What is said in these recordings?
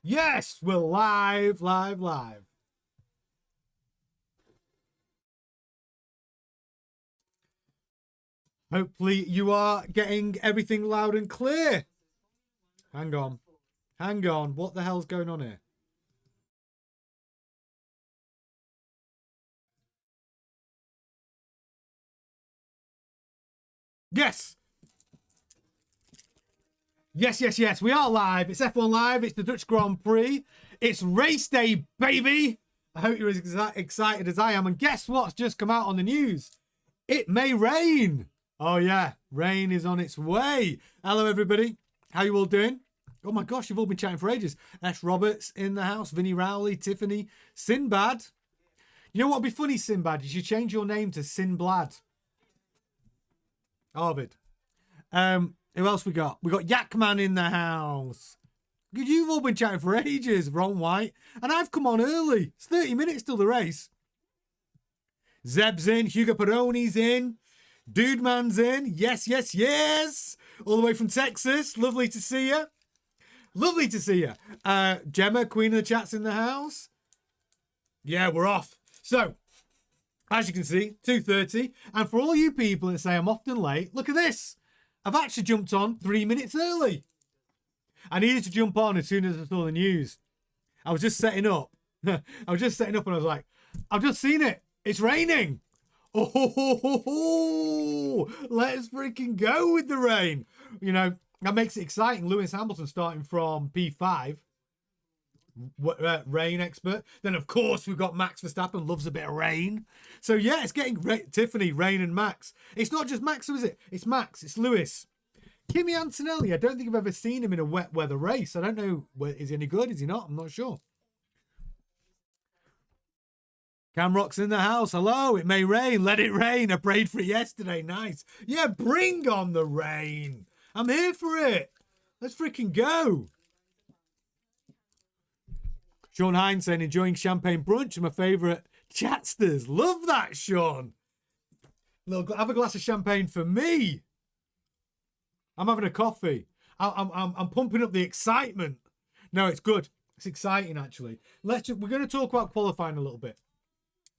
Yes, we're live. Hopefully you are getting everything loud and clear. Hang on. What the hell's going on here? Yes. Yes. We are live. It's F1 Live. It's the Dutch Grand Prix. It's race day, baby. I hope you're as excited as I am. And guess what's just come out on the news? It may rain. Oh, yeah. Rain is on its way. Hello, everybody. How you all doing? Oh, my gosh. You've all been chatting for ages. Ash Roberts in the house. Vinnie Rowley, Tiffany. Sinbad. You know what would be funny, Sinbad? You should change your name to Sinblad. Arvid. Who else we got? We got Yakman in the house. You've all been chatting for ages, Ron White. And I've come on early. It's 30 minutes till the race. Zeb's in. Hugo Peroni's in. Dude Man's in. Yes. All the way from Texas. Lovely to see you. Gemma, Queen of the Chat's in the house. Yeah, we're off. So, as you can see, 2:30. And for all you people that say I'm often late, look at this. I've actually jumped on 3 minutes early. I needed to jump on as soon as I saw the news. I was just setting up. And I was like, I've just seen it. It's raining. Oh, let's freaking go with the rain. You know, that makes it exciting. Lewis Hamilton starting from P5. Rain expert. Then, of course, we've got Max Verstappen. Loves a bit of rain. So, yeah, it's getting Tiffany, Rain and Max. It's not just Max, is it? It's Max. It's Lewis. Kimi Antonelli. I don't think I've ever seen him in a wet weather race. I don't know. Is he any good? Is he not? I'm not sure. Camrock's in the house. Hello. It may rain. Let it rain. I prayed for it yesterday. Nice. Yeah, bring on the rain. I'm here for it. Let's freaking go. Sean Hines saying, enjoying champagne brunch. My favourite chatsters. Love that, Sean. Have a glass of champagne for me. I'm having a coffee. I'm pumping up the excitement. No, it's good. It's exciting, actually. We're going to talk about qualifying a little bit.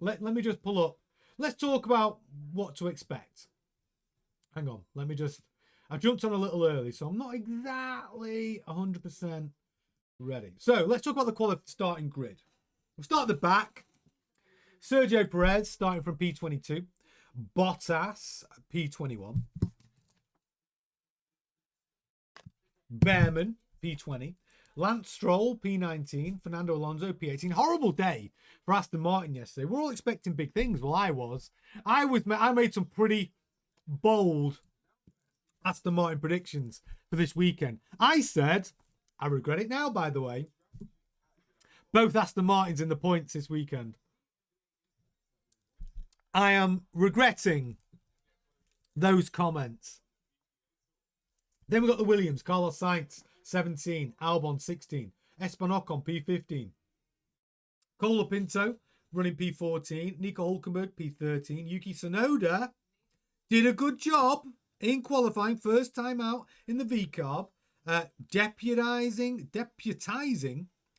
Let me just pull up. Let's talk about what to expect. Hang on. I jumped on a little early, so I'm not exactly 100% ready. So let's talk about the starting grid. We'll start at the back. Sergio Perez starting from P22. Bottas P21. Behrman P20. Lance Stroll P19. Fernando Alonso P18. Horrible day for Aston Martin yesterday. We're all expecting big things. Well, I made some pretty bold Aston Martin predictions for this weekend. I said, I regret it now, by the way, both Aston Martins in the points this weekend. I am regretting those comments. Then we've got the Williams. Carlos Sainz, 17. Albon, 16. Esteban Ocon, P15. Cole Pinto, running P14. Nico Hülkenberg, P13. Yuki Tsunoda did a good job in qualifying. First time out in the V-Carb. Deputizing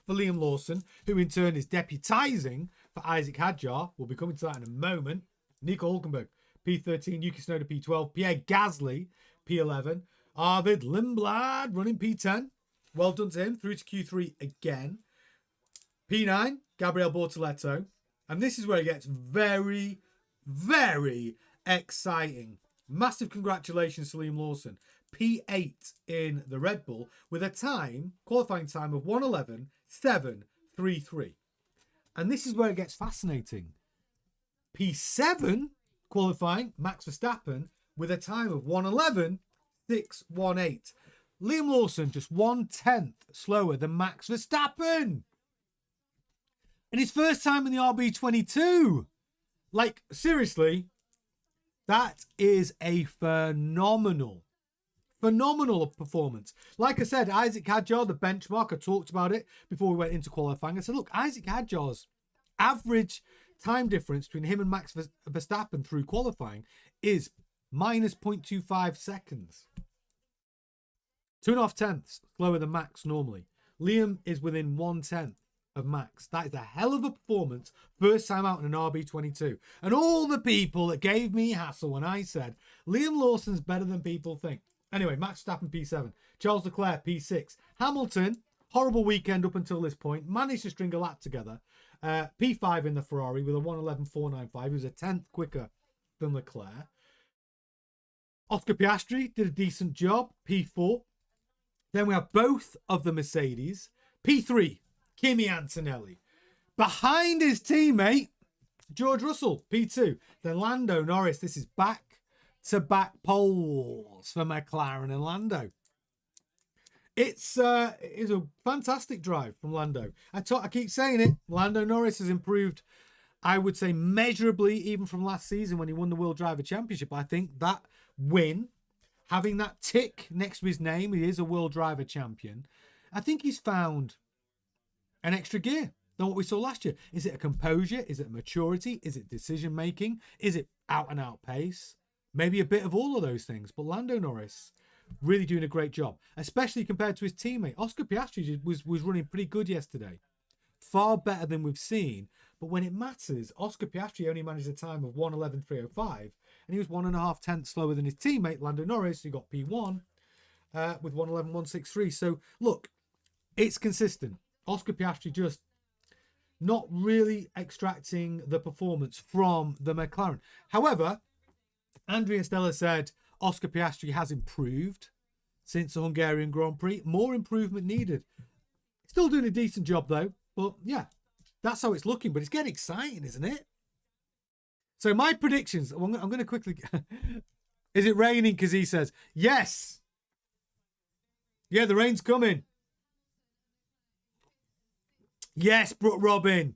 for Liam Lawson, who in turn is deputizing for Isaac Hadjar. We'll be coming to that in a moment. Nico Hülkenberg, P13. Yuki Tsunoda, P12. Pierre Gasly, P11. Arvid Lindblad running P10. Well done to him. Through to Q3 again. P9, Gabriel Bortoleto. And this is where it gets very, very exciting. Massive congratulations to Liam Lawson. P8 in the Red Bull with a qualifying time of 1:11.733. And this is where it gets fascinating. P7 qualifying, Max Verstappen with a time of 1:11.618. Liam Lawson just 1/10 slower than Max Verstappen. And his first time in the RB22. Like, seriously, that is a phenomenal performance. Like I said, Isaac Hadjar, the benchmark, I talked about it before we went into qualifying. I said, look, Isaac Hadjar's average time difference between him and Max Verstappen through qualifying is minus 0.25 seconds. 2.5 tenths slower than Max normally. Liam is within 1/10 of Max. That is a hell of a performance. First time out in an RB22. And all the people that gave me hassle when I said Liam Lawson's better than people think. Anyway, Max Verstappen P7. Charles Leclerc P6. Hamilton, horrible weekend up until this point. Managed to string a lap together. P5 in the Ferrari with a 1:11.495. He was a 10th quicker than Leclerc. Oscar Piastri did a decent job. P4. Then we have both of the Mercedes. P3. Kimi Antonelli. Behind his teammate, George Russell, P2. Then Lando Norris. This is back-to-back poles for McLaren and Lando. It's a fantastic drive from Lando. I keep saying it. Lando Norris has improved, I would say, measurably, even from last season when he won the World Driver Championship. I think that win, having that tick next to his name, he is a World Driver Champion. I think he's found an extra gear than what we saw last year. Is it a composure? Is it maturity? Is it decision making? Is it out and out pace? Maybe a bit of all of those things. But Lando Norris really doing a great job, especially compared to his teammate. Oscar Piastri was running pretty good yesterday. Far better than we've seen. But when it matters, Oscar Piastri only managed a time of 1:11.305, and he was 1.5 slower than his teammate, Lando Norris, who got P1 with 1:11.163. So, look, it's consistent. Oscar Piastri just not really extracting the performance from the McLaren. However, Andrea Stella said Oscar Piastri has improved since the Hungarian Grand Prix. More improvement needed. Still doing a decent job, though. But, yeah, that's how it's looking. But it's getting exciting, isn't it? So my predictions. I'm going to quickly... Is it raining? Because he says, yes. Yeah, the rain's coming. Yes, Brooke Robin.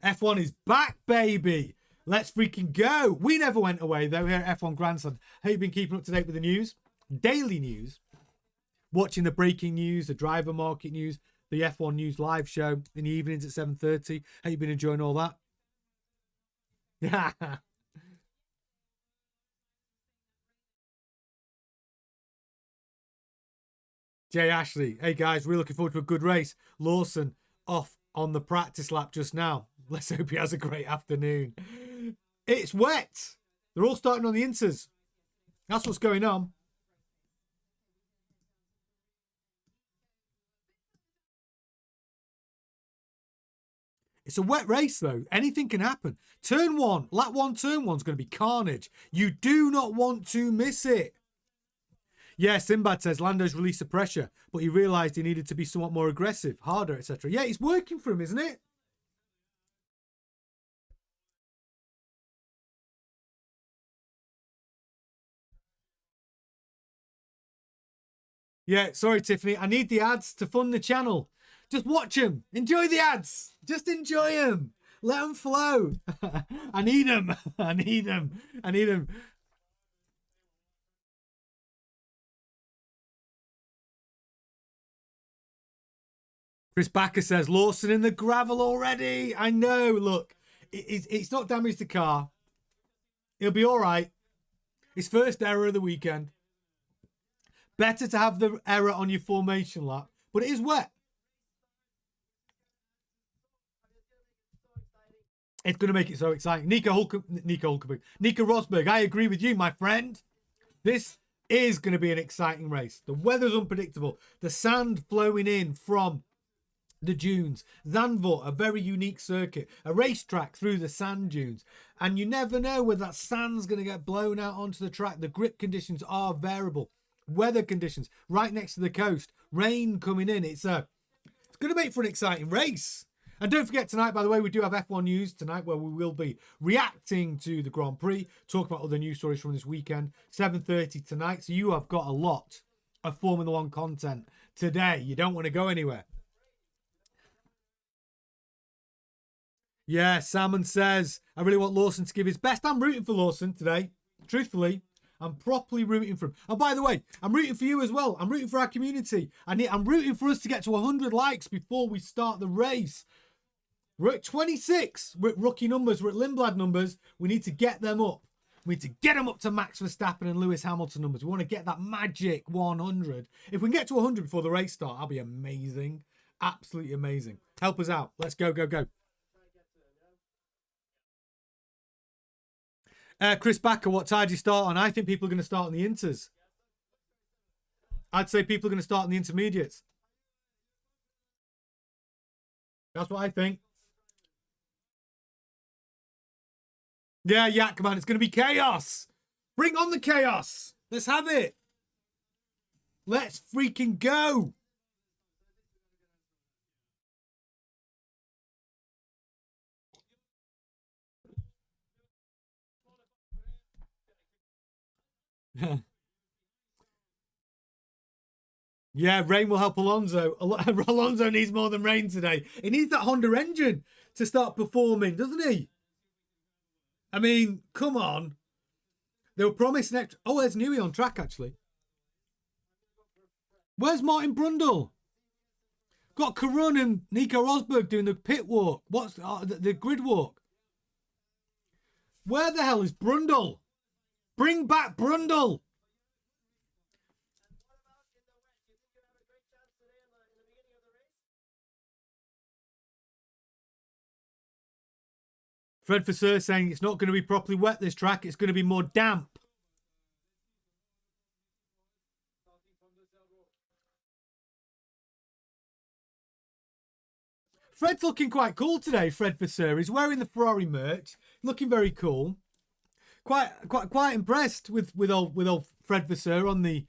F1 is back, baby. Let's freaking go. We never went away, though, here at F1 Grandstand. Have you been keeping up to date with the news? Daily news. Watching the breaking news, the driver market news, the F1 News live show in the evenings at 7:30. Have you been enjoying all that? Yeah. Jay Ashley. Hey, guys, we're looking forward to a good race. Lawson off on the practice lap just now. Let's hope he has a great afternoon. It's wet. They're all starting on the inters. That's what's going on. It's a wet race, though. Anything can happen. Turn 1, lap 1, turn 1's going to be carnage. You do not want to miss it. Yeah, Simbad says Lando's released the pressure, but he realised he needed to be somewhat more aggressive, harder, etc. Yeah, it's working for him, isn't it? Yeah, sorry, Tiffany. I need the ads to fund the channel. Just watch them. Enjoy the ads. Just enjoy them. Let them flow. I need them. I need them. I need them. Chris Backer says, Lawson in the gravel already. I know. Look, it's not damaged the car. He'll be all right. His first error of the weekend. Better to have the error on your formation lap, but it is wet. It's going to make it so exciting. Nico Rosberg, I agree with you, my friend. This is going to be an exciting race. The weather's unpredictable. The sand flowing in from the dunes. Zandvoort, a very unique circuit. A racetrack through the sand dunes. And you never know whether that sand's going to get blown out onto the track. The grip conditions are variable. Weather conditions right next to the coast. Rain coming in. It's going to make for an exciting race. And don't forget tonight, by the way, we do have F1 News tonight where we will be reacting to the Grand Prix, talk about other news stories from this weekend, 7:30 tonight. So you have got a lot of Formula One content today. You don't want to go anywhere. Yeah, Salmon says, I really want Lawson to give his best. I'm rooting for Lawson today. Truthfully, I'm properly rooting for him. And by the way, I'm rooting for you as well. I'm rooting for our community. I'm rooting for us to get to 100 likes before we start the race. We're at 26. We're at rookie numbers. We're at Lindblad numbers. We need to get them up. We need to get them up to Max Verstappen and Lewis Hamilton numbers. We want to get that magic 100. If we can get to 100 before the race start, that'll be amazing. Absolutely amazing. Help us out. Let's go, go, go. Chris Backer, what tide do you start on? I think people are going to start on the inters. I'd say people are going to start on the intermediates. That's what I think. Yeah, Yak, man, it's going to be chaos. Bring on the chaos. Let's have it. Let's freaking go. Yeah, rain will help Alonso. Alonso needs more than rain today. He needs that Honda engine to start performing, doesn't he? I mean, come on. They were promised next. Oh, there's Newey on track, actually. Where's Martin Brundle? Got Karun and Nico Rosberg doing the pit walk. What's the grid walk? Where the hell is Brundle? Bring back Brundle. Fred Vasseur saying it's not going to be properly wet, this track. It's going to be more damp. Fred's looking quite cool today, Fred Vasseur. He's wearing the Ferrari merch. Looking very cool. Quite impressed with old Fred Vasseur on the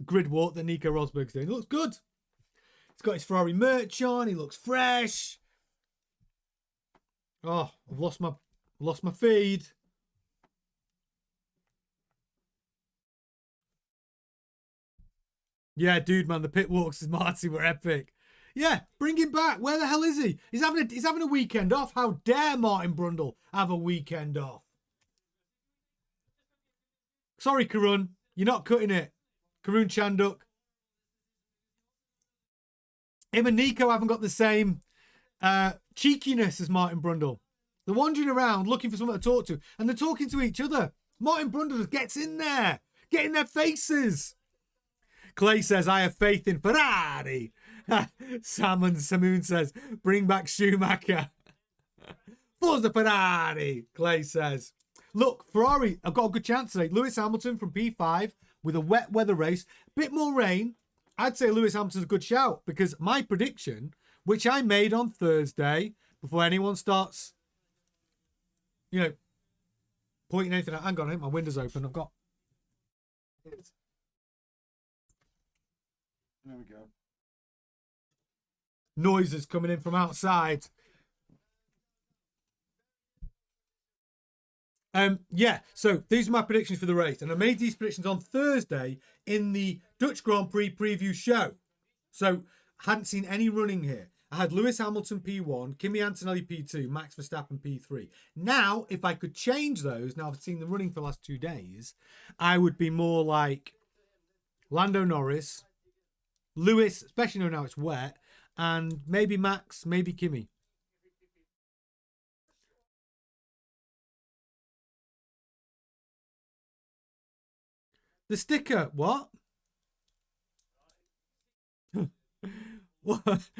grid walk that Nico Rosberg's doing. He looks good. He's got his Ferrari merch on. He looks fresh. Oh, I've lost my feed. Yeah, dude, man, the pit walks as Marty were epic. Yeah, bring him back. Where the hell is he? He's having a weekend off. How dare Martin Brundle have a weekend off? Sorry, Karun, you're not cutting it. Karun Chanduk. Him and Nico haven't got the same cheekiness as Martin Brundle. They're wandering around looking for someone to talk to, and they're talking to each other. Martin Brundle just gets in there, get in their faces. Clay says, I have faith in Ferrari. Salmon Samoon says, bring back Schumacher. Forza Ferrari, Clay says. Look, Ferrari have got a good chance today. Lewis Hamilton from P5 with a wet weather race. Bit more rain. I'd say Lewis Hamilton's a good shout because my prediction, which I made on Thursday, before anyone starts, pointing anything out. Hang on, I think my window's open. I've got... There we go. Noises coming in from outside. Yeah, so these are my predictions for the race. And I made these predictions on Thursday in the Dutch Grand Prix preview show. So, hadn't seen any running here. I had Lewis Hamilton P1, Kimi Antonelli P2, Max Verstappen P3. Now, if I could change those, now I've seen the running for the last 2 days, I would be more like Lando Norris, Lewis, especially now it's wet, and maybe Max, maybe Kimi. The sticker, what? What?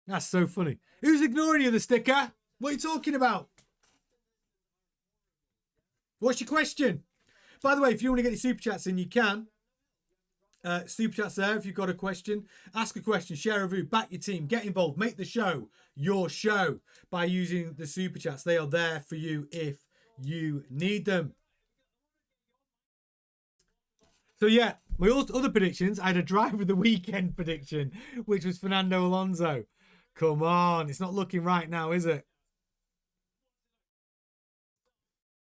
That's so funny. Who's ignoring you, the sticker? What are you talking about? What's your question? By the way, if you want to get your super chats in, you can. Super chats there if you've got a question. Ask a question, share a review, back your team, get involved, make the show your show by using the super chats. They are there for you if you need them. So yeah, my other predictions, I had a driver of the weekend prediction, which was Fernando Alonso. Come on, it's not looking right now, is it?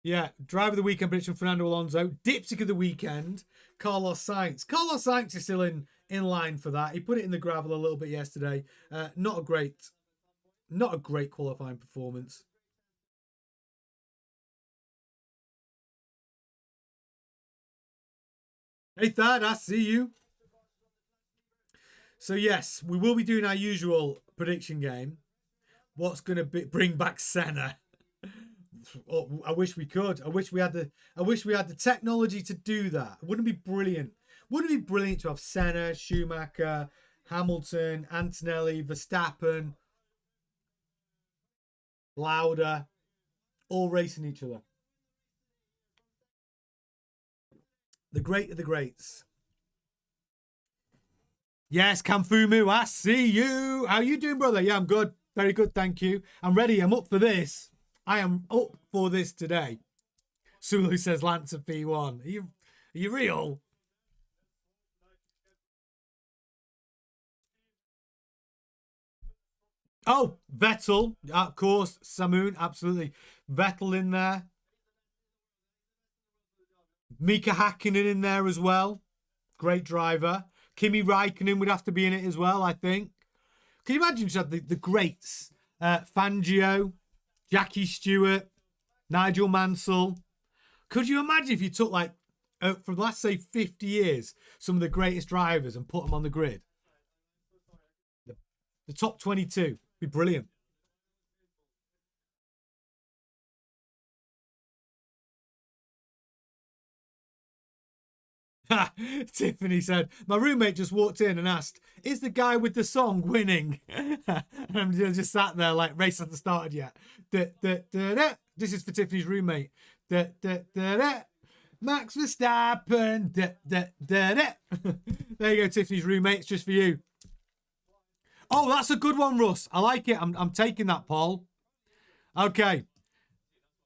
Yeah, driver of the weekend prediction, Fernando Alonso. Dipstick of the weekend, Carlos Sainz. Carlos Sainz is still in line for that. He put it in the gravel a little bit yesterday. Not a great qualifying performance. Hey, Thad, I see you. So yes, we will be doing our usual prediction game. What's going to bring back Senna? Oh, I wish we could. I wish we had the technology to do that. Wouldn't it be brilliant? Wouldn't it be brilliant to have Senna, Schumacher, Hamilton, Antonelli, Verstappen, Lauda, all racing each other? The great of the greats. Yes, Kamfumu, I see you. How you doing, brother? Yeah, I'm good. Very good, thank you. I'm ready. I'm up for this. I am up for this today. Sulu says Lancer P1. Are you real? Oh, Vettel, of course. Samoon, absolutely. Vettel in there. Mika Hakkinen in there as well. Great driver. Kimi Raikkonen would have to be in it as well, I think. Can you imagine just have the greats? Fangio, Jackie Stewart, Nigel Mansell. Could you imagine if you took, like, from, let's say, 50 years, some of the greatest drivers and put them on the grid? The top 22. Be brilliant. Tiffany said, my roommate just walked in and asked, is the guy with the song winning? And I'm just sat there like, race hasn't started yet. This is for Tiffany's roommate. Max Verstappen. There you go, Tiffany's roommate. It's just for you. Oh, that's a good one, Russ. I like it. I'm taking that poll. Okay.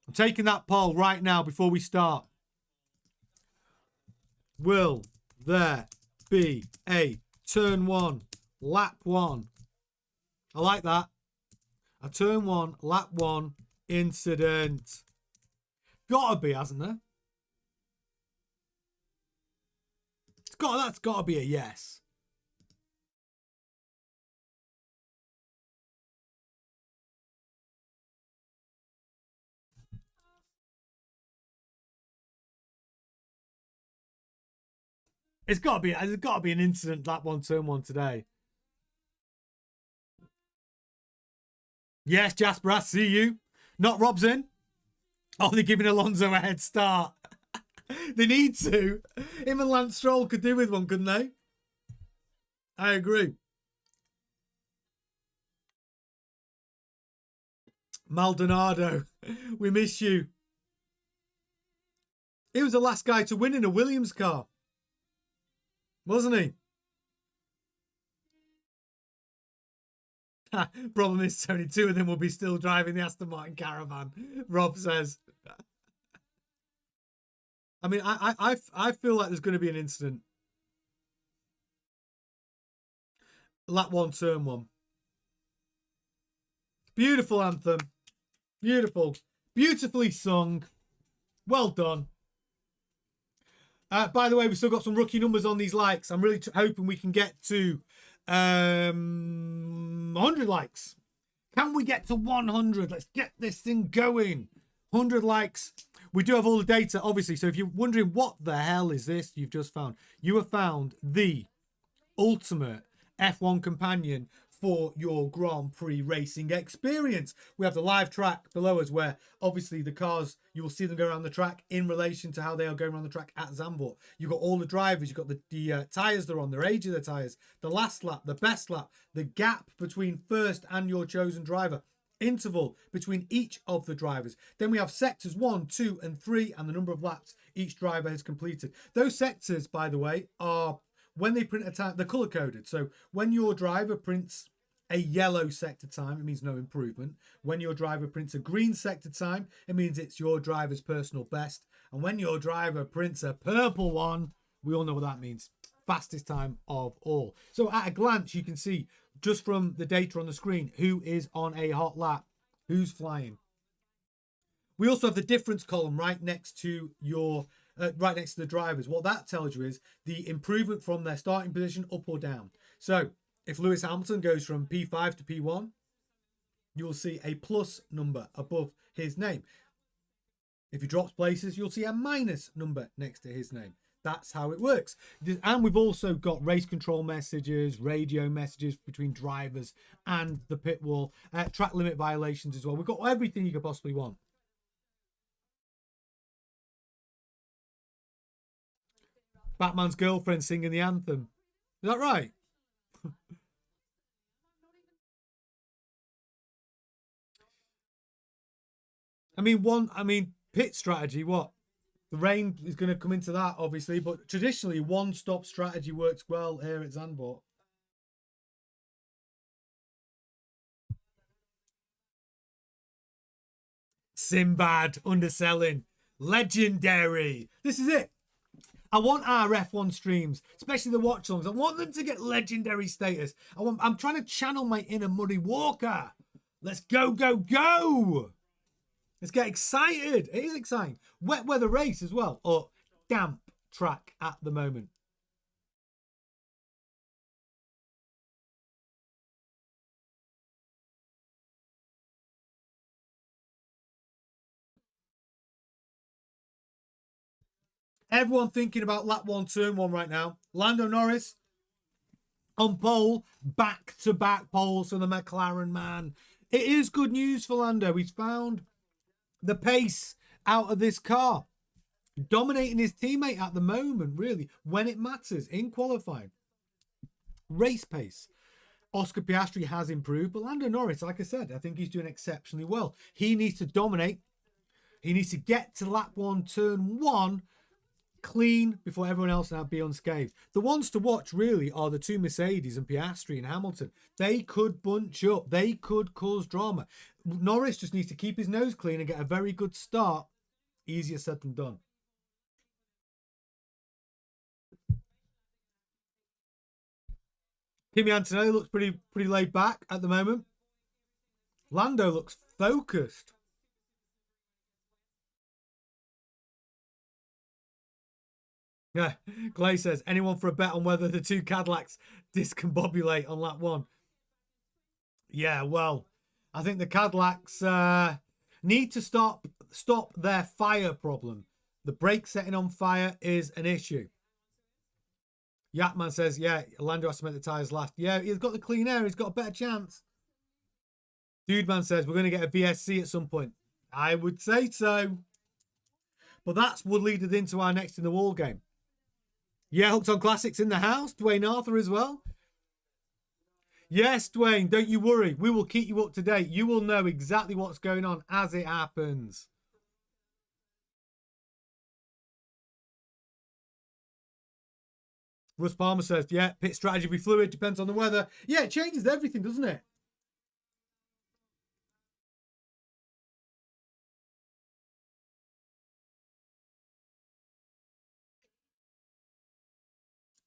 I'm taking that poll right now before we start. Will there be a turn one, lap one? I like that. A turn one, lap one incident. Gotta be, hasn't there? That's gotta be a yes. There's got to be an incident lap one, turn one today. Yes, Jasper, I see you. Not Robson. Oh, they're giving Alonso a head start. They need to. Him and Lance Stroll could do with one, couldn't they? I agree. Maldonado, we miss you. He was the last guy to win in a Williams car, wasn't he? Problem is, Tony, two of them will be still driving the Aston Martin Caravan, Rob says. I mean, I feel like there's going to be an incident. Lap one, turn one. Beautiful anthem. Beautiful. Beautifully sung. Well done. By the way, we've still got some rookie numbers on these likes. I'm really hoping we can get to 100 likes. Can we get to 100? Let's get this thing going. 100 likes. We do have all the data, obviously. So if you're wondering what the hell is this you've just found, you have found the ultimate F1 companion for your Grand Prix racing experience. We have the live track below us where obviously the cars, you will see them go around the track in relation to how they are going around the track at Zandvoort. You've got all the drivers, you've got the tyres they're on, their age of the tyres, the last lap, the best lap, the gap between first and your chosen driver, interval between each of the drivers. Then we have sectors 1, 2 and 3 and the number of laps each driver has completed. Those sectors, by the way, are when they print a time, they're color coded. So when your driver prints a yellow sector time, it means no improvement. When your driver prints a green sector time, it means it's your driver's personal best. And when your driver prints a purple one, we all know what that means. Fastest time of all. So at a glance, you can see just from the data on the screen, who is on a hot lap, who's flying. We also have the difference column right next to your right next to the drivers. What that tells you is the improvement from their starting position up or down. So if Lewis Hamilton goes from P5 to P1, you'll see a plus number above his name. If he drops places, you'll see a minus number next to his name. That's how it works. And we've also got race control messages, radio messages between drivers and the pit wall, track limit violations as well. We've got everything you could possibly want. Batman's girlfriend singing the anthem. Is that right? I mean, pit strategy, what? The rain is going to come into that, obviously, but traditionally, one-stop strategy works well here at Zandvoort. Sinbad underselling. Legendary. This is it. I want our F1 streams, especially the Watchalongs. I want them to get legendary status. I'm trying to channel my inner Muddy Walker. Let's go, go, go. Let's get excited. It is exciting. Wet weather race as well. Or damp track at the moment. Everyone thinking about lap 1, turn 1 right now. Lando Norris on pole, back-to-back poles for the McLaren man. It is good news for Lando. He's found the pace out of this car. Dominating his teammate at the moment, really, when it matters in qualifying. Race pace. Oscar Piastri has improved, but Lando Norris, like I said, I think he's doing exceptionally well. He needs to dominate. He needs to get to lap 1, turn 1, clean before everyone else now be unscathed. The ones to watch really are the two Mercedes and Piastri and Hamilton. They could bunch up. They could cause drama. Norris just needs to keep his nose clean and get a very good start. Easier said than done. Kimi Antonelli looks pretty laid back at the moment. Lando looks focused. Yeah, Clay says, anyone for a bet on whether the two Cadillacs discombobulate on lap 1? Yeah, well, I think the Cadillacs need to stop their fire problem. The brake setting on fire is an issue. Yatman says, yeah, Lando has to make the tyres last. Yeah, he's got the clean air. He's got a better chance. Dude Man says, we're going to get a VSC at some point. I would say so. But that's what lead us into our next in the wall game. Yeah, Hooked on Classics in the house. Dwayne Arthur as well. Yes, Dwayne, don't you worry. We will keep you up to date. You will know exactly what's going on as it happens. Russ Palmer says, yeah, pit strategy will be fluid. Depends on the weather. Yeah, it changes everything, doesn't it?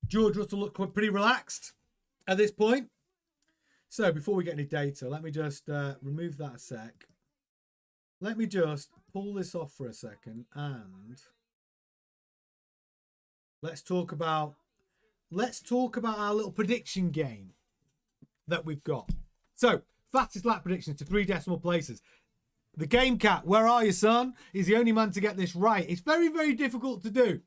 George Russell looked pretty relaxed at this point. So before we get any data, let me just remove that a sec. Let me just pull this off for a second and let's talk about our little prediction game that we've got. So fastest lap predictions to 3 decimal places. The Game Cat, where are you, son? He's the only man to get this right. It's very, very difficult to do,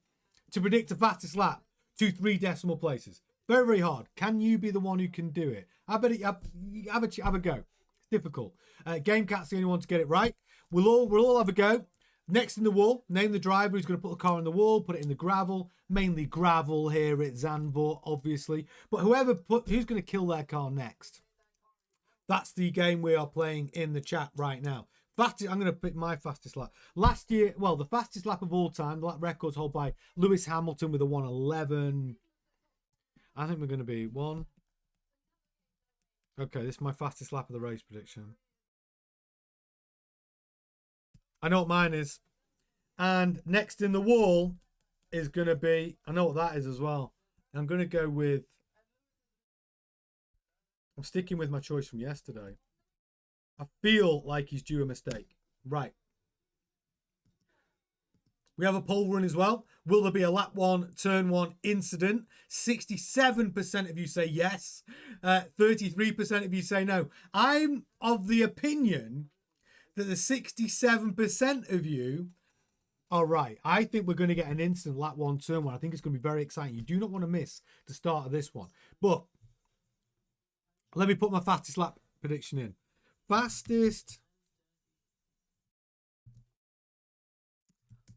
to predict the fastest lap to 3 decimal places. Very, very hard. Can you be the one who can do it? I bet have a go. It's difficult. Game Cat's the only one to get it right. We'll all have a go. Next in the wall, name the driver who's going to put the car on the wall, put it in the gravel. Mainly gravel here at Zandvoort, obviously. But who's going to kill their car next? That's the game we are playing in the chat right now. I'm going to pick my fastest lap. Last year, well, the fastest lap of all time, the lap record's held by Lewis Hamilton with a 1:11. I think we're going to be 1. Okay, this is my fastest lap of the race prediction. I know what mine is. And next in the wall is going to be, I know what that is as well. I'm going to go with, I'm sticking with my choice from yesterday. I feel like he's due a mistake. Right. We have a poll run as well. Will there be a lap 1, turn 1 incident? 67% of you say yes. 33% of you say no. I'm of the opinion that the 67% of you are right. I think we're going to get an instant lap 1, turn 1. I think it's going to be very exciting. You do not want to miss the start of this one. But let me put my fastest lap prediction in. Fastest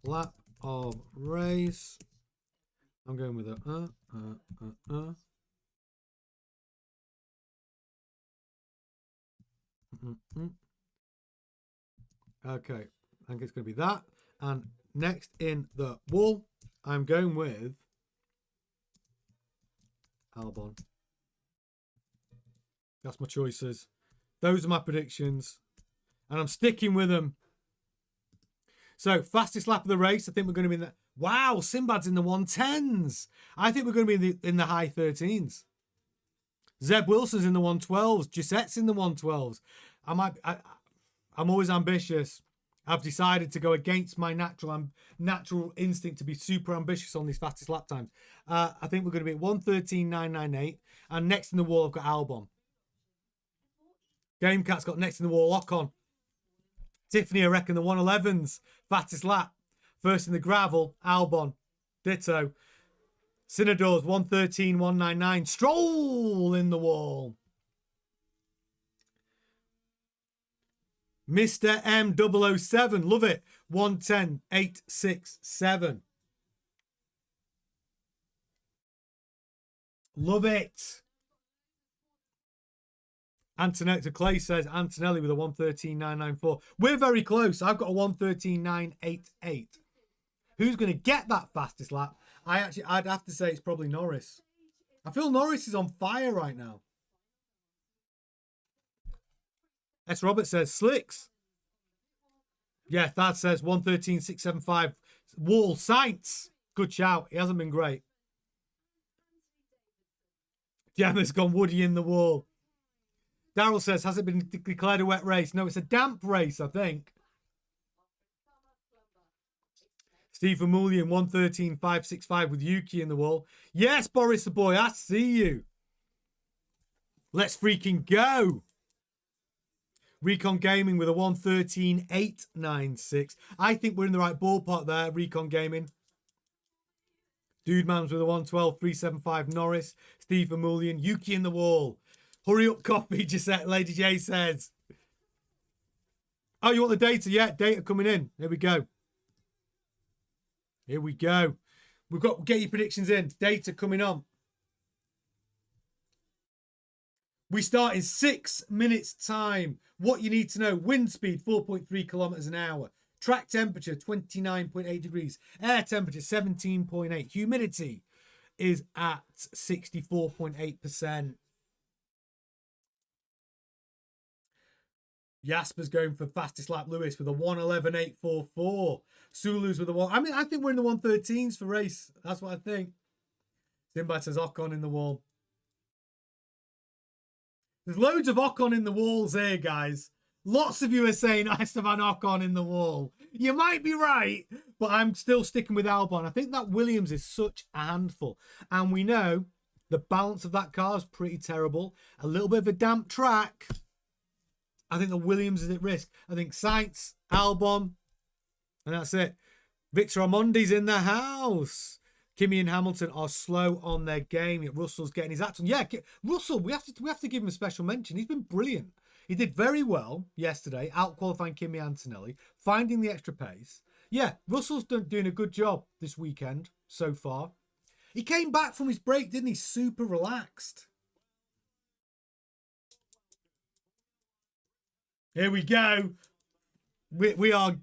lap of race I'm going with a Okay, I think it's going to be that. And next in the wall, I'm going with Albon. That's my choices. Those are my predictions. And I'm sticking with them. So, fastest lap of the race. I think we're going to be in the... Wow, Sinbad's in the 110s. I think we're going to be in the high 13s. Zeb Wilson's in the 112s. Gisette's in the 112s. I'm always ambitious. I've decided to go against my natural instinct to be super ambitious on these fastest lap times. I think we're going to be at 113.998. And next in the wall, I've got Albon. Gamecat's got next in the wall Ocon. Tiffany, I reckon the 111s. Fastest lap. First in the gravel, Albon. Ditto. Sinador's 113.199. Stroll in the wall. Mr. M007. Love it. 110.867. Love it. Antonelli Clay says Antonelli with a 113.994. We're very close. I've got a 113.988. Who's going to get that fastest lap? I'd have to say it's probably Norris. I feel Norris is on fire right now. S. Robert says Slicks. Yeah, Thad says 113.675. Wall Saints. Good shout. He hasn't been great. Gemma's gone Woody in the wall. Daryl says, has it been declared a wet race? No, it's a damp race, I think. Steve Vermeulen, 113.565 with Yuki in the wall. Yes, Boris the boy, I see you. Let's freaking go. Recon Gaming with a 113.896. I think we're in the right ballpark there, Recon Gaming. Dude Mans with a 112.375. Norris. Steve Vermeulen. Yuki in the wall. Hurry up, copy, Gisette, Lady J says. Oh, you want the data? Yeah, data coming in. Here we go. Here we go. We've got, get your predictions in. Data coming on. We start in 6 minutes time. What you need to know. Wind speed, 4.3 kilometers an hour. Track temperature, 29.8 degrees. Air temperature, 17.8. Humidity is at 64.8%. Jasper's going for fastest lap. Lewis with a 111.844. Sulu's with a one. I think we're in the 113s for race. That's what I think. Sinbad says Ocon in the wall. There's loads of Ocon in the walls here, guys. Lots of you are saying Esteban Ocon in the wall. You might be right, but I'm still sticking with Albon. I think that Williams is such a handful. And we know the balance of that car is pretty terrible. A little bit of a damp track. I think the Williams is at risk. I think Sainz, Albon, and that's it. Victor Armondi's in the house. Kimi and Hamilton are slow on their game. Yet Russell's getting his act on. Yeah, Russell, we have to give him a special mention. He's been brilliant. He did very well yesterday, out-qualifying Kimi Antonelli, finding the extra pace. Yeah, Russell's doing a good job this weekend so far. He came back from his break, didn't he? Super relaxed. Here we go. We are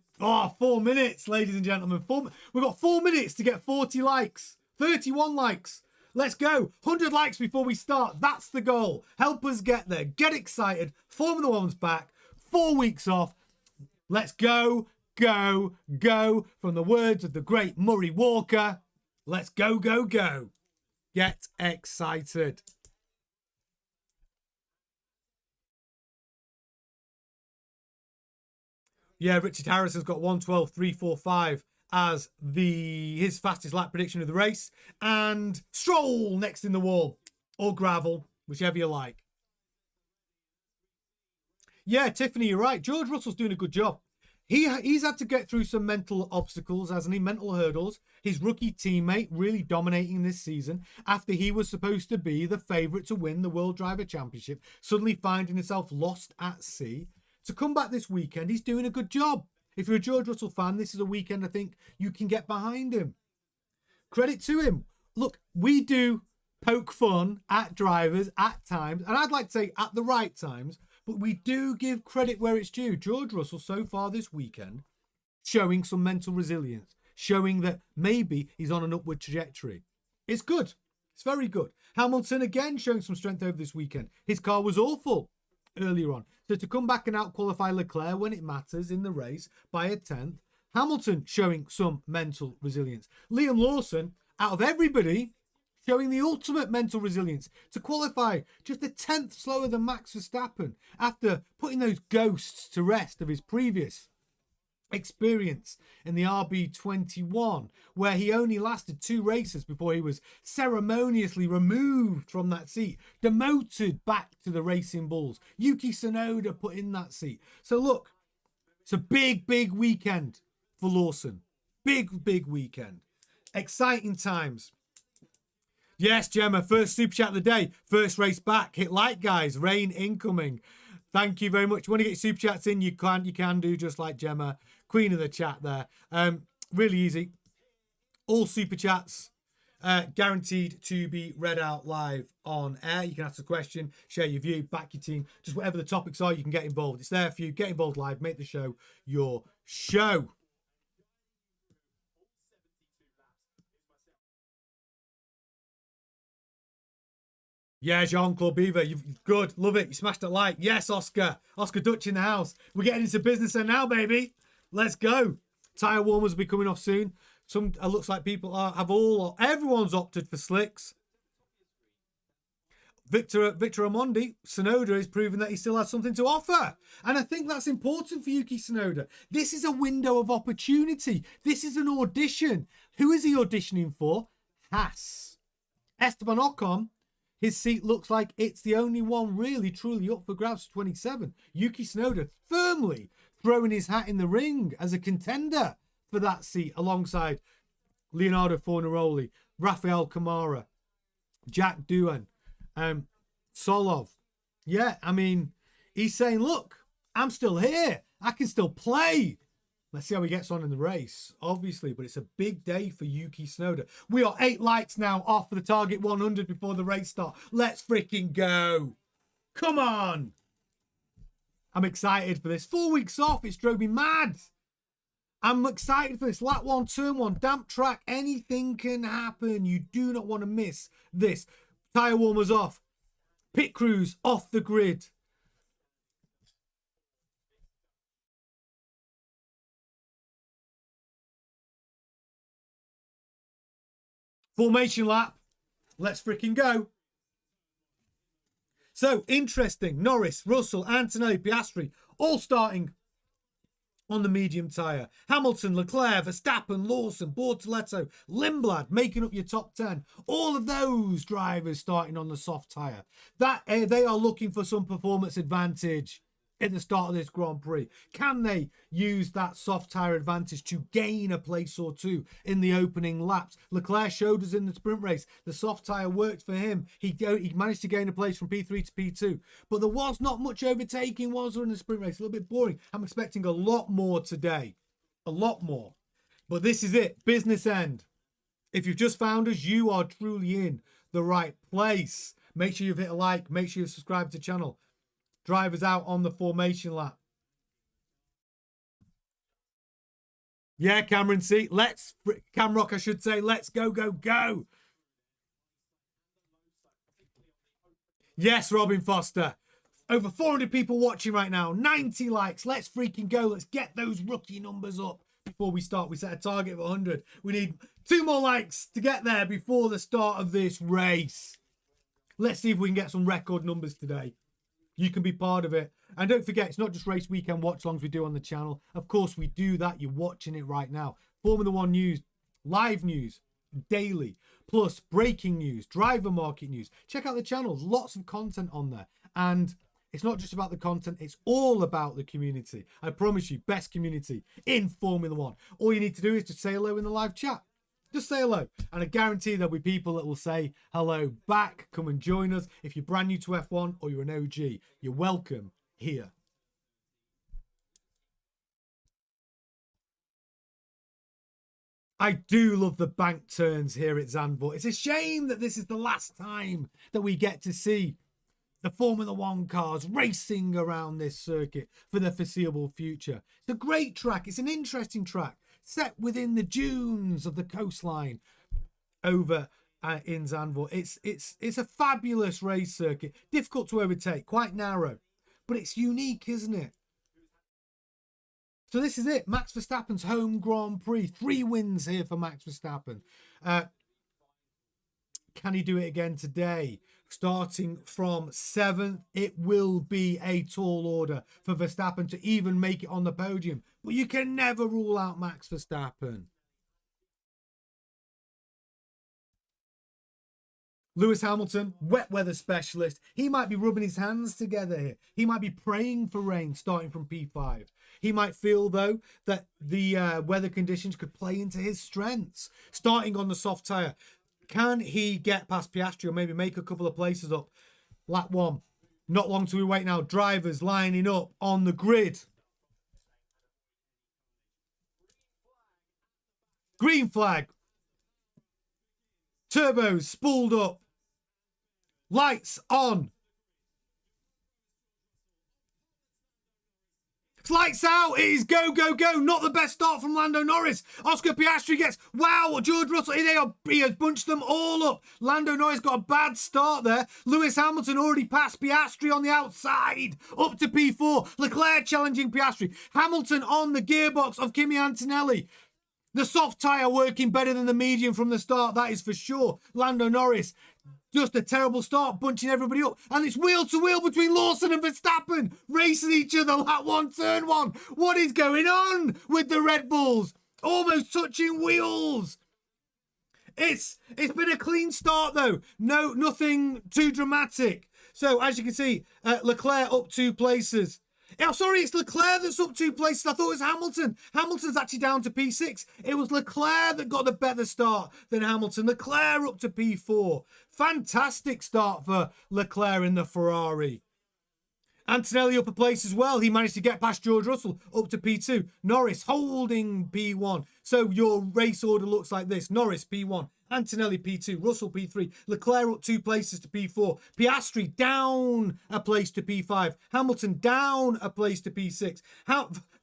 4 minutes, ladies and gentlemen. We've got 4 minutes to get 40 likes, 31 likes. Let's go. 100 likes before we start. That's the goal. Help us get there. Get excited. Formula One's back. 4 weeks off. Let's go, go, go. From the words of the great Murray Walker, let's go, go, go. Get excited. Yeah, Richard Harrison's got 112.345 as his fastest lap prediction of the race. And Stroll next in the wall. Or gravel, whichever you like. Yeah, Tiffany, you're right. George Russell's doing a good job. He's had to get through some mental obstacles, hasn't he? Mental hurdles. His rookie teammate really dominating this season after he was supposed to be the favourite to win the World Driver Championship, suddenly finding himself lost at sea. To come back this weekend, he's doing a good job. If you're a George Russell fan, this is a weekend I think you can get behind him. Credit to him. look, we do poke fun at drivers at times, and I'd like to say at the right times, but we do give credit where it's due. George Russell, so far this weekend, showing some mental resilience, showing that maybe he's on an upward trajectory. It's good. It's very good. Hamilton, again, showing some strength over this weekend. His car was awful earlier on. So to come back and out-qualify Leclerc when it matters in the race by a 10th, Hamilton showing some mental resilience. Liam Lawson, out of everybody, showing the ultimate mental resilience to qualify just a 10th slower than Max Verstappen after putting those ghosts to rest of his previous experience in the RB21, where he only lasted 2 races before he was ceremoniously removed from that seat, demoted back to the Racing Bulls. Yuki Tsunoda put in that seat. So look, it's a big weekend for Lawson. Big weekend. Exciting times. Yes, Gemma, first super chat of the day. First race back. Hit like, guys. Rain incoming. Thank you very much. You want to get super chats in, you can do just like Gemma. Queen of the chat there. Really easy. All super chats guaranteed to be read out live on air. You can ask a question, share your view, back your team. Just whatever the topics are, you can get involved. It's there for you. Get involved live. Make the show your show. Yeah, Jean-Claude Beaver, you've good, love it. You smashed it like. Yes, Oscar Dutch in the house. We're getting into business there now, baby. Let's go. Tyre warmers will be coming off soon. Some looks like people everyone's opted for slicks. Victor Omondi, Tsunoda is proving that he still has something to offer. And I think that's important for Yuki Tsunoda. This is a window of opportunity. This is an audition. Who is he auditioning for? Haas. Esteban Ocon. His seat looks like it's the only one really truly up for grabs for 27. Yuki Tsunoda firmly throwing his hat in the ring as a contender for that seat alongside Leonardo Fornaroli, Rafael Kamara, Jack Doohan, Solov. Yeah, I mean, he's saying, look, I'm still here. I can still play. Let's see how he gets on in the race, obviously, but it's a big day for Yuki Tsunoda. We are 8 likes now off for the target 100 before the race start. Let's freaking go. Come on. I'm excited for this. 4 weeks off, it's drove me mad. I'm excited for this. Lap 1, turn 1, damp track. Anything can happen. You do not want to miss this. Tyre warmers off. Pit crews off the grid. Formation lap. Let's freaking go. So, interesting. Norris, Russell, Antonelli, Piastri, all starting on the medium tyre. Hamilton, Leclerc, Verstappen, Lawson, Bortoletto, Lindblad making up your top 10. All of those drivers starting on the soft tyre. They are looking for some performance advantage at the start of this Grand Prix. Can they use that soft tyre advantage to gain a place or two in the opening laps? Leclerc showed us in the sprint race the soft tyre worked for him. He managed to gain a place from P3 to P2, but there was not much overtaking, was there, in the sprint race? A little bit boring. I'm expecting a lot more today. A lot more. But this is it. Business end. If you've just found us, you are truly in the right place. Make sure you've hit a like. Make sure you've subscribed to the channel. Drivers out on the formation lap. Yeah, Cameron C. Camrock, I should say. Let's go, go, go. Yes, Robin Foster. Over 400 people watching right now. 90 likes. Let's freaking go. Let's get those rookie numbers up before we start. We set a target of 100. We need 2 more likes to get there before the start of this race. Let's see if we can get some record numbers today. You can be part of it. And don't forget, it's not just race weekend watch-alongs we do on the channel. Of course, we do that. You're watching it right now. Formula One news, live news, daily, plus breaking news, driver market news. Check out the channel. Lots of content on there. And it's not just about the content. It's all about the community. I promise you, best community in Formula One. All you need to do is just say hello in the live chat. Just say hello. And I guarantee there'll be people that will say hello back. Come and join us. If you're brand new to F1 or you're an OG, you're welcome here. I do love the bank turns here at Zandvoort. It's a shame that this is the last time that we get to see the Formula One cars racing around this circuit for the foreseeable future. It's a great track. It's an interesting track set within the dunes of the coastline over in Zandvoort. It's a fabulous race circuit. Difficult to overtake, quite narrow, but it's unique, isn't it? So this is it. Max Verstappen's home Grand Prix. 3 wins here for Max Verstappen. Can he do it again today? Starting from 7th, it will be a tall order for Verstappen to even make it on the podium. But you can never rule out Max Verstappen. Lewis Hamilton, wet weather specialist. He might be rubbing his hands together here. He might be praying for rain starting from P5. He might feel, though, that the weather conditions could play into his strengths. Starting on the soft tyre. Can he get past Piastri or maybe make a couple of places up? Lap 1. Not long to we wait now. Drivers lining up on the grid. Green flag. Turbos spooled up. Lights on. Lights out. It is go, go, go. Not the best start from Lando Norris. Oscar Piastri gets, wow, George Russell. He has bunched them all up. Lando Norris got a bad start there. Lewis Hamilton already passed Piastri on the outside. Up to P4. Leclerc challenging Piastri. Hamilton on the gearbox of Kimi Antonelli. The soft tyre working better than the medium from the start. That is for sure. Lando Norris. Just a terrible start, bunching everybody up. And it's wheel to wheel between Lawson and Verstappen. Racing each other, lap 1, turn 1. What is going on with the Red Bulls? Almost touching wheels. It's been a clean start, though. No, nothing too dramatic. So, as you can see, Leclerc up 2 places. Oh, sorry, it's Leclerc that's up 2 places. I thought it was Hamilton. Hamilton's actually down to P6. It was Leclerc that got the better start than Hamilton. Leclerc up to P4. Fantastic start for Leclerc in the Ferrari. Antonelli up a place as well. He managed to get past George Russell up to P2. Norris holding P1. So your race order looks like this. Norris P1. Antonelli P2, Russell P3, Leclerc up 2 places to P4, Piastri down a place to P5, Hamilton down a place to P6.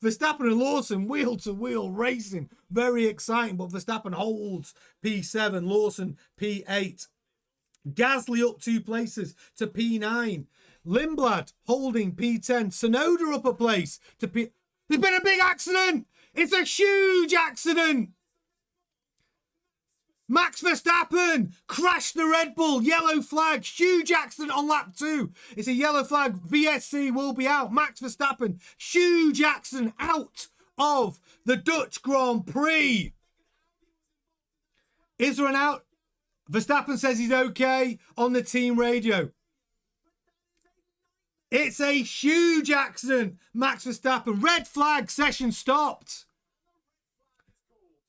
Verstappen and Lawson wheel to wheel racing, very exciting, but Verstappen holds P7, Lawson P8. Gasly up 2 places to P9. Lindblad holding P10. Tsunoda up a place to P... There's been a big accident! It's a huge accident! Max Verstappen crashed the Red Bull. Yellow flag. Huge accident on lap 2. It's a yellow flag. VSC will be out. Max Verstappen. Huge accident out of the Dutch Grand Prix. Is there an out? Verstappen says he's okay on the team radio. It's a huge accident. Max Verstappen. Red flag. Session stopped.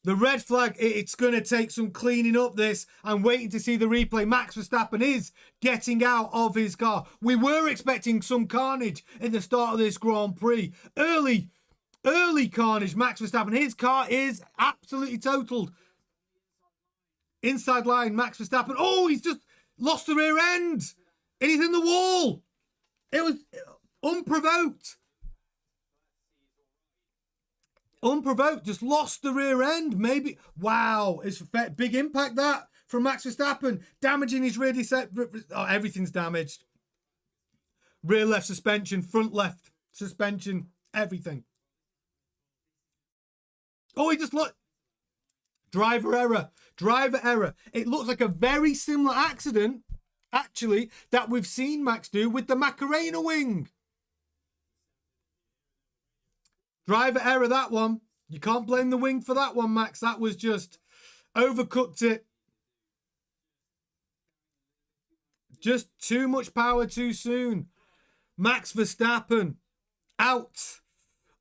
The red flag, it's going to take some cleaning up this. I'm waiting to see the replay. Max Verstappen is getting out of his car. We were expecting some carnage at the start of this Grand Prix. Early carnage. Max Verstappen, his car is absolutely totaled. Inside line, Max Verstappen. Oh, he's just lost the rear end. And he's in the wall. It was unprovoked. Unprovoked, just lost the rear end, maybe. Wow, it's a big impact that from Max Verstappen. Damaging his rear oh, everything's damaged. Rear left suspension, front left suspension, everything. Oh, he just looked. Driver error. Driver error. It looks like a very similar accident, actually, that we've seen Max do with the Macarena wing. Driver error, that one. You can't blame the wing for that one, Max. That was just overcooked it. Just too much power too soon. Max Verstappen out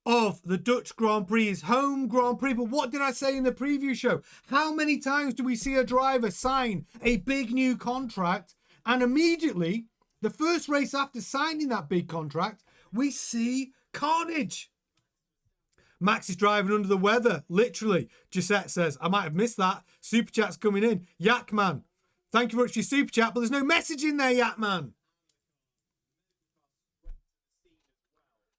of the Dutch Grand Prix, his home Grand Prix. But what did I say in the preview show? How many times do we see a driver sign a big new contract and immediately, the first race after signing that big contract, we see carnage? Max is driving under the weather, literally. Gisette says, I might have missed that. Super chat's coming in. Yakman, thank you very much for your super chat, but there's no message in there, Yakman.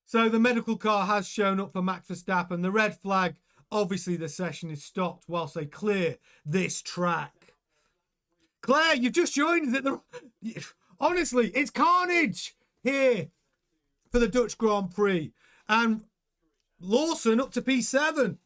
So the medical car has shown up for Max Verstappen. The red flag, obviously the session is stopped whilst they clear this track. Claire, you've just joined us. Honestly, it's carnage here for the Dutch Grand Prix. And Lawson up to P7.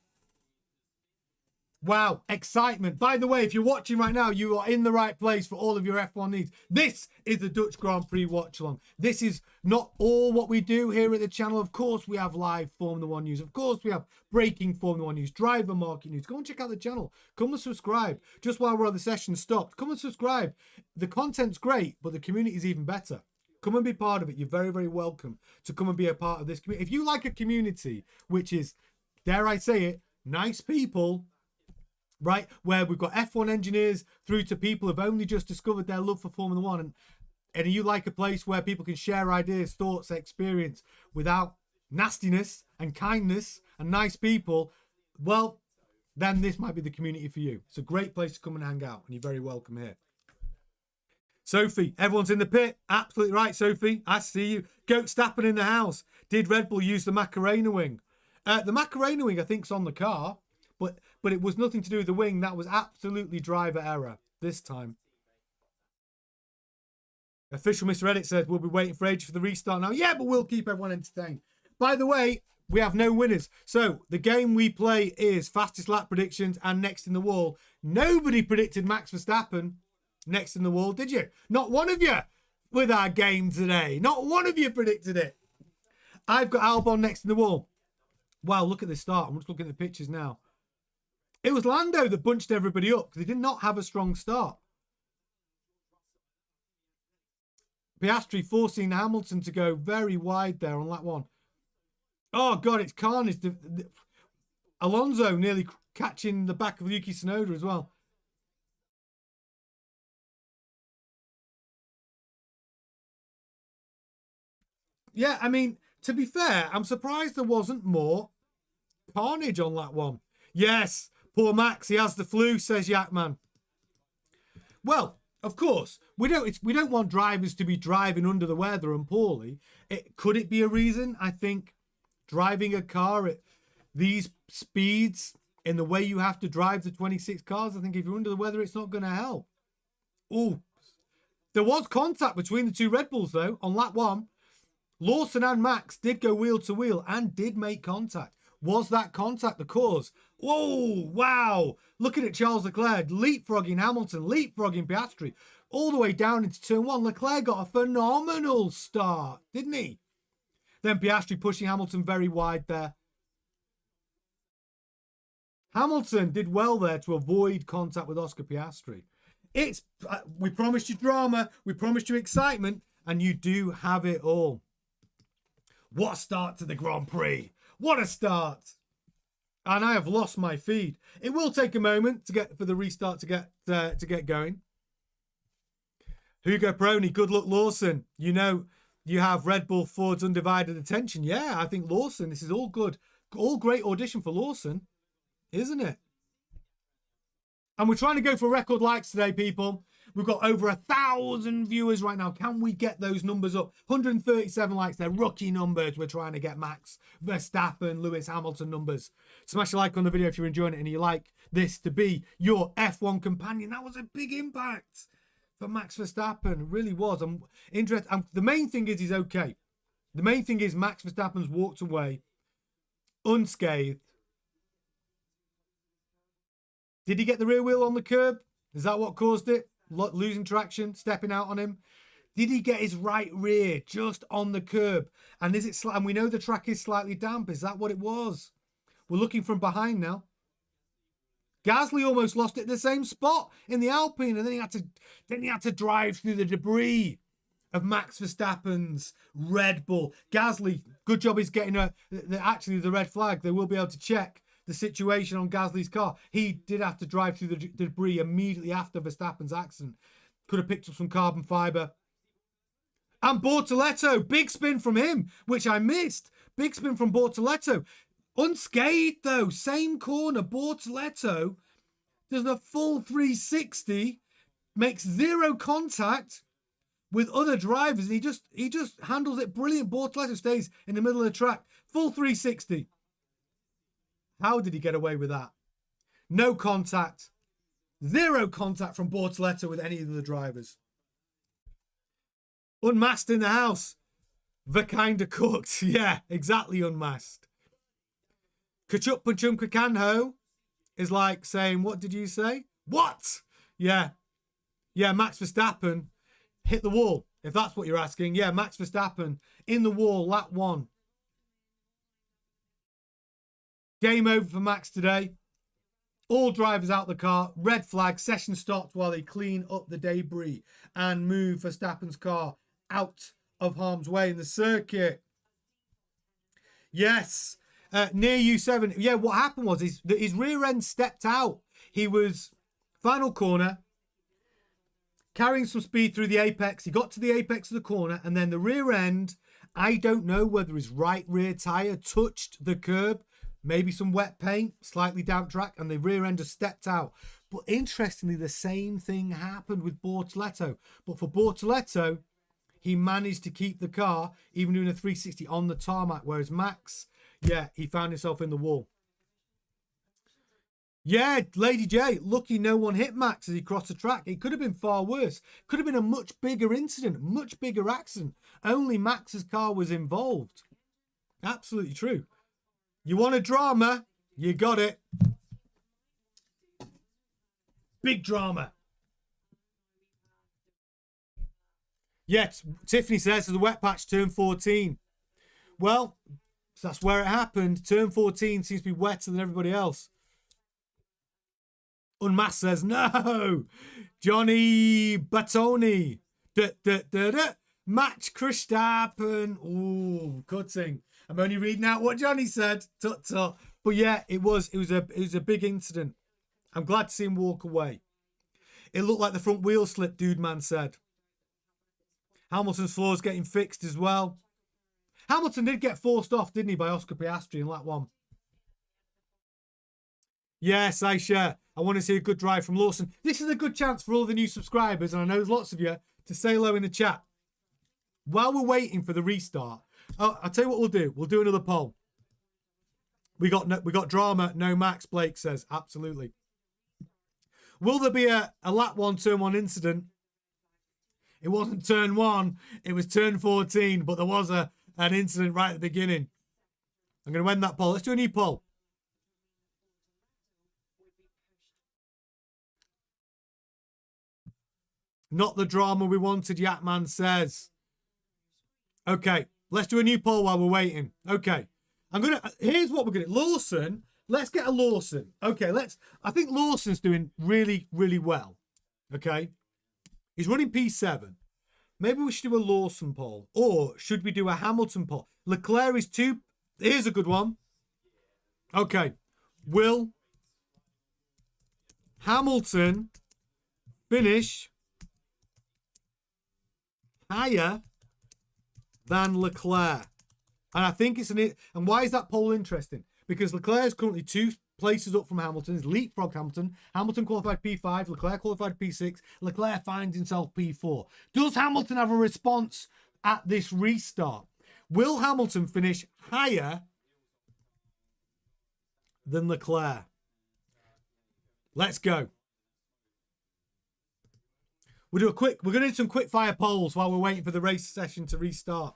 Wow, excitement. By the way, if you're watching right now, you are in the right place for all of your F1 needs. This is the Dutch Grand Prix watch-along. This is not all what we do here at the channel. Of course, we have live Formula 1 news. Of course, we have breaking Formula 1 news, driver market news. Go and check out the channel. Come and subscribe. Just while we're on the session stopped, come and subscribe. The content's great, but the community is even better. Come and be part of it. You're very, very welcome to come and be a part of this community. If you like a community, which is, dare I say it, nice people, right, where we've got F1 engineers through to people who've only just discovered their love for Formula 1, and you like a place where people can share ideas, thoughts, experience without nastiness and kindness and nice people, well, then this might be the community for you. It's a great place to come and hang out, and you're very welcome here. Sophie, everyone's in the pit. Absolutely right, Sophie. I see you. Goat Stappen in the house. Did Red Bull use the Macarena wing? The Macarena wing, I think, is on the car. But it was nothing to do with the wing. That was absolutely driver error this time. Official Mr. Edit says, we'll be waiting for ages for the restart now. Yeah, but we'll keep everyone entertained. By the way, we have no winners. So the game we play is fastest lap predictions and next in the wall. Nobody predicted Max Verstappen next in the wall, did you? Not one of you with our game today. Not one of you predicted it. I've got Albon next in the wall. Wow, look at this start. I'm just looking at the pictures now. It was Lando that bunched everybody up because he did not have a strong start. Piastri forcing Hamilton to go very wide there on lap one. Oh, God, it's carnage. Alonso nearly catching the back of Yuki Tsunoda as well. Yeah, I mean, to be fair, I'm surprised there wasn't more carnage on lap one. Yes. Poor Max, he has the flu, says Yakman. Well, of course, we don't want drivers to be driving under the weather and poorly. Could it be a reason? I think driving a car at these speeds in the way you have to drive the 26 cars, I think if you're under the weather, it's not going to help. Oh, there was contact between the two Red Bulls, though, on lap one. Lawson and Max did go wheel to wheel and did make contact. Was that contact the cause? Whoa, wow. Looking at Charles Leclerc, leapfrogging Hamilton, leapfrogging Piastri, all the way down into turn one. Leclerc got a phenomenal start, didn't he? Then Piastri pushing Hamilton very wide there. Hamilton did well there to avoid contact with Oscar Piastri. We promised you drama, we promised you excitement, and you do have it all. What a start to the Grand Prix. What a start. And I have lost my feed. It will take a moment for the restart to get going. Hugo Prony, good luck, Lawson. You know, you have Red Bull Ford's undivided attention. Yeah, I think Lawson, this is all good. All great audition for Lawson, isn't it? And we're trying to go for record likes today, people. We've got over 1,000 viewers right now. Can we get those numbers up? 137 likes. They're rookie numbers. We're trying to get Max Verstappen, Lewis Hamilton numbers. Smash a like on the video if you're enjoying it and you like this to be your F1 companion. That was a big impact for Max Verstappen. It really was. I'm interested. The main thing is he's okay. The main thing is Max Verstappen's walked away unscathed. Did he get the rear wheel on the curb? Is that what caused it? Losing traction, stepping out on him. Did he get his right rear just on the curb? And is it? And we know the track is slightly damp. Is that what it was? We're looking from behind now. Gasly almost lost it at the same spot in the Alpine, and then he had to drive through the debris of Max Verstappen's Red Bull. Gasly, good job he's getting actually the red flag. They will be able to check the situation on Gasly's car. He did have to drive through the debris immediately after Verstappen's accident. Could have picked up some carbon fibre. And Bortoleto, big spin from him, which I missed. Big spin from Bortoleto. Unscathed, though. Same corner. Bortoleto does a full 360, makes zero contact with other drivers, and he just handles it brilliant. Bortoleto stays in the middle of the track. Full 360. How did he get away with that? No contact. Zero contact from Bortoleto with any of the drivers. Unmasked in the house. The kind of cooked. Yeah, exactly unmasked. Kachuk Punchum Kakanho is like saying, what did you say? What? Yeah. Yeah, Max Verstappen hit the wall, if that's what you're asking. Yeah, Max Verstappen in the wall, lap 1. Game over for Max today. All drivers out the car. Red flag. Session stopped while they clean up the debris and move Verstappen's car out of harm's way in the circuit. Yes. Near U7. Yeah, what happened was his rear end stepped out. He was final corner, carrying some speed through the apex. He got to the apex of the corner, and then the rear end, I don't know whether his right rear tyre touched the curb. Maybe some wet paint, slightly damp track, and the rear end has stepped out. But interestingly, the same thing happened with Bortoleto. But for Bortoleto, he managed to keep the car, even doing a 360 on the tarmac, whereas Max, yeah, he found himself in the wall. Yeah, Lady J, lucky no one hit Max as he crossed the track. It could have been far worse. Could have been a much bigger incident, much bigger accident. Only Max's car was involved. Absolutely true. You want a drama? You got it. Big drama. Yes, Tiffany says the wet patch turn 14. Well, that's where it happened. Turn 14 seems to be wetter than everybody else. Unmasked says, no. Johnny Batoni. Match Verstappen. Ooh, cutting. I'm only reading out what Johnny said. Tut tut. But yeah, it was a big incident. I'm glad to see him walk away. It looked like the front wheel slipped, Dude Man said. Hamilton's floor's getting fixed as well. Hamilton did get forced off, didn't he, by Oscar Piastri in lap 1. Yes, I share. I want to see a good drive from Lawson. This is a good chance for all the new subscribers, and I know there's lots of you, to say hello in the chat. While we're waiting for the restart, I'll tell you what we'll do. We'll do another poll. We got drama. No Max, Blake says. Absolutely. Will there be a lap 1, turn 1 incident? It wasn't turn 1. It was turn 14, but there was an incident right at the beginning. I'm going to end that poll. Let's do a new poll. Not the drama we wanted, Yatman says. Okay, let's do a new poll while we're waiting. Okay, here's what we're going to do. Lawson, let's get a Lawson. Okay, I think Lawson's doing really, really well. Okay, he's running P7. Maybe we should do a Lawson poll, or should we do a Hamilton poll? Leclerc is 2. Here's a good one. Okay, will Hamilton finish higher than Leclerc? And I think it's and why is that poll interesting? Because Leclerc is currently 2 places up from Hamilton. He's leapfrogged Hamilton. Hamilton qualified P5. Leclerc qualified P6. Leclerc finds himself P4. Does Hamilton have a response at this restart? Will Hamilton finish higher than Leclerc? Let's go. We're going to do some quick fire polls while we're waiting for the race session to restart.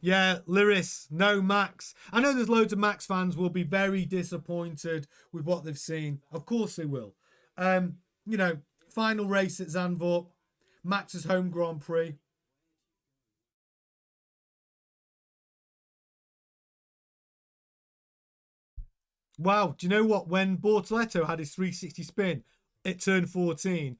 Yeah, Lyris, no Max. I know there's loads of Max fans will be very disappointed with what they've seen. Of course they will. You know, final race at Zandvoort. Max's home Grand Prix. Wow, do you know what? When Bortoleto had his 360 spin at turn 14,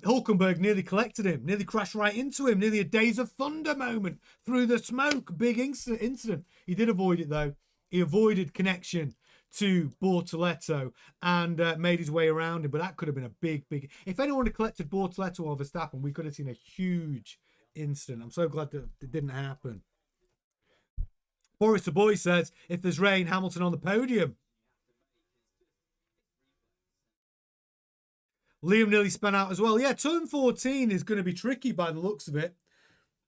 Hulkenberg nearly collected him, nearly crashed right into him, nearly a Days of Thunder moment through the smoke. Big incident. He did avoid it, though. He avoided connection to Bortoleto and made his way around him. But that could have been a big... If anyone had collected Bortoleto or Verstappen, we could have seen a huge incident. I'm so glad that it didn't happen. Boris the Boy says, if there's rain, Hamilton on the podium. Liam nearly spun out as well. Yeah, turn 14 is going to be tricky by the looks of it,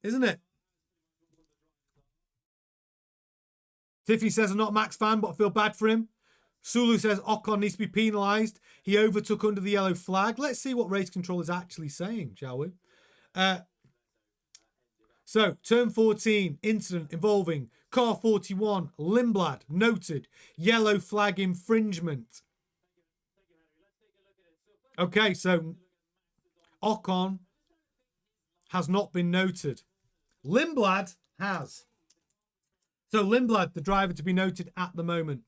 isn't it? Tiffany says, I'm not a Max fan, but I feel bad for him. Sulu says, Ocon needs to be penalised. He overtook under the yellow flag. Let's see what race control is actually saying, shall we? So, turn 14, incident involving car 41, Lindblad, noted, yellow flag infringement. Okay, so Ocon has not been noted. Lindblad has. So Lindblad, the driver to be noted at the moment.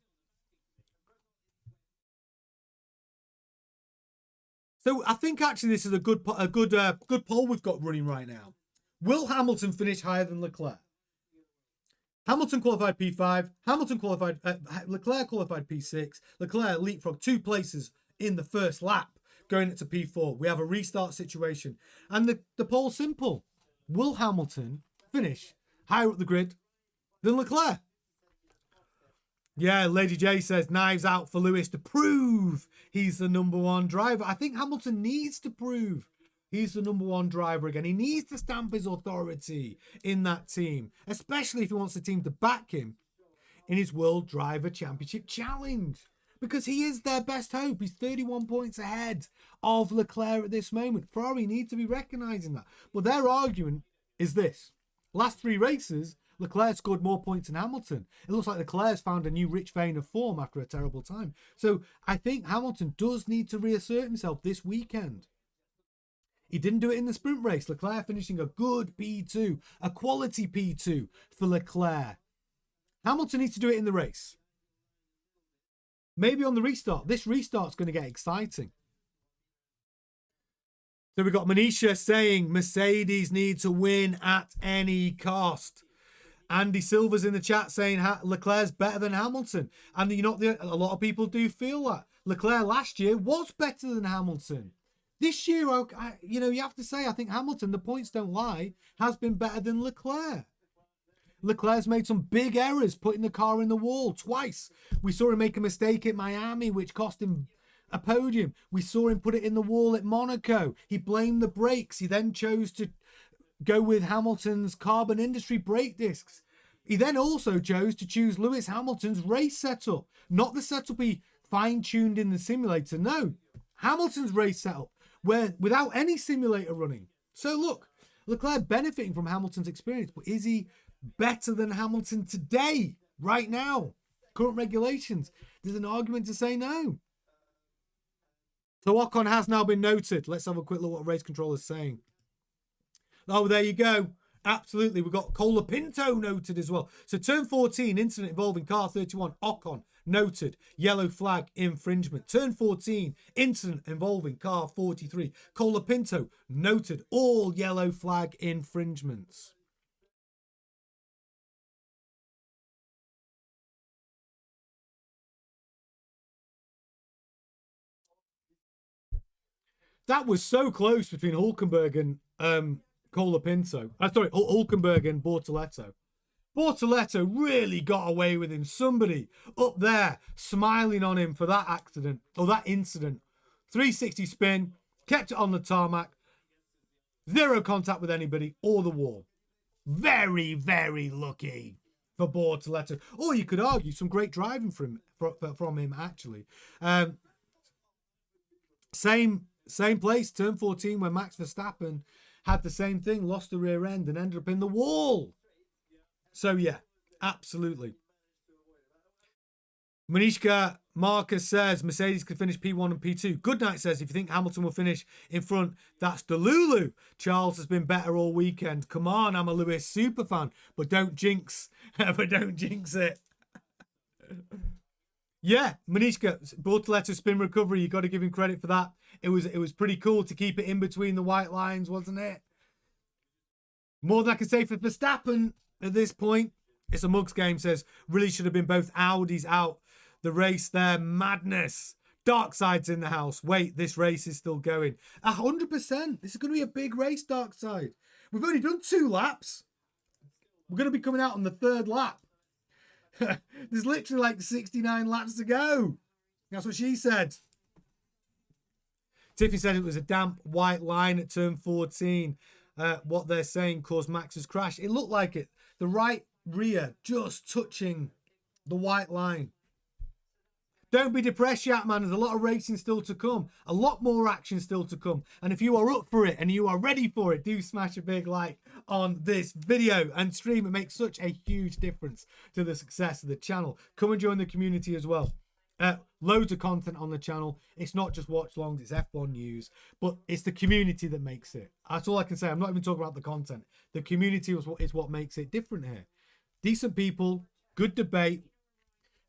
So I think actually this is a good poll we've got running right now. Will Hamilton finish higher than Leclerc? Hamilton qualified P5. Leclerc qualified P6. Leclerc leapfrogged 2 places in the first lap, going into P4. We have a restart situation. And the poll's simple. Will Hamilton finish higher up the grid than Leclerc? Yeah, Lady J says, knives out for Lewis to prove he's the number 1 driver. I think Hamilton needs to prove he's the number 1 driver again. He needs to stamp his authority in that team, especially if he wants the team to back him in his World Driver Championship Challenge, because he is their best hope. He's 31 points ahead of Leclerc at this moment. Ferrari need to be recognising that. But their argument is this. Last 3 races, Leclerc scored more points than Hamilton. It looks like Leclerc's found a new rich vein of form after a terrible time. So I think Hamilton does need to reassert himself this weekend. He didn't do it in the sprint race. Leclerc finishing a good P2, a quality P2 for Leclerc. Hamilton needs to do it in the race. Maybe on the restart. This restart's going to get exciting. So we've got Manisha saying Mercedes need to win at any cost. Andy Silver's in the chat saying Leclerc's better than Hamilton. And a lot of people do feel that. Leclerc last year was better than Hamilton. This year, you have to say, I think Hamilton, the points don't lie, has been better than Leclerc. Leclerc's made some big errors putting the car in the wall twice. We saw him make a mistake at Miami, which cost him a podium. We saw him put it in the wall at Monaco. He blamed the brakes. He then chose to go with Hamilton's carbon industry brake discs. He then also chose to choose Lewis Hamilton's race setup, not the setup he fine-tuned in the simulator. No, Hamilton's race setup, where without any simulator running. So look, Leclerc benefiting from Hamilton's experience, but is he better than Hamilton today, right now? Current regulations. There's an argument to say no. So Ocon has now been noted. Let's have a quick look at what race control is saying. Oh, there you go. Absolutely. We've got Colapinto noted as well. So turn 14, incident involving car 31, Ocon noted, yellow flag infringement. Turn 14, incident involving car 43, Colapinto noted, all yellow flag infringements. That was so close between Hulkenberg and Colapinto. Hulkenberg and Bortoleto. Bortoleto really got away with him. Somebody up there smiling on him for that accident or that incident. 360 spin, kept it on the tarmac. Zero contact with anybody or the wall. Very, very lucky for Bortoleto. Or you could argue some great driving from him actually. Same place, turn 14, when Max Verstappen had the same thing, lost the rear end and ended up in the wall. So, yeah, absolutely. Manishka Marcus says Mercedes could finish P1 and P2. Goodnight says if you think Hamilton will finish in front, that's Delulu. Charles has been better all weekend. Come on, I'm a Lewis super fan, but don't jinx. But don't jinx it. Yeah, Manishka, Bortoleto spin recovery. You got to give him credit for that. It was pretty cool to keep it in between the white lines, wasn't it? More than I can say for Verstappen at this point. It's a mugs game, says really should have been both Audis out the race there. Madness. Dark Side's in the house. Wait, this race is still going. 100%. This is going to be a big race, Dark Side. We've only done 2 laps. We're going to be coming out on the 3rd lap. There's literally like 69 laps to go. That's what she said. Tiffany said it was a damp white line at turn 14. What they're saying caused Max's crash. It looked like it. The right rear just touching the white line. Don't be depressed yet, man. There's a lot of racing still to come. A lot more action still to come. And if you are up for it and you are ready for it, do smash a big like on this video and stream. It makes such a huge difference to the success of the channel. Come and join the community as well. Loads of content on the channel. It's not just Watchalongs, it's F1 news, but it's the community that makes it. That's all I can say. I'm not even talking about the content. The community is what makes it different here. Decent people, good debate,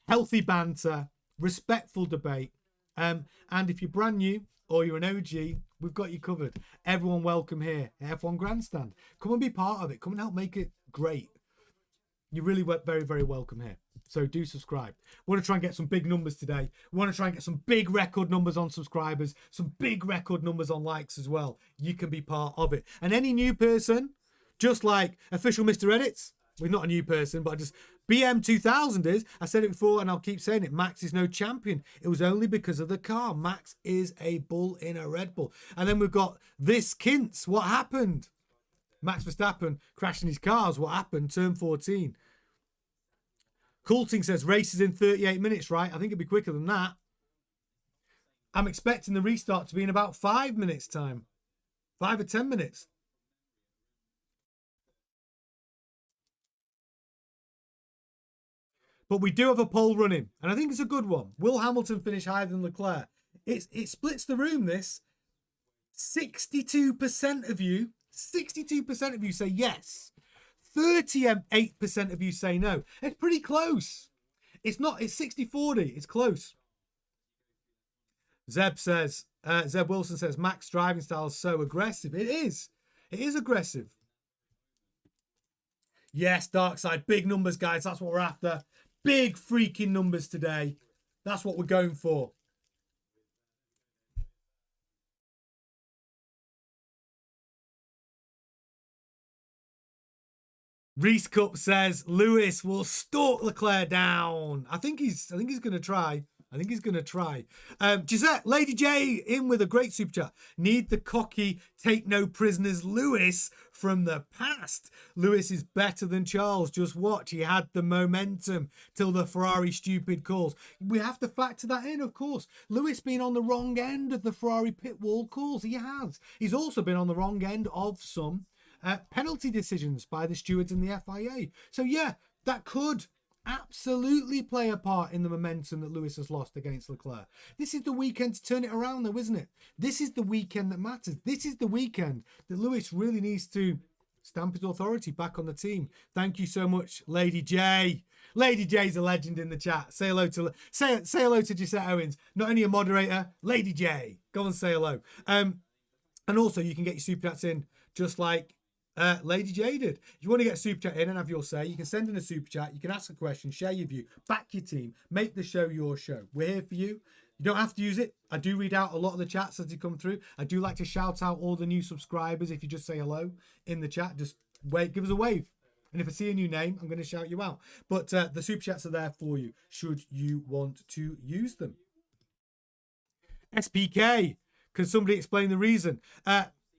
healthy banter, respectful debate. And if you're brand new or you're an OG, we've got you covered. Everyone welcome here at F1 Grandstand. Come and be part of it. Come and help make it great. You're really very, very welcome here. So do subscribe. We want to try and get some big numbers today. We want to try and get some big record numbers on subscribers, some big record numbers on likes as well. You can be part of it. And any new person, just like official Mr. Edits, we're not a new person, but just BM2000 is, I said it before and I'll keep saying it, Max is no champion. It was only because of the car. Max is a bull in a Red Bull. And then we've got this Kintz. What happened? Max Verstappen crashing his cars. What happened? Turn 14. Coulting says races in 38 minutes, right? I think it'd be quicker than that. I'm expecting the restart to be in about 5 minutes time. 5 or 10 minutes. But we do have a poll running, and I think it's a good one. Will Hamilton finish higher than Leclerc? It splits the room, this. 62% of you, 62% of you say yes. 38% of you say no. It's pretty close. It's not, it's 60-40. It's close. Zeb Wilson says, Max driving style is so aggressive. It is. It is aggressive. Yes, Dark Side. Big numbers, guys. That's what we're after. Big freaking numbers today. That's what we're going for. Reese Cup says Lewis will stalk Leclerc down. I think he's going to try. I think he's going to try. Gisette, Lady J in with a great super chat. Need the cocky, take no prisoners Lewis from the past. Lewis is better than Charles. Just watch. He had the momentum till the Ferrari stupid calls. We have to factor that in, of course. Lewis been on the wrong end of the Ferrari pit wall calls. He has. He's also been on the wrong end of some penalty decisions by the stewards and the FIA. So yeah, that could absolutely play a part in the momentum that Lewis has lost against Leclerc. This is the weekend to turn it around though, isn't it? This is the weekend that matters. This is the weekend that Lewis really needs to stamp his authority back on the team. Thank you so much, Lady J. Lady J's a legend in the chat. Say hello to Gisette Owens. Not only a moderator, Lady J. Go and say hello. And also you can get your super chats in just like Lady J did. If you want to get a super chat in and have your say, you can send in a super chat. You can ask a question, share your view, back your team, make the show your show. We're here for you. You don't have to use it. I do read out a lot of the chats as they come through. I do like to shout out all the new subscribers. If you just say hello in the chat, just give us a wave. And if I see a new name, I'm going to shout you out. But the super chats are there for you should you want to use them. SPK, can somebody explain the reason?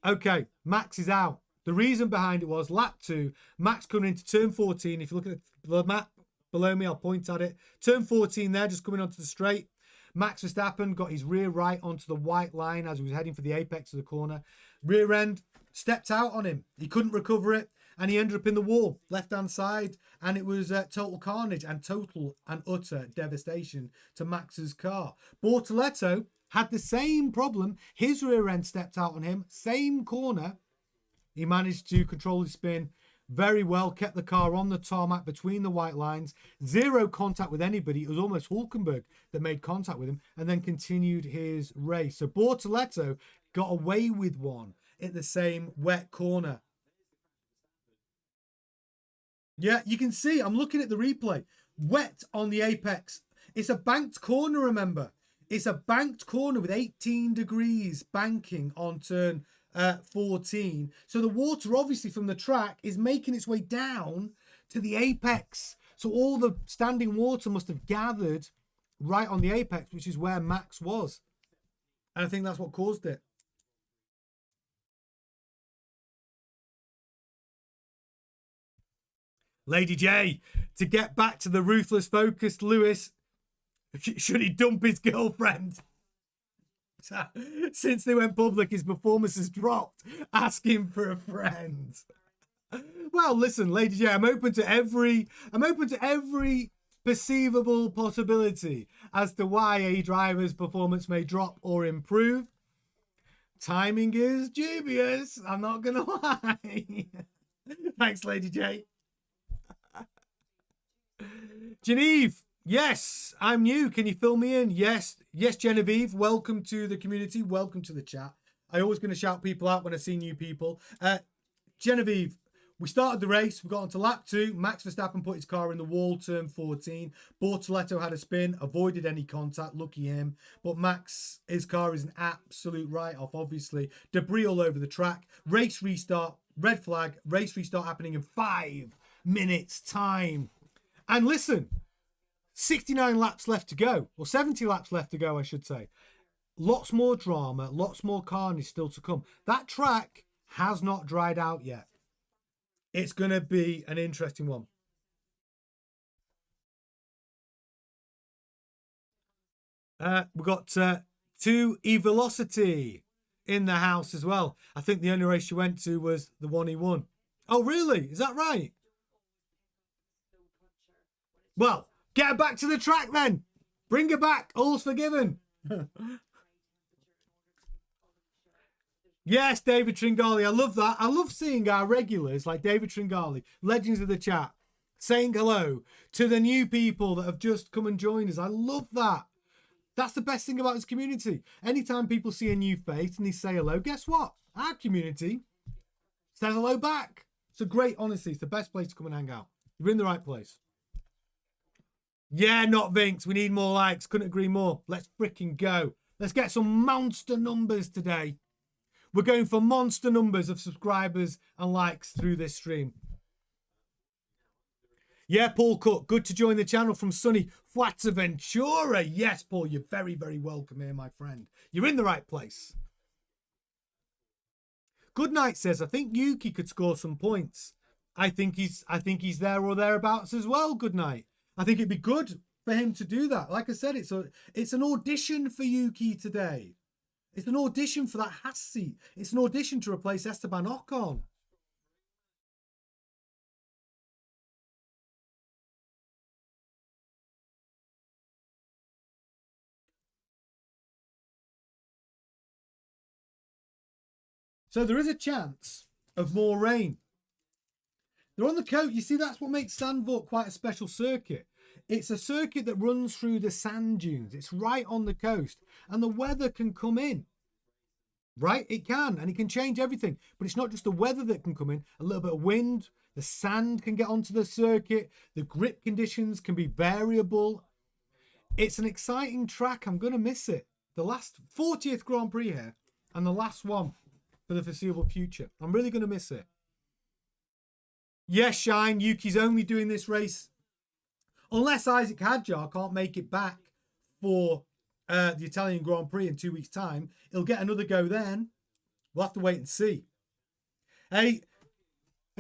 Okay, Max is out. The reason behind it was lap 2, Max coming into turn 14. If you look at the map below me, I'll point at it. Turn 14 there, just coming onto the straight. Max Verstappen got his rear right onto the white line as he was heading for the apex of the corner. Rear end stepped out on him. He couldn't recover it, and he ended up in the wall, left-hand side, and it was total carnage and total and utter devastation to Max's car. Bortoletto had the same problem. His rear end stepped out on him, same corner. He managed to control his spin very well, kept the car on the tarmac between the white lines, zero contact with anybody. It was almost Hulkenberg that made contact with him and then continued his race. So Bortoletto got away with one in the same wet corner. Yeah, you can see, I'm looking at the replay. Wet on the apex. It's a banked corner, remember. It's a banked corner with 18 degrees banking on turn 14. So the water obviously from the track is making its way down to the apex. So all the standing water must have gathered right on the apex, which is where Max was. And I think that's what caused it. Lady J, to get back to the ruthless focused Lewis, should he dump his girlfriend? Since they went public, his performance has dropped. Ask him for a friend. Well, listen, Lady J, I'm open to every perceivable possibility as to why a driver's performance may drop or improve. Timing is dubious. I'm not gonna lie. Thanks, Lady J. Genevieve, yes, I'm new. Can you fill me in? Yes, Genevieve. Welcome to the community. Welcome to the chat. I'm always going to shout people out when I see new people. Genevieve, we started the race. We got onto lap 2. Max Verstappen put his car in the wall, turn 14. Bortoletto had a spin, avoided any contact. Lucky him. But Max, his car is an absolute write-off, obviously. Debris all over the track. Race restart. Red flag. Race restart happening in 5 minutes time. And listen, 69 laps left to go. Or 70 laps left to go, I should say. Lots more drama. Lots more carnage still to come. That track has not dried out yet. It's going to be an interesting one. We've got 2 E-Velocity in the house as well. I think the only race she went to was the one he won. Oh, really? Is that right? Well, get her back to the track then. Bring her back. All's forgiven. Yes, David Tringali. I love that. I love seeing our regulars like David Tringali, legends of the chat, saying hello to the new people that have just come and joined us. I love that. That's the best thing about this community. Anytime people see a new face and they say hello, guess what? Our community says hello back. It's a great, honestly, it's the best place to come and hang out. You're in the right place. Yeah, not Vince. We need more likes. Couldn't agree more. Let's freaking go. Let's get some monster numbers today. We're going for monster numbers of subscribers and likes through this stream. Yeah, Paul Cook. Good to join the channel from sunny Fuerteventura. Yes, Paul, you're very, very welcome here, my friend. You're in the right place. Good Night says, I think Yuki could score some points. I think he's there or thereabouts as well, Good Night. I think it'd be good for him to do that. Like I said, it's an audition for Yuki today. It's an audition for that Haas seat. It's an audition to replace Esteban Ocon. So there is a chance of more rain. They're on the coast. You see, that's what makes Zandvoort quite a special circuit. It's a circuit that runs through the sand dunes. It's right on the coast. And the weather can come in. Right? It can. And it can change everything. But it's not just the weather that can come in. A little bit of wind. The sand can get onto the circuit. The grip conditions can be variable. It's an exciting track. I'm going to miss it. The last 40th Grand Prix here. And the last one for the foreseeable future. I'm really going to miss it. Yes, Shine. Yuki's only doing this race unless Isaac Hadjar can't make it back for the Italian Grand Prix in 2 weeks' time. He'll get another go then. We'll have to wait and see. Hey,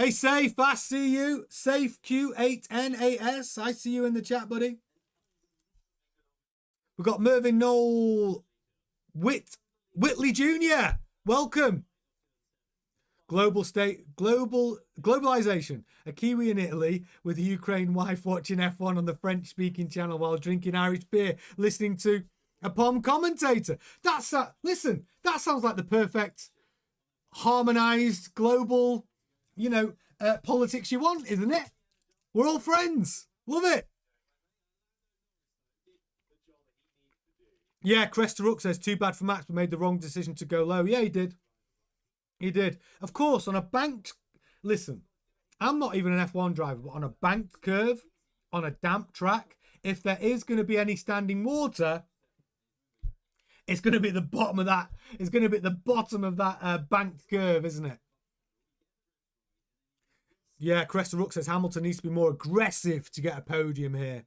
Safe, I see you. Safe Q8NAS. I see you in the chat, buddy. We've got Mervyn Noel Whitley Jr. Welcome. Globalization. A Kiwi in Italy with a Ukraine wife watching F1 on the French-speaking channel while drinking Irish beer, listening to a POM commentator. Listen, that sounds like the perfect harmonized global, politics you want, isn't it? We're all friends. Love it. Yeah, Cresta Rook says, too bad for Max, but made the wrong decision to go low. Yeah, he did. He did. Of course, on a banked... Listen, I'm not even an F1 driver, but on a banked curve, on a damp track, if there is going to be any standing water, it's going to be at the bottom of that. It's going to be at the bottom of that banked curve, isn't it? Yeah, Cresta Rook says Hamilton needs to be more aggressive to get a podium here.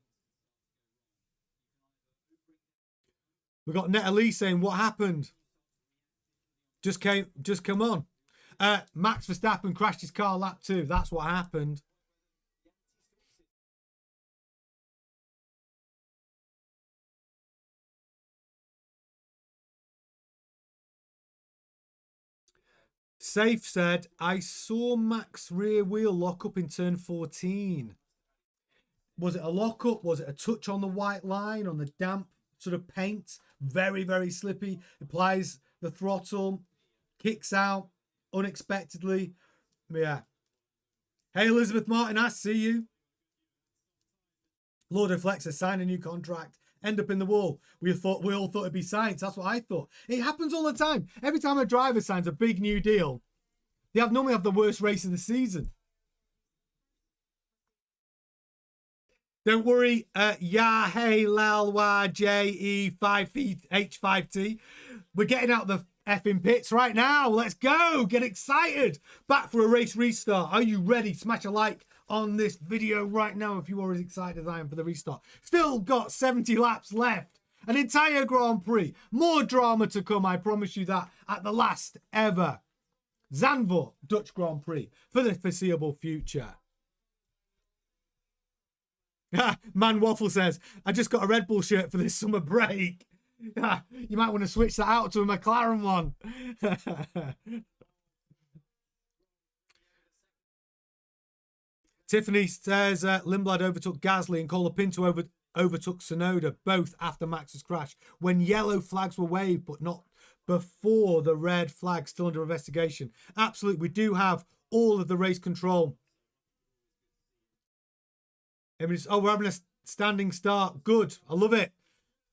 We've got Natalie saying, what happened? Just come on. Max Verstappen crashed his car lap 2. That's what happened. Safe said, I saw Max rear wheel lock up in turn 14. Was it a lock up? Was it a touch on the white line, on the damp sort of paint? Very, very slippy. Applies the throttle, kicks out unexpectedly. Yeah. Hey, Elizabeth Martin, I see you. Lord of Flexer signed a new contract. End up in the wall. We all thought it'd be science. That's what I thought. It happens all the time. Every time a driver signs a big new deal, they normally have the worst race of the season. Don't worry. Yeah, hey, lal, y, j, e, 5 feet, h5t. We're getting out the effing pits right now. Let's go. Get excited. Back for a race restart. Are you ready? Smash a like on this video right now if you are as excited as I am for the restart. Still got 70 laps left. An entire Grand Prix. More drama to come, I promise you that, at the last ever Zandvoort Dutch Grand Prix for the foreseeable future. Man Waffle says, I just got a Red Bull shirt for this summer break. You might want to switch that out to a McLaren one. Tiffany says Lindblad overtook Gasly and Colapinto overtook Tsunoda, both after Max's crash, when yellow flags were waved, but not before the red flag, still under investigation. Absolutely, we do have all of the race control. Oh, we're having a standing start. Good, I love it.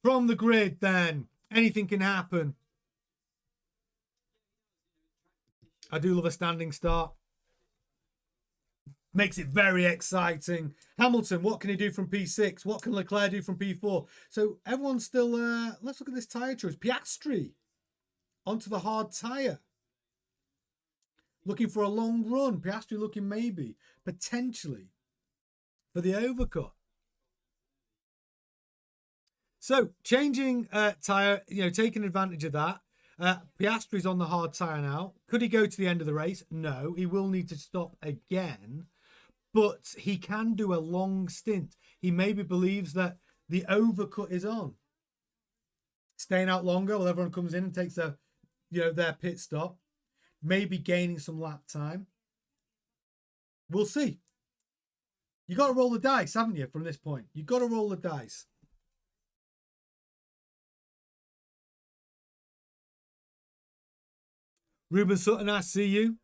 From the grid, then. Anything can happen. I do love a standing start. Makes it very exciting. Hamilton, what can he do from P6? What can Leclerc do from P4? So everyone's still... let's look at this tyre choice. Piastri onto the hard tyre. Looking for a long run. Piastri looking maybe, potentially, for the overcut. So changing tyre, taking advantage of that. Piastri's on the hard tyre now. Could he go to the end of the race? No, he will need to stop again. But he can do a long stint. He maybe believes that the overcut is on. Staying out longer while everyone comes in and takes their pit stop. Maybe gaining some lap time. We'll see. You got to roll the dice, haven't you, from this point? You've got to roll the dice. Ruben Sutton, I see you.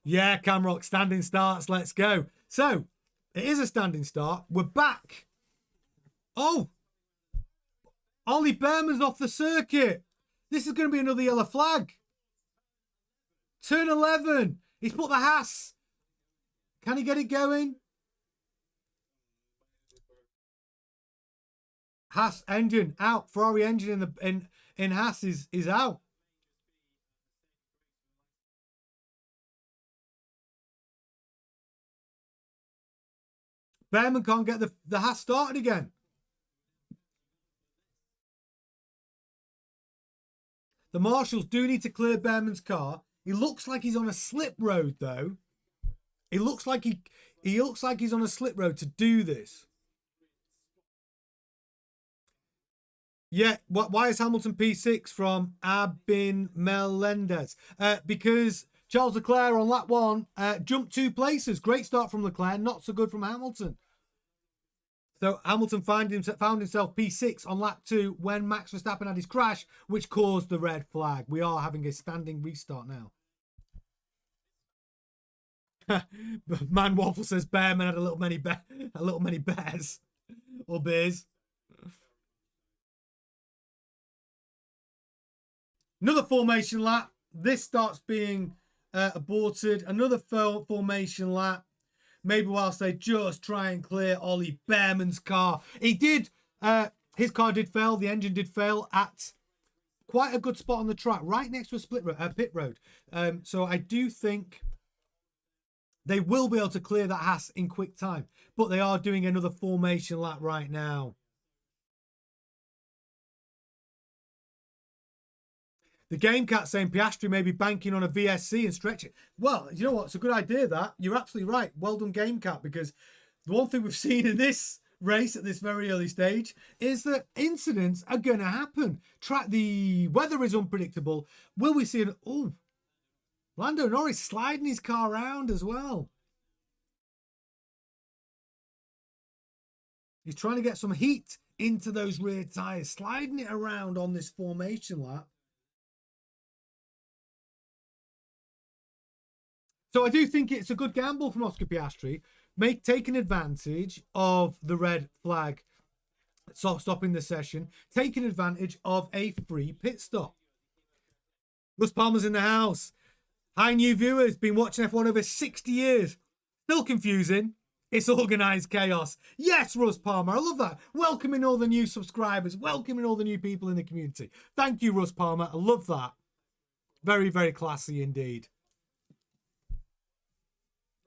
Yeah, Camrock, standing starts. Let's go. So, it is a standing start. We're back. Oh, Ollie Behrman's off the circuit. This is going to be another yellow flag. Turn 11. He's put the Haas. Can he get it going? Haas engine out. Ferrari engine in Haas is out. Behrman can't get the Haas started again. The marshals do need to clear Behrman's car. He looks like he's on a slip road, though. He looks like he's on a slip road to do this. Yeah, why is Hamilton P6 from Abin Melendez? Because Charles Leclerc on lap 1 jumped 2 places. Great start from Leclerc, not so good from Hamilton. So Hamilton found himself P6 on lap 2 when Max Verstappen had his crash, which caused the red flag. We are having a standing restart now. Man Waffle says Behrman had a little many bears or beers. Another formation lap. This starts being aborted. Another formation lap. Maybe whilst they just try and clear Ollie Behrman's car. He did His car did fail. The engine did fail at quite a good spot on the track, right next to a pit road. So I do think they will be able to clear that Haas in quick time. But they are doing another formation lap right now. The Game Cat saying Piastri may be banking on a VSC and stretch it. Well, you know what? It's a good idea, that. You're absolutely right. Well done, Game Cat, because the one thing we've seen in this race at this very early stage is that incidents are going to happen. The weather is unpredictable. Will we see Lando Norris sliding his car around as well. He's trying to get some heat into those rear tyres, sliding it around on this formation lap. So I do think it's a good gamble from Oscar Piastri, taking advantage of the red flag, stopping the session, taking advantage of a free pit stop. Russ Palmer's in the house. Hi, new viewers. Been watching F1 over 60 years. Still confusing. It's organised chaos. Yes, Russ Palmer. I love that. Welcoming all the new subscribers. Welcoming all the new people in the community. Thank you, Russ Palmer. I love that. Very, very classy indeed.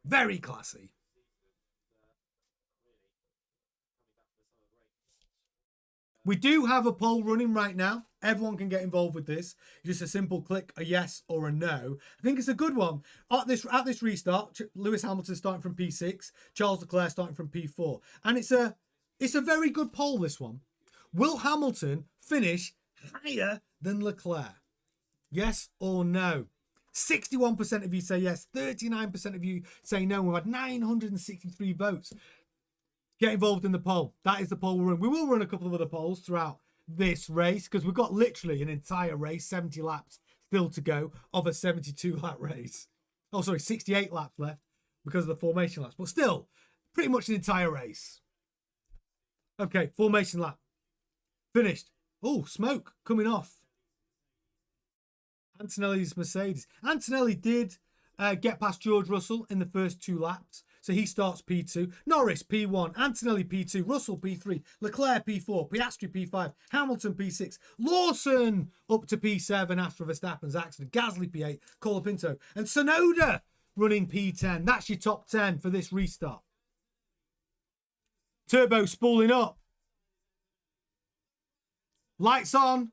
Very classy. We do have a poll running right now. Everyone can get involved with this. Just a simple click, a yes or a no. I think it's a good one. At this restart, Lewis Hamilton starting from P6, Charles Leclerc starting from P4. And it's a very good poll, this one. Will Hamilton finish higher than Leclerc? Yes or no? 61% of you say yes, 39% of you say no. We've had 963 votes. Get involved in the poll. That is the poll we'll run. We will run a couple of other polls throughout this race because we've got literally an entire race, 70 laps still to go of a 72-lap race. Oh, sorry, 68 laps left because of the formation laps. But still, pretty much an entire race. Okay, formation lap. Finished. Oh, smoke coming off. Antonelli's Mercedes. Antonelli did get past George Russell in the first 2 laps. So he starts P2. Norris P1. Antonelli P2. Russell P3. Leclerc P4. Piastri P5. Hamilton P6. Lawson up to P7 after Verstappen's accident. Gasly P8. Colapinto. And Tsunoda running P10. That's your top 10 for this restart. Turbo spooling up. Lights on.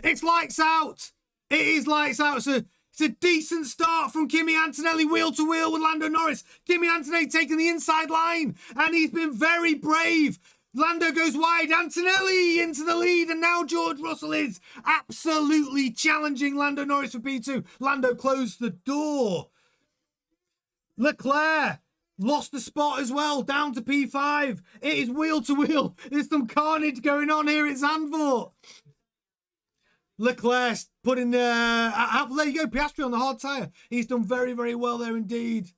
It's lights out. It is lights out. It's a decent start from Kimi Antonelli, wheel to wheel with Lando Norris. Kimi Antonelli taking the inside line, and he's been very brave. Lando goes wide, Antonelli into the lead, and now George Russell is absolutely challenging Lando Norris for P2. Lando closed the door. Leclerc lost the spot as well, down to P5. It is wheel to wheel. There's some carnage going on here at Zandvoort. Leclerc putting there you go, Piastri on the hard tyre. He's done very, very well there indeed.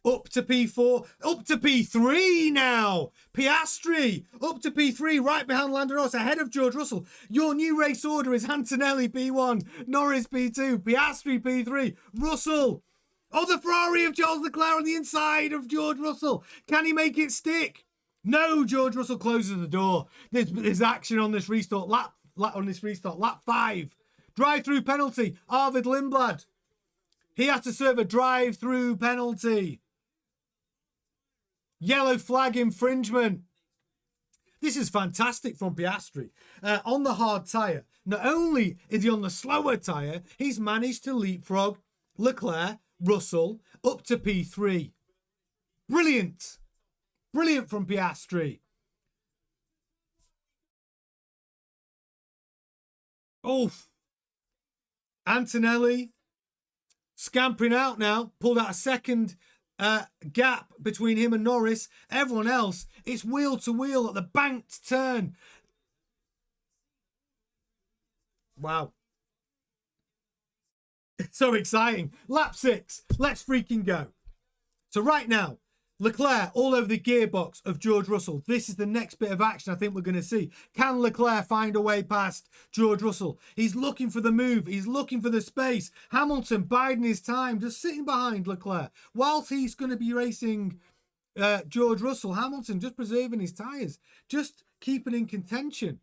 Up to P4, up to P3 now. Piastri up to P3, right behind Lando Norris, ahead of George Russell. Your new race order is Antonelli P1, Norris P2, Piastri P3, Russell. Oh, the Ferrari of Charles Leclerc on the inside of George Russell. Can he make it stick? No, George Russell closes the door. There's action on this restart lap. Lap 5. Drive-through penalty. Arvid Lindblad. He had to serve a drive-through penalty. Yellow flag infringement. This is fantastic from Piastri. On the hard tyre. Not only is he on the slower tyre, he's managed to leapfrog Leclerc, Russell, up to P3. Brilliant. Brilliant from Piastri. Oof. Antonelli scampering out now. Pulled out a second gap between him and Norris. Everyone else, it's wheel to wheel at the banked turn. Wow. It's so exciting. Lap 6. Let's freaking go. So right now, Leclerc all over the gearbox of George Russell. This is the next bit of action I think we're going to see. Can Leclerc find a way past George Russell? He's looking for the move. He's looking for the space. Hamilton biding his time, just sitting behind Leclerc. Whilst he's going to be racing George Russell, Hamilton, just preserving his tyres, just keeping in contention.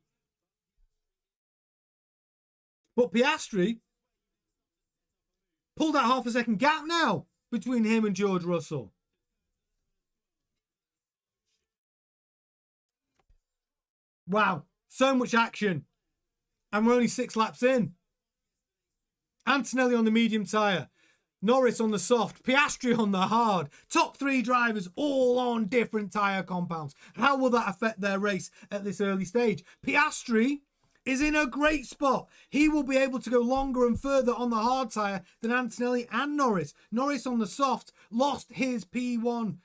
But Piastri pulled that half a second gap now between him and George Russell. Wow, so much action. And we're only 6 laps in. Antonelli on the medium tyre. Norris on the soft. Piastri on the hard. Top 3 drivers all on different tyre compounds. How will that affect their race at this early stage? Piastri is in a great spot. He will be able to go longer and further on the hard tyre than Antonelli and Norris. Norris on the soft lost his P1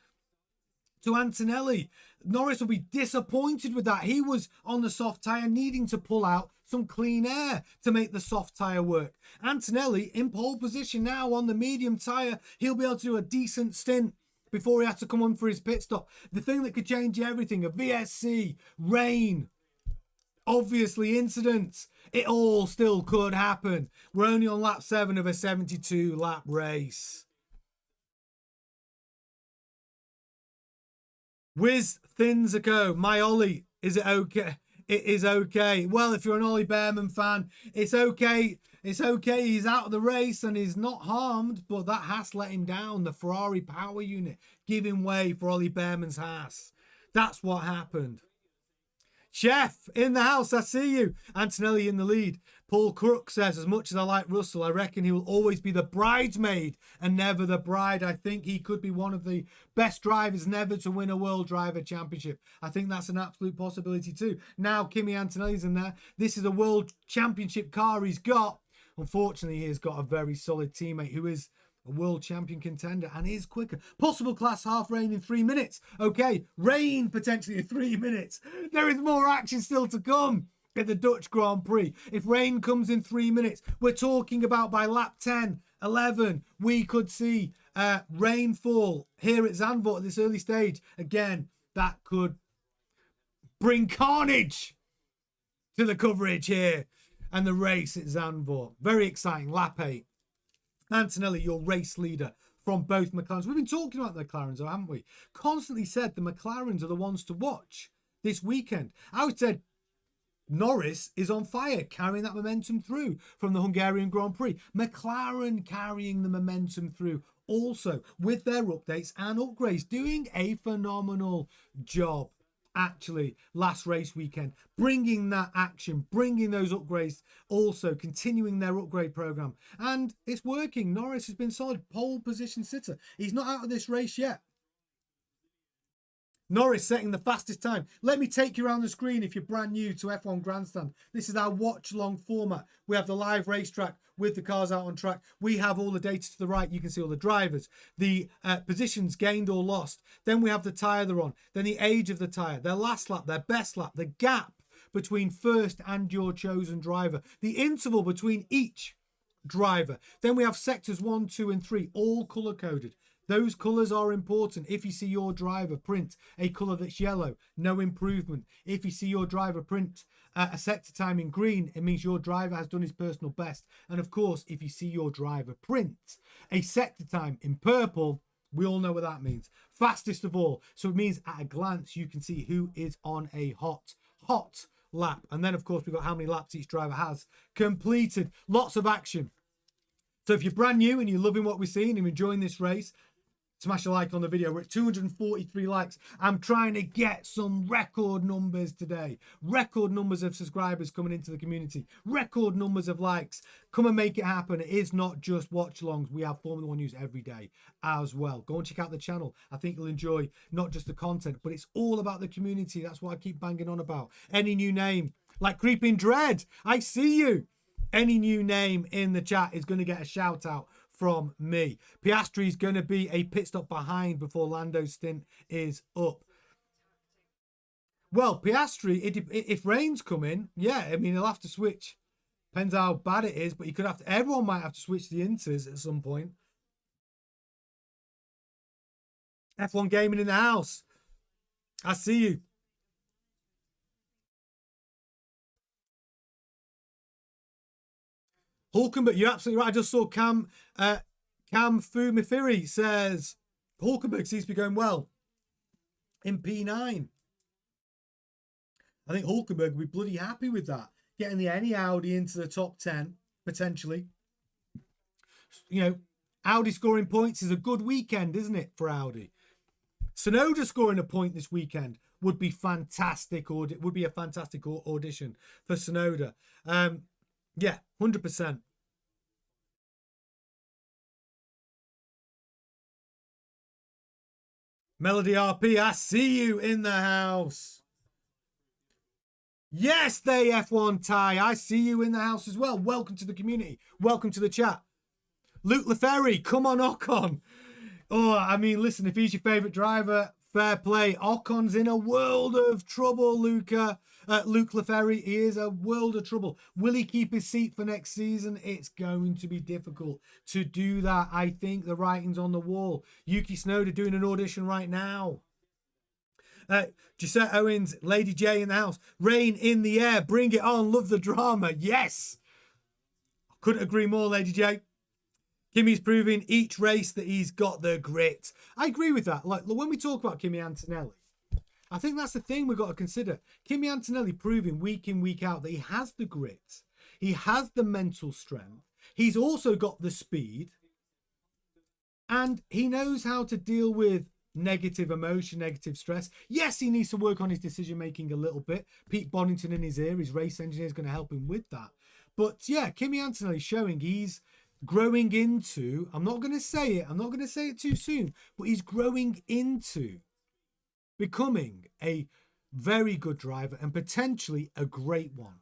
to Antonelli. Norris will be disappointed with that. He was on the soft tyre needing to pull out some clean air to make the soft tyre work. Antonelli in pole position now on the medium tyre. He'll be able to do a decent stint before he has to come on for his pit stop. The thing that could change everything, a VSC, rain, obviously incidents, it all still could happen. We're only on lap 7 of a 72 lap race. Wiz Thinzico, my Ollie, is it okay? It is okay. Well, if you're an Ollie Behrman fan, it's okay. It's okay. He's out of the race and he's not harmed, but that Haas let him down. The Ferrari power unit giving way for Ollie Behrman's Haas. That's what happened. Chef in the house, I see you. Antonelli in the lead. Paul Crook says, as much as I like Russell, I reckon he will always be the bridesmaid and never the bride. I think he could be one of the best drivers never to win a World Driver Championship. I think that's an absolute possibility too. Now Kimi Antonelli's in there. This is a World Championship car he's got. Unfortunately, he has got a very solid teammate who is a world champion contender and is quicker. Possible class half rain in 3 minutes. Okay, rain potentially in 3 minutes. There is more action still to come at the Dutch Grand Prix. If rain comes in 3 minutes, we're talking about by lap 10, 11, we could see rainfall here at Zandvoort at this early stage. Again, that could bring carnage to the coverage here and the race at Zandvoort. Very exciting. Lap 8. Antonelli, your race leader from both McLarens. We've been talking about the McLarens, haven't we? Constantly said the McLarens are the ones to watch this weekend. I would say Norris is on fire, carrying that momentum through from the Hungarian Grand Prix. McLaren carrying the momentum through also with their updates and upgrades, doing a phenomenal job. Actually, last race weekend, bringing that action, bringing those upgrades, also continuing their upgrade program. And it's working. Norris has been solid pole position sitter. He's not out of this race yet. Norris setting the fastest time. Let me take you around the screen if you're brand new to F1 Grandstand. This is our watch-along format. We have the live racetrack with the cars out on track. We have all the data to the right. You can see all the drivers, the positions gained or lost. Then we have the tyre they're on. Then the age of the tyre, their last lap, their best lap, the gap between first and your chosen driver, the interval between each driver. Then we have sectors 1, 2, and 3, all color-coded. Those colours are important. If you see your driver print a colour that's yellow, no improvement. If you see your driver print a sector time in green, it means your driver has done his personal best. And of course, if you see your driver print a sector time in purple, we all know what that means. Fastest of all. So it means at a glance, you can see who is on a hot lap. And then, of course, we've got how many laps each driver has completed. Lots of action. So if you're brand new and you're loving what we're seeing and you're enjoying this race, smash a like on the video. We're at 243 likes. I'm trying to get some record numbers today. Record numbers of subscribers coming into the community. Record numbers of likes. Come and make it happen. It is not just watch-alongs. We have Formula 1 news every day as well. Go and check out the channel. I think you'll enjoy not just the content, but it's all about the community. That's what I keep banging on about. Any new name, like Creeping Dread, I see you. Any new name in the chat is going to get a shout out from me. Piastri is going to be a pit stop behind before Lando's stint is up. Well, Piastri, if rain's coming, yeah, I mean, he'll have to switch. Depends how bad it is, but you could have to, everyone might have to switch the inters at some point. F1 Gaming in the house. I see you. Hulkenberg, you're absolutely right. I just saw Cam Fumifiri says Hulkenberg seems to be going well. in P9. I think Hulkenberg would be bloody happy with that. Getting the any Audi into the top 10, potentially. You know, Audi scoring points is a good weekend, isn't it, for Audi? Tsunoda scoring a point this weekend would be fantastic, or it would be a fantastic audition for Tsunoda. Yeah, 100%. Melody RP, I see you in the house. Yes, they F1 tie. I see you in the house as well. Welcome to the community. Welcome to the chat. Luke Lefebvre, come on, Ocon. Oh, I mean, listen, if he's your favourite driver, fair play. Ocon's in a world of trouble, Luke Lefebvre. He is a world of trouble. Will he keep his seat for next season? It's going to be difficult to do that. I think the writing's on the wall. Yuki Tsunoda doing an audition right now. Gisette Owens, Lady J in the house. Rain in the air. Bring it on. Love the drama. Yes. Couldn't agree more, Lady J. Kimi's proving each race that he's got the grit. I agree with that. Like when we talk about Kimi Antonelli, I think that's the thing we've got to consider. Kimi Antonelli proving week in, week out that he has the grit. He has the mental strength. He's also got the speed. And he knows how to deal with negative emotion, negative stress. Yes, he needs to work on his decision-making a little bit. Pete Bonington in his ear, his race engineer, is going to help him with that. But yeah, Kimi Antonelli showing he's growing into, I'm not going to say it too soon, but he's growing into becoming a very good driver and potentially a great one.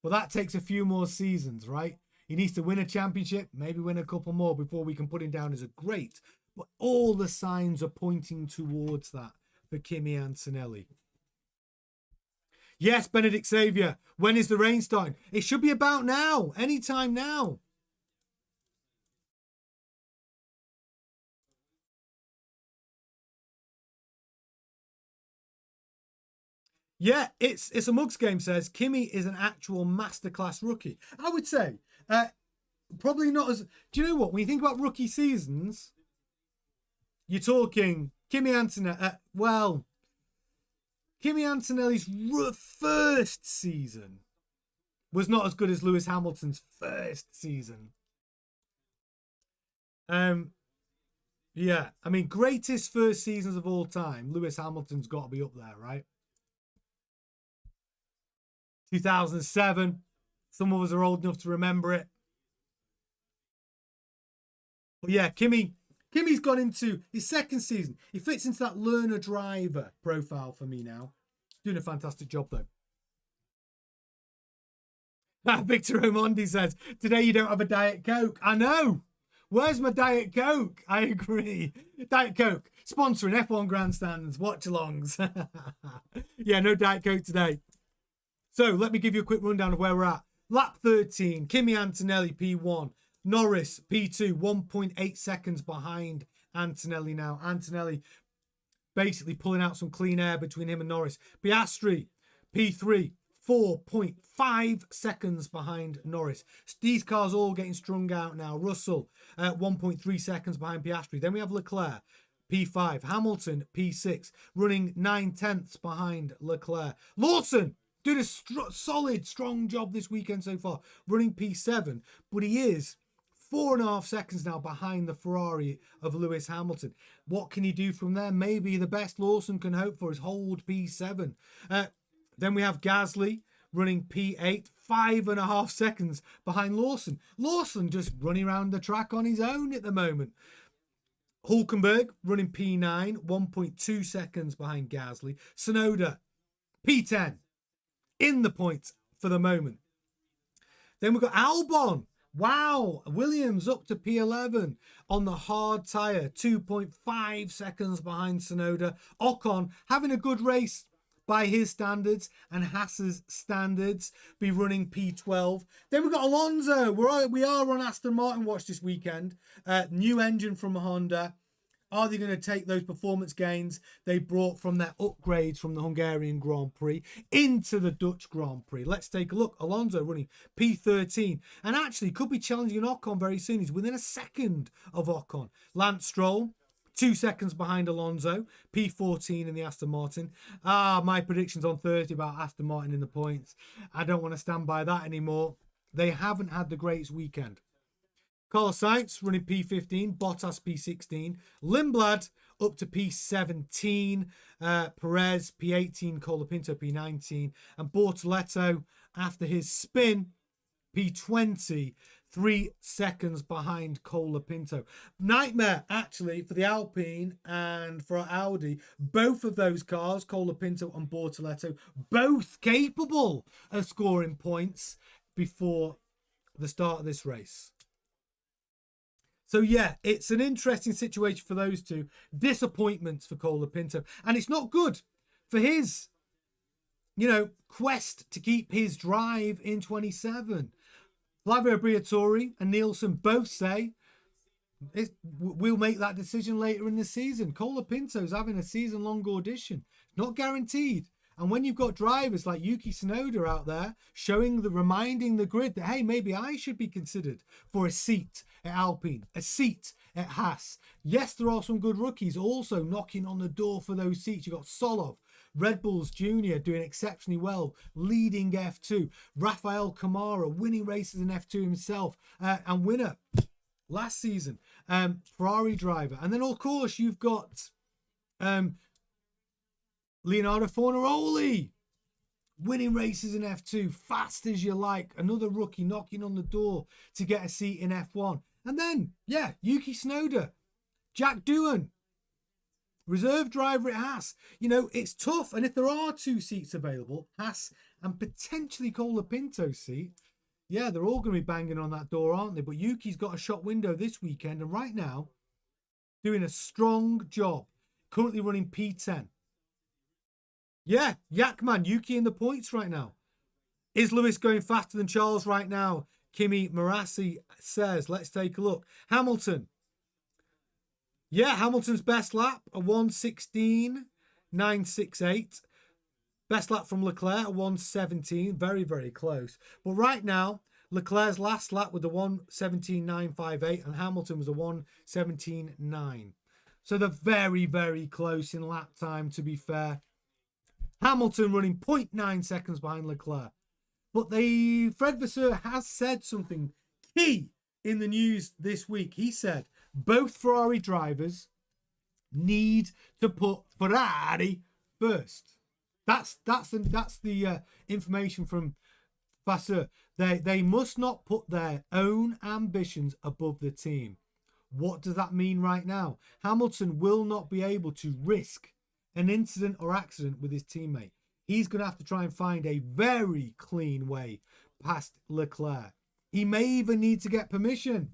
Well, that takes a few more seasons, right? He needs to win a championship, maybe win a couple more before we can put him down as a great. But all the signs are pointing towards that for Kimi Antonelli. Yes, Benedict Xavier, when is the rain starting? It should be about now, anytime now. Yeah, it's a Mugs game says Kimi is an actual masterclass rookie. I would say probably not as. Do you know what? When you think about rookie seasons, you're talking Kimi Antonelli. Kimi Antonelli's first season was not as good as Lewis Hamilton's first season. Yeah, I mean, greatest first seasons of all time. Lewis Hamilton's got to be up there, right? 2007. Some of us are old enough to remember it. But yeah, Kimi's gone into his second season. He fits into that learner driver profile for me now. Doing a fantastic job though. Victor Omondi says, today you don't have a Diet Coke. I know. Where's my Diet Coke? I agree. Diet Coke. Sponsoring F1 Grandstands, Watchalongs. Yeah, no Diet Coke today. So let me give you a quick rundown of where we're at. Lap 13, Kimi Antonelli P1. Norris P2, 1.8 seconds behind Antonelli now. Antonelli basically pulling out some clean air between him and Norris. Piastri P3, 4.5 seconds behind Norris. These cars all getting strung out now. Russell 1.3 seconds behind Piastri. Then we have Leclerc P5. Hamilton P6, running 9/10 behind Leclerc. Lawson did a solid, strong job this weekend so far, running P7, but he is 4.5 seconds now behind the Ferrari of Lewis Hamilton. What can he do from there? Maybe the best Lawson can hope for is hold P7. Then we have Gasly running P8, 5.5 seconds behind Lawson. Lawson just running around the track on his own at the moment. Hulkenberg running P9, 1.2 seconds behind Gasly. Tsunoda, P10. In the points for the moment. Then we've got Albon. Wow. Williams up to P11 on the hard tyre. 2.5 seconds behind Tsunoda. Ocon having a good race by his standards and Haas's standards. Be running P12. Then we've got Alonso. We are on Aston Martin watch this weekend. New engine from Honda. Are they going to take those performance gains they brought from their upgrades from the Hungarian Grand Prix into the Dutch Grand Prix? Let's take a look. Alonso running P13 and actually could be challenging Ocon very soon. He's within a second of Ocon. Lance Stroll 2 seconds behind Alonso, P14 in the Aston Martin. My predictions on Thursday about Aston Martin in the points. I don't want to stand by that anymore. They haven't had the greatest weekend. Carlos Sainz running P15, Bottas P16, Lindblad up to P17, Perez P18, Colapinto P19, and Bortoleto after his spin P20, 3 seconds behind Colapinto. Nightmare actually for the Alpine and for Audi. Both of those cars, Colapinto and Bortoleto, both capable of scoring points before the start of this race. So yeah, it's an interesting situation for those two. Disappointments for Colapinto. And it's not good for his, quest to keep his drive in 27. Flavio Briatore and Nielsen both say we'll make that decision later in the season. Colapinto's having a season-long audition. Not guaranteed. And when you've got drivers like Yuki Tsunoda out there reminding the grid that, hey, maybe I should be considered for a seat at Alpine, a seat at Haas. Yes, there are some good rookies also knocking on the door for those seats. You've got Solov, Red Bulls Junior doing exceptionally well, leading F2. Rafael Kamara winning races in F2 himself and winner last season. Ferrari driver. And then, of course, you've got Leonardo Fornaroli winning races in F2, fast as you like. Another rookie knocking on the door to get a seat in F1. And then, Yuki Tsunoda, Jack Doohan, reserve driver at Haas. It's tough. And if there are 2 seats available, Haas and potentially Colapinto's seat, they're all going to be banging on that door, aren't they? But Yuki's got a shot window this weekend. And right now, doing a strong job. Currently running P10. Yeah, Yakman, Yuki in the points right now. Is Lewis going faster than Charles right now? Kimi Marassi says, let's take a look. Hamilton. Yeah, Hamilton's best lap, a 1:16.968. Best lap from Leclerc, a 1:17. Very, very close. But right now, Leclerc's last lap with a 1:17.958 and Hamilton was a 1:17.9. So they're very, very close in lap time, to be fair. Hamilton running 0.9 seconds behind Leclerc. But Fred Vasseur has said something key in the news this week. He said both Ferrari drivers need to put Ferrari first. That's the information from Vasseur. They must not put their own ambitions above the team. What does that mean right now? Hamilton will not be able to risk an incident or accident with his teammate. He's going to have to try and find a very clean way past Leclerc. He may even need to get permission.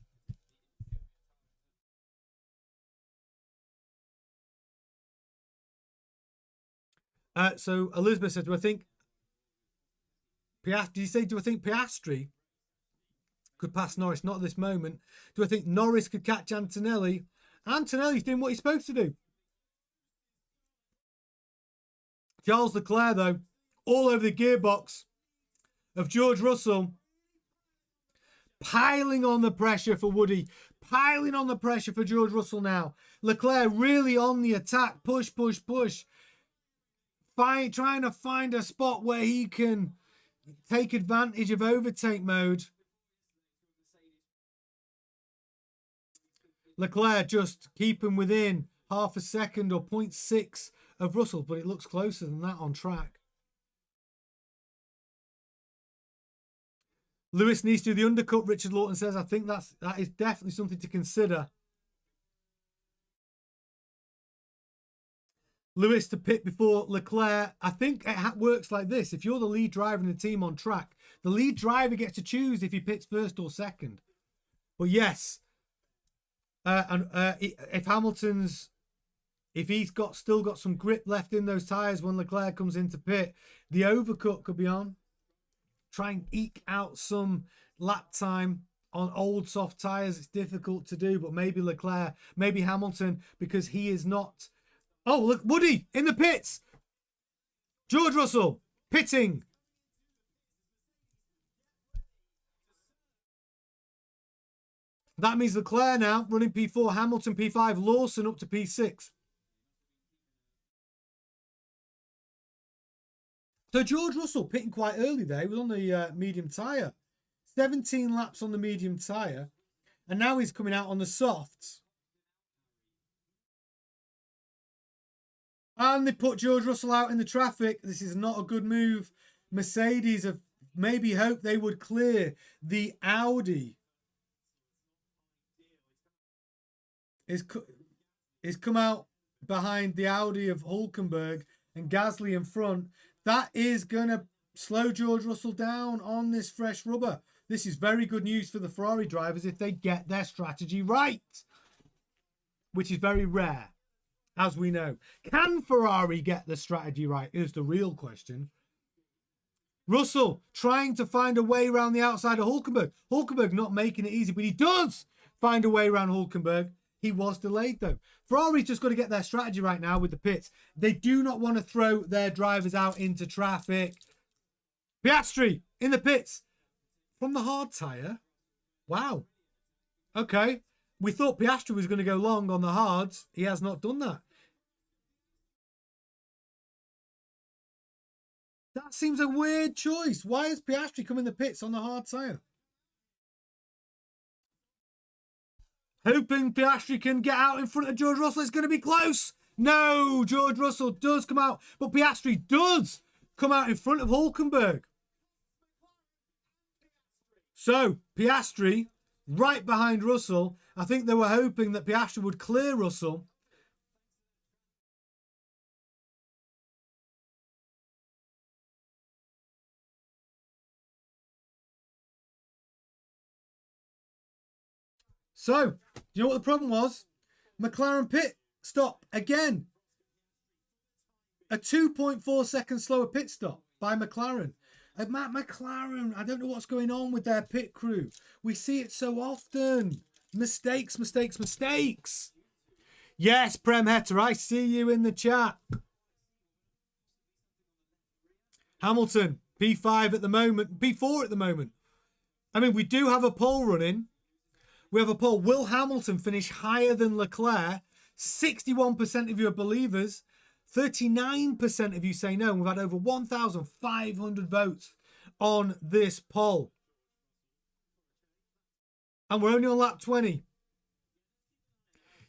So Elizabeth said, do I think Piastri could pass Norris? Not at this moment. Do I think Norris could catch Antonelli? Antonelli's doing what he's supposed to do. Charles Leclerc, though, all over the gearbox of George Russell, piling on the pressure for Woody, piling on the pressure for George Russell now. Leclerc really on the attack, push. Trying to find a spot where he can take advantage of overtake mode. Leclerc just keeping within half a second or 0.6 of Russell, but it looks closer than that on track. Lewis needs to do the undercut, Richard Lawton says. I think that is definitely something to consider. Lewis to pit before Leclerc. I think it works like this. If you're the lead driver in the team on track, the lead driver gets to choose if he pits first or second. But yes, if he's still got some grip left in those tyres when Leclerc comes into pit, the overcut could be on. Try and eke out some lap time on old soft tyres. It's difficult to do, but maybe Leclerc, maybe Hamilton, because he is not. Oh, look, Woody in the pits. George Russell pitting. That means Leclerc now running P4, Hamilton P5, Lawson up to P6. So George Russell pitting quite early there. He was on the medium tyre. 17 laps on the medium tyre. And now he's coming out on the softs. And they put George Russell out in the traffic. This is not a good move. Mercedes have maybe hoped they would clear the Audi. Is come out behind the Audi of Hülkenberg and Gasly in front. That is going to slow George Russell down on this fresh rubber. This is very good news for the Ferrari drivers if they get their strategy right, which is very rare, as we know. Can Ferrari get the strategy right is the real question. Russell trying to find a way around the outside of Hülkenberg. Hülkenberg not making it easy, but he does find a way around Hülkenberg. He was delayed, though. Ferrari's just got to get their strategy right now with the pits. They do not want to throw their drivers out into traffic. Piastri in the pits from the hard tyre. Wow. Okay. We thought Piastri was going to go long on the hards. He has not done that. That seems a weird choice. Why has Piastri come in the pits on the hard tyre? Hoping Piastri can get out in front of George Russell. It's going to be close. No, George Russell does come out, but Piastri does come out in front of Hülkenberg. So, Piastri right behind Russell. I think they were hoping that Piastri would clear Russell. So, you know what the problem was? McLaren pit stop again. A 2.4 second slower pit stop by McLaren. McLaren, I don't know what's going on with their pit crew. We see it so often. Mistakes, mistakes, mistakes. Yes, Prem Hetter, I see you in the chat. Hamilton, P5 at the moment, P4 at the moment. I mean, we do have a poll running. We have a poll. Will Hamilton finish higher than Leclerc? 61% of you are believers. 39% of you say no. And we've had over 1,500 votes on this poll. And we're only on lap 20.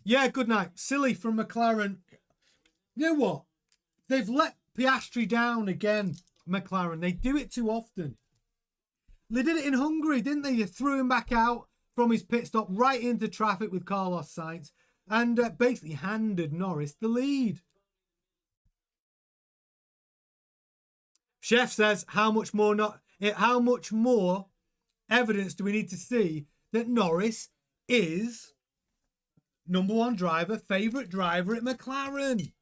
Yeah, good night. Silly from McLaren. You know what? They've let Piastri down again, McLaren. They do it too often. They did it in Hungary, didn't they? They threw him back out from his pit stop right into traffic with Carlos Sainz and basically handed Norris the lead. Chef says, how much more evidence do we need to see that Norris is number one driver, favourite driver at McLaren?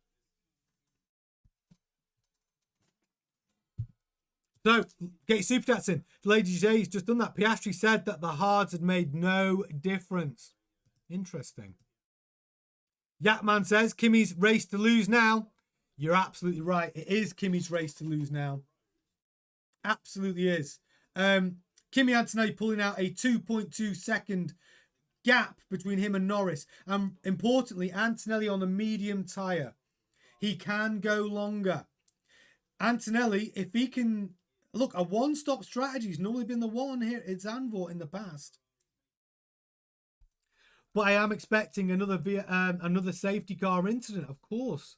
So, get your super chats in. Lady J's just done that. Piastri said that the hards had made no difference. Interesting. Yakman says, Kimi's race to lose now. You're absolutely right. It is Kimi's race to lose now. Absolutely is. Kimi Antonelli pulling out a 2.2 second gap between him and Norris. And importantly, Antonelli on the medium tyre. He can go longer. Antonelli, if he can... Look, a one-stop strategy has normally been the one here at Zandvoort in the past. But I am expecting another safety car incident, of course.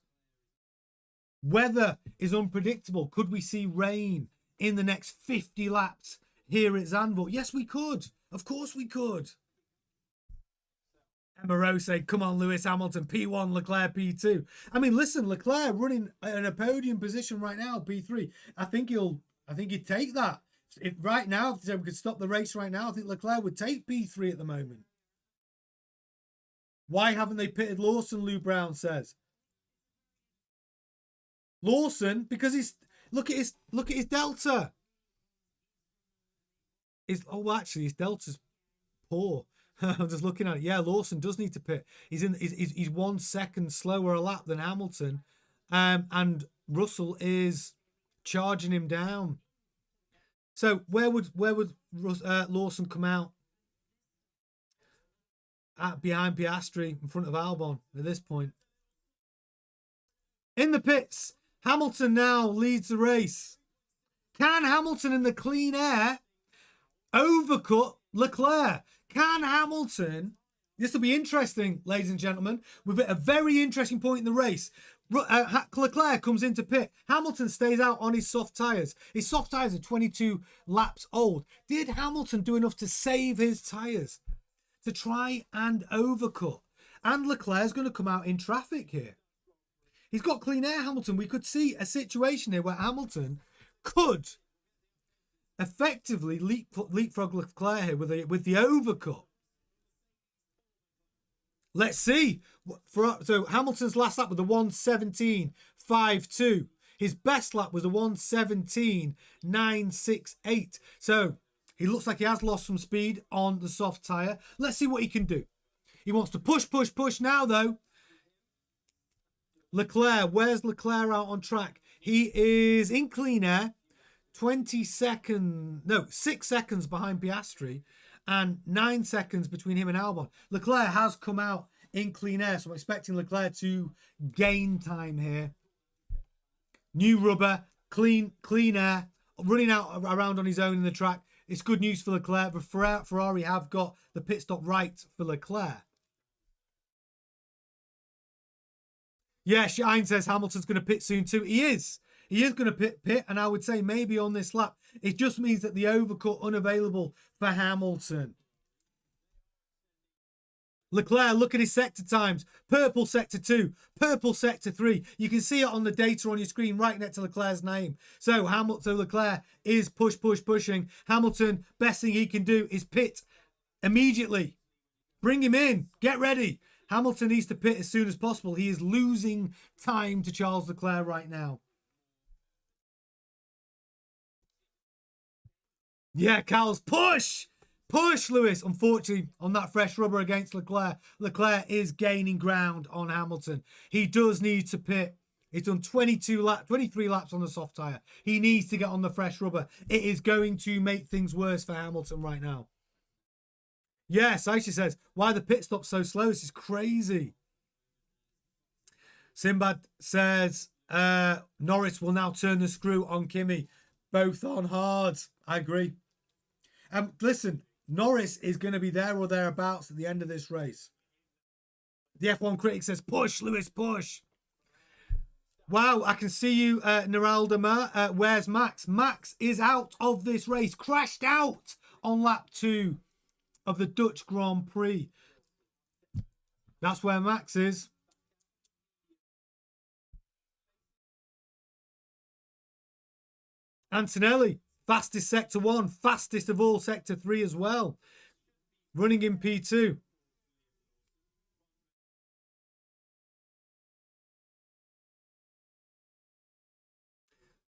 Weather is unpredictable. Could we see rain in the next 50 laps here at Zandvoort? Yes, we could. Of course we could. Emma Rose said, come on, Lewis Hamilton, P1, Leclerc, P2. I mean, listen, Leclerc running in a podium position right now, P3. I think he'd take that. If right now, if we could stop the race right now, I think Leclerc would take P3 at the moment. Why haven't they pitted Lawson, Lou Brown says. Lawson, because he's look at his delta. Actually his delta's poor. I'm just looking at it. Yeah, Lawson does need to pit. He's 1 second slower a lap than Hamilton, and Russell is charging him down. So where would Lawson come out? behind Piastri in front of Albon at this point. In the pits, Hamilton now leads the race. Can Hamilton in the clean air overcut Leclerc? Can Hamilton... This will be interesting, ladies and gentlemen. We've hit a very interesting point in the race. Leclerc comes into pit. Hamilton stays out on his soft tyres. His soft tyres are 22 laps old. Did Hamilton do enough to save his tyres? To try and overcut? And Leclerc's going to come out in traffic here. He's got clean air, Hamilton. We could see a situation here where Hamilton could effectively leapfrog Leclerc here with the overcut. Let's see. So Hamilton's last lap was a 1:17.52. His best lap was a 1:17.968. So he looks like he has lost some speed on the soft tyre. Let's see what he can do. He wants to push now, though. Leclerc, where's Leclerc out on track? He is in clean air, 6 seconds behind Piastri, and 9 seconds between him and Albon. Leclerc has come out in clean air, so I'm expecting Leclerc to gain time here. New rubber, clean air, running out around on his own in the track. It's good news for Leclerc, but Ferrari have got the pit stop right for Leclerc. Yeah, Shine says Hamilton's going to pit soon too. He is. He is going to pit, and I would say maybe on this lap. It just means that the overcut unavailable for Hamilton. Leclerc, look at his sector times. Purple sector 2, purple sector 3. You can see it on the data on your screen right next to Leclerc's name. So Leclerc is pushing. Hamilton, best thing he can do is pit immediately. Bring him in. Get ready. Hamilton needs to pit as soon as possible. He is losing time to Charles Leclerc right now. Yeah, Carl's push, Lewis. Unfortunately, on that fresh rubber against Leclerc, Leclerc is gaining ground on Hamilton. He does need to pit. He's done 23 laps on the soft tyre. He needs to get on the fresh rubber. It is going to make things worse for Hamilton right now. Yes, Aisha says, why the pit stop so slow? This is crazy. Simbad says, Norris will now turn the screw on Kimi. Both on hard. I agree. Listen, Norris is going to be there or thereabouts at the end of this race. The F1 critic says, push, Lewis, push. Wow, I can see you, Naraldama. Where's Max? Max is out of this race. Crashed out on lap 2 of the Dutch Grand Prix. That's where Max is. Antonelli, fastest sector 1, fastest of all sector 3 as well. Running in P2.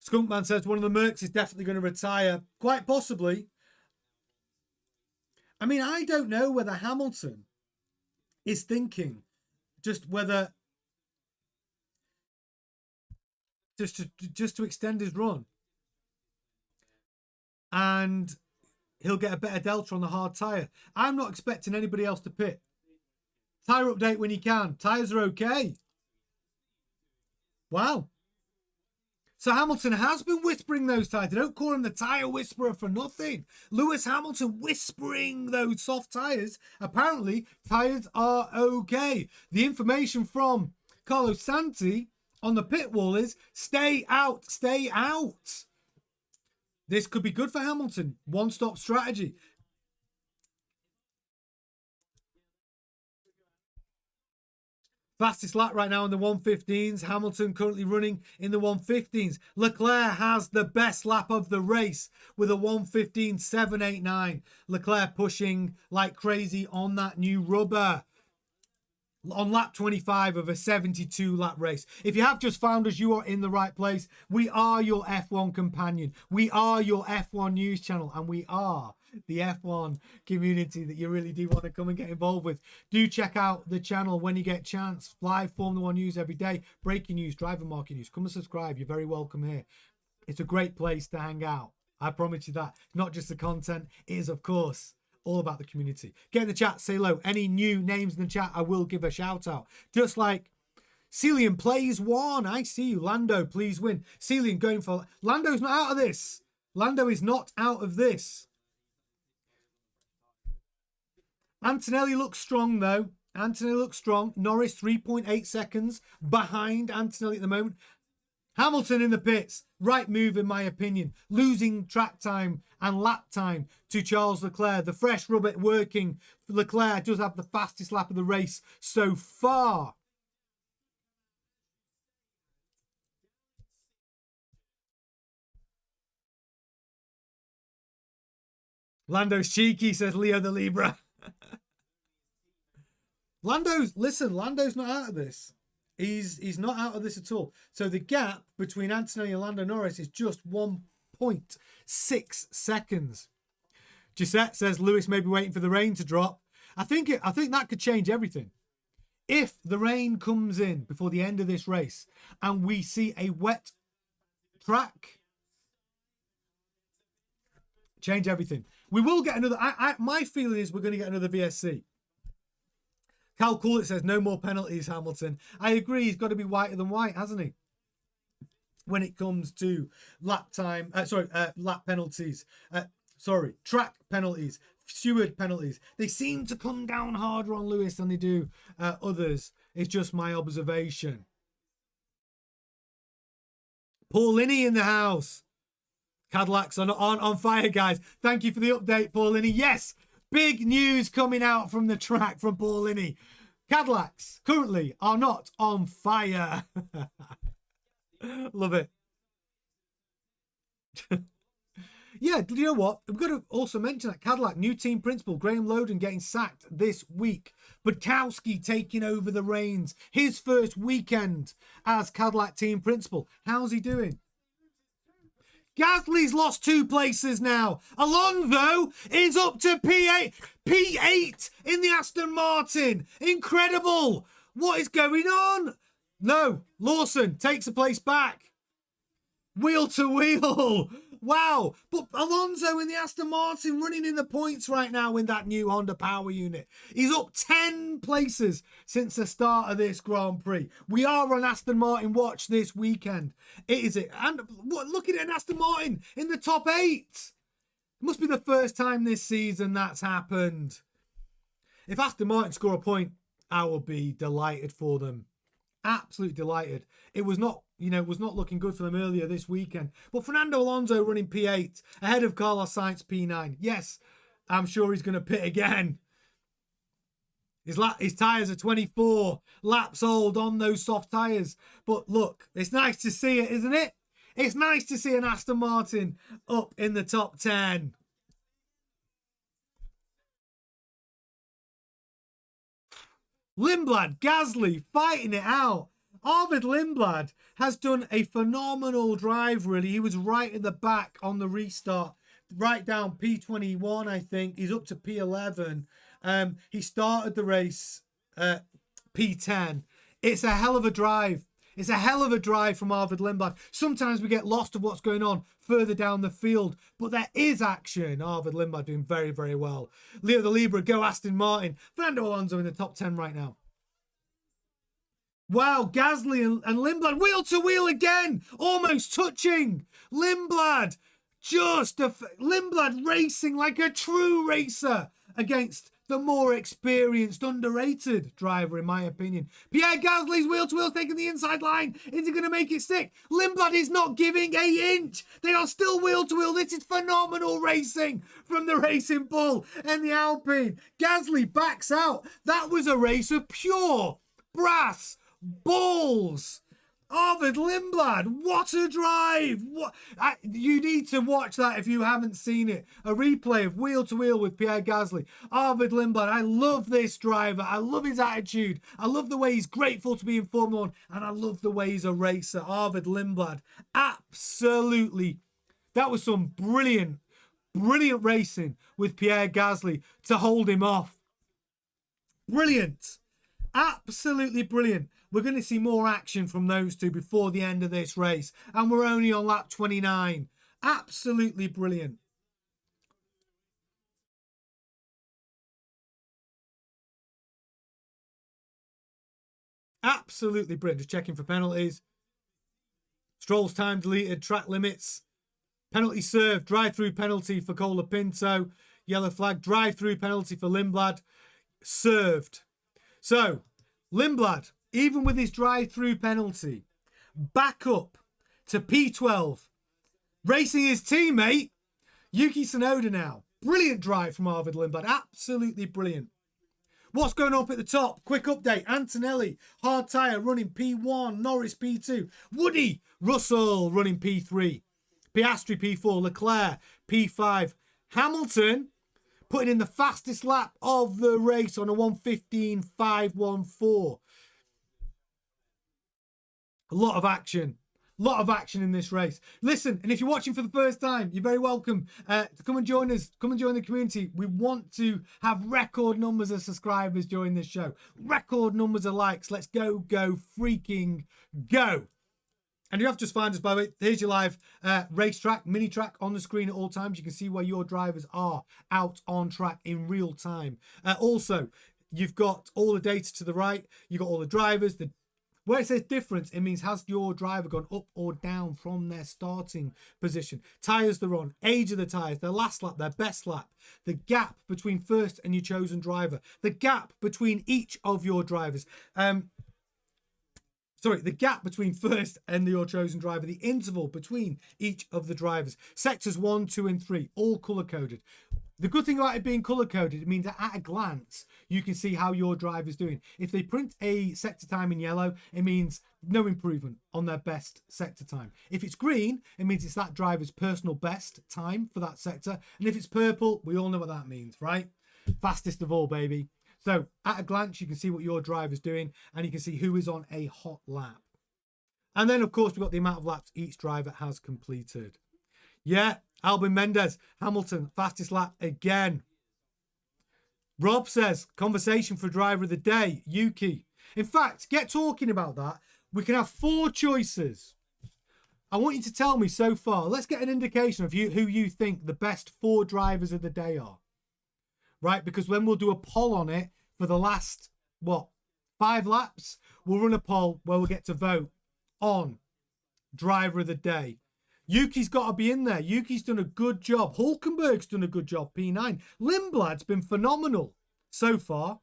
Skunkman says one of the Mercs is definitely going to retire. Quite possibly. I mean, I don't know whether Hamilton is thinking just whether just to extend his run and he'll get a better delta on the hard tyre. I'm not expecting anybody else to pit. Tyre update when you can. Tyres are okay. Wow. So Hamilton has been whispering those tyres. They don't call him the tyre whisperer for nothing. Lewis Hamilton whispering those soft tyres. Apparently, tyres are okay. The information from Carlos Santi on the pit wall is stay out, stay out. This could be good for Hamilton. One-stop strategy. Fastest lap right now in the 1:15s. Hamilton currently running in the 1:15s. Leclerc has the best lap of the race with a 1:15.789. Leclerc pushing like crazy on that new rubber. On lap 25 of a 72-lap race. If you have just found us, you are in the right place. We are your F1 companion. We are your F1 news channel. And we are the F1 community that you really do want to come and get involved with. Do check out the channel when you get a chance. Live Formula 1 news every day. Breaking news, driver market news. Come and subscribe. You're very welcome here. It's a great place to hang out. I promise you that. Not just the content. It is, of course, All about the community. Get in the chat, say hello. Any new names in the chat, I will give a shout out. Just like Celian plays one. I see you. Lando, please win. Celian going for... Lando's not out of this. Lando is not out of this. Antonelli looks strong, though. Antonelli looks strong. Norris, 3.8 seconds behind Antonelli at the moment. Hamilton in the pits. Right move, in my opinion. Losing track time and lap time to Charles Leclerc. The fresh rubber working. Leclerc does have the fastest lap of the race so far. Lando's cheeky, says Leo the Libra. Lando's not out of this. He's not out of this at all. So the gap between Antonelli and Lando Norris is just 1.6 seconds. Gisette says Lewis may be waiting for the rain to drop. I think that could change everything. If the rain comes in before the end of this race and we see a wet track, change everything. We will get another. My feeling is we're going to get another VSC. Cal Coolett says no more penalties, Hamilton. I agree. He's got to be whiter than white, hasn't he? When it comes to lap time, lap penalties. Track penalties, steward penalties. They seem to come down harder on Lewis than they do others. It's just my observation. Paul Linney in the house. Cadillacs aren't on fire, guys. Thank you for the update, Paul Linney. Yes, big news coming out from the track from Paul Linney. Cadillacs currently are not on fire. Love it. Yeah, do you know what? We've got to also mention that Cadillac, new team principal, Graham Loden getting sacked this week. Budkowski taking over the reins. His first weekend as Cadillac team principal. How's he doing? Gasly's lost 2 places now. Alonso is up to P8 in the Aston Martin. Incredible. What is going on? No, Lawson takes a place back. Wheel to wheel. Wow. But Alonso in the Aston Martin running in the points right now in that new Honda power unit. He's up 10 places since the start of this Grand Prix. We are on Aston Martin watch this weekend. And looking at an Aston Martin in the top 8. It must be the first time this season that's happened. If Aston Martin score a point, I will be delighted for them. Absolutely delighted. It was not looking good for them earlier this weekend. But Fernando Alonso running P8 ahead of Carlos Sainz P9. Yes, I'm sure he's going to pit again. His tyres are 24 laps old on those soft tyres. But look, it's nice to see it, isn't it? It's nice to see an Aston Martin up in the top 10. Lindblad, Gasly fighting it out. Arvid Lindblad has done a phenomenal drive, really. He was right in the back on the restart, right down P21, I think. He's up to P11. He started the race P10. It's a hell of a drive. It's a hell of a drive from Arvid Lindblad. Sometimes we get lost of what's going on further down the field, but there is action. Arvid Lindblad doing very, very well. Leo the Libra, go Aston Martin. Fernando Alonso in the top 10 right now. Wow, Gasly and Lindblad wheel to wheel again, almost touching. Lindblad, Lindblad racing like a true racer against the more experienced, underrated driver, in my opinion. Pierre Gasly's wheel to wheel taking the inside line. Is he going to make it stick? Lindblad is not giving an inch. They are still wheel to wheel. This is phenomenal racing from the Racing Bull and the Alpine. Gasly backs out. That was a race of pure brass balls. Arvid Lindblad, what a drive. You need to watch that if you haven't seen it. A replay of wheel to wheel with Pierre Gasly. Arvid Lindblad, I love this driver. I love his attitude. I love the way he's grateful to be in Formula 1. And I love the way he's a racer. Arvid Lindblad, absolutely. That was some brilliant racing with Pierre Gasly to hold him off. Brilliant. Absolutely brilliant. We're going to see more action from those two before the end of this race. And we're only on lap 29. Absolutely brilliant. Absolutely brilliant. Just checking for penalties. Stroll's time deleted, track limits. Penalty served, drive-through penalty for Colapinto. Yellow flag, drive-through penalty for Lindblad. Served. So, Lindblad, even with his drive-through penalty, back up to P12. Racing his teammate, Yuki Tsunoda now. Brilliant drive from Arvid Lindblad. Absolutely brilliant. What's going on up at the top? Quick update. Antonelli, hard tyre, running P1. Norris, P2. Woody, Russell, running P3. Piastri, P4. Leclerc, P5. Hamilton, putting in the fastest lap of the race on a 1:15.514. A lot of action. A lot of action in this race. Listen, and if you're watching for the first time, you're very welcome to come and join us. Come and join the community. We want to have record numbers of subscribers during this show. Record numbers of likes. Let's go, freaking go. And you have to just find us, by the way. Here's your live racetrack, mini track on the screen at all times. You can see where your drivers are out on track in real time. Also, you've got all the data to the right. You've got all the drivers, where it says difference, it means has your driver gone up or down from their starting position. Tyres they're on, age of the tyres, their last lap, their best lap, the gap between first and your chosen driver, the gap between each of your drivers. The gap between first and your chosen driver, the interval between each of the drivers. Sectors 1, 2, and 3, all colour-coded. The good thing about it being colour-coded, it means that at a glance, you can see how your driver's doing. If they print a sector time in yellow, it means no improvement on their best sector time. If it's green, it means it's that driver's personal best time for that sector. And if it's purple, we all know what that means, right? Fastest of all, baby. So at a glance, you can see what your driver's doing, and you can see who is on a hot lap. And then, of course, we've got the amount of laps each driver has completed. Yeah, Albin Mendez, Hamilton, fastest lap again. Rob says, conversation for driver of the day, Yuki. In fact, get talking about that. We can have 4 choices. I want you to tell me so far. Let's get an indication of who you think the best 4 drivers of the day are. Right? Because when we'll do a poll on it for the last, 5 laps, we'll run a poll where we'll get to vote on driver of the day. Yuki's got to be in there. Yuki's done a good job. Hulkenberg's done a good job, P9. Lindblad's been phenomenal so far.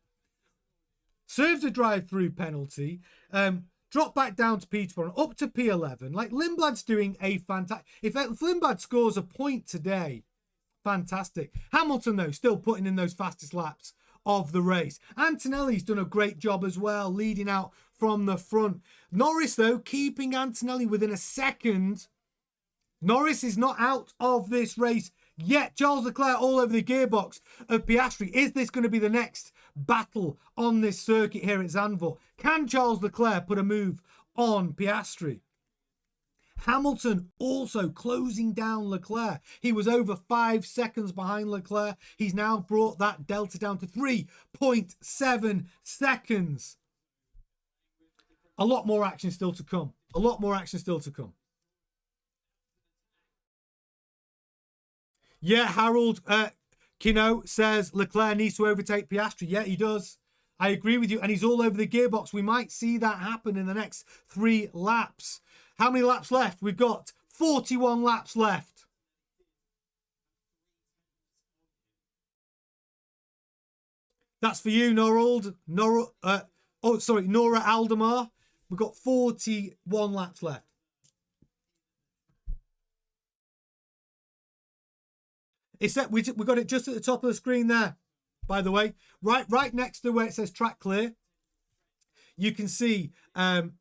Served a drive-through penalty. Dropped back down to P12, up to P11. Like, Lindblad's doing a fantastic... If Lindblad scores a point today, fantastic. Hamilton, though, still putting in those fastest laps of the race. Antonelli's done a great job as well, leading out from the front. Norris, though, keeping Antonelli within a second. Norris is not out of this race yet. Charles Leclerc all over the gearbox of Piastri. Is this going to be the next battle on this circuit here at Zandvoort? Can Charles Leclerc put a move on Piastri? Hamilton also closing down Leclerc. He was over 5 seconds behind Leclerc. He's now brought that delta down to 3.7 seconds. A lot more action still to come. A lot more action still to come. Yeah, Harold Kino says Leclerc needs to overtake Piastri. Yeah, he does. I agree with you. And he's all over the gearbox. We might see that happen in the next 3 laps. How many laps left? We've got 41 laps left. That's for you, Nora Aldemar. We've got 41 laps left. It's that we got it just at the top of the screen there, by the way. Right next to where it says track clear. You can see how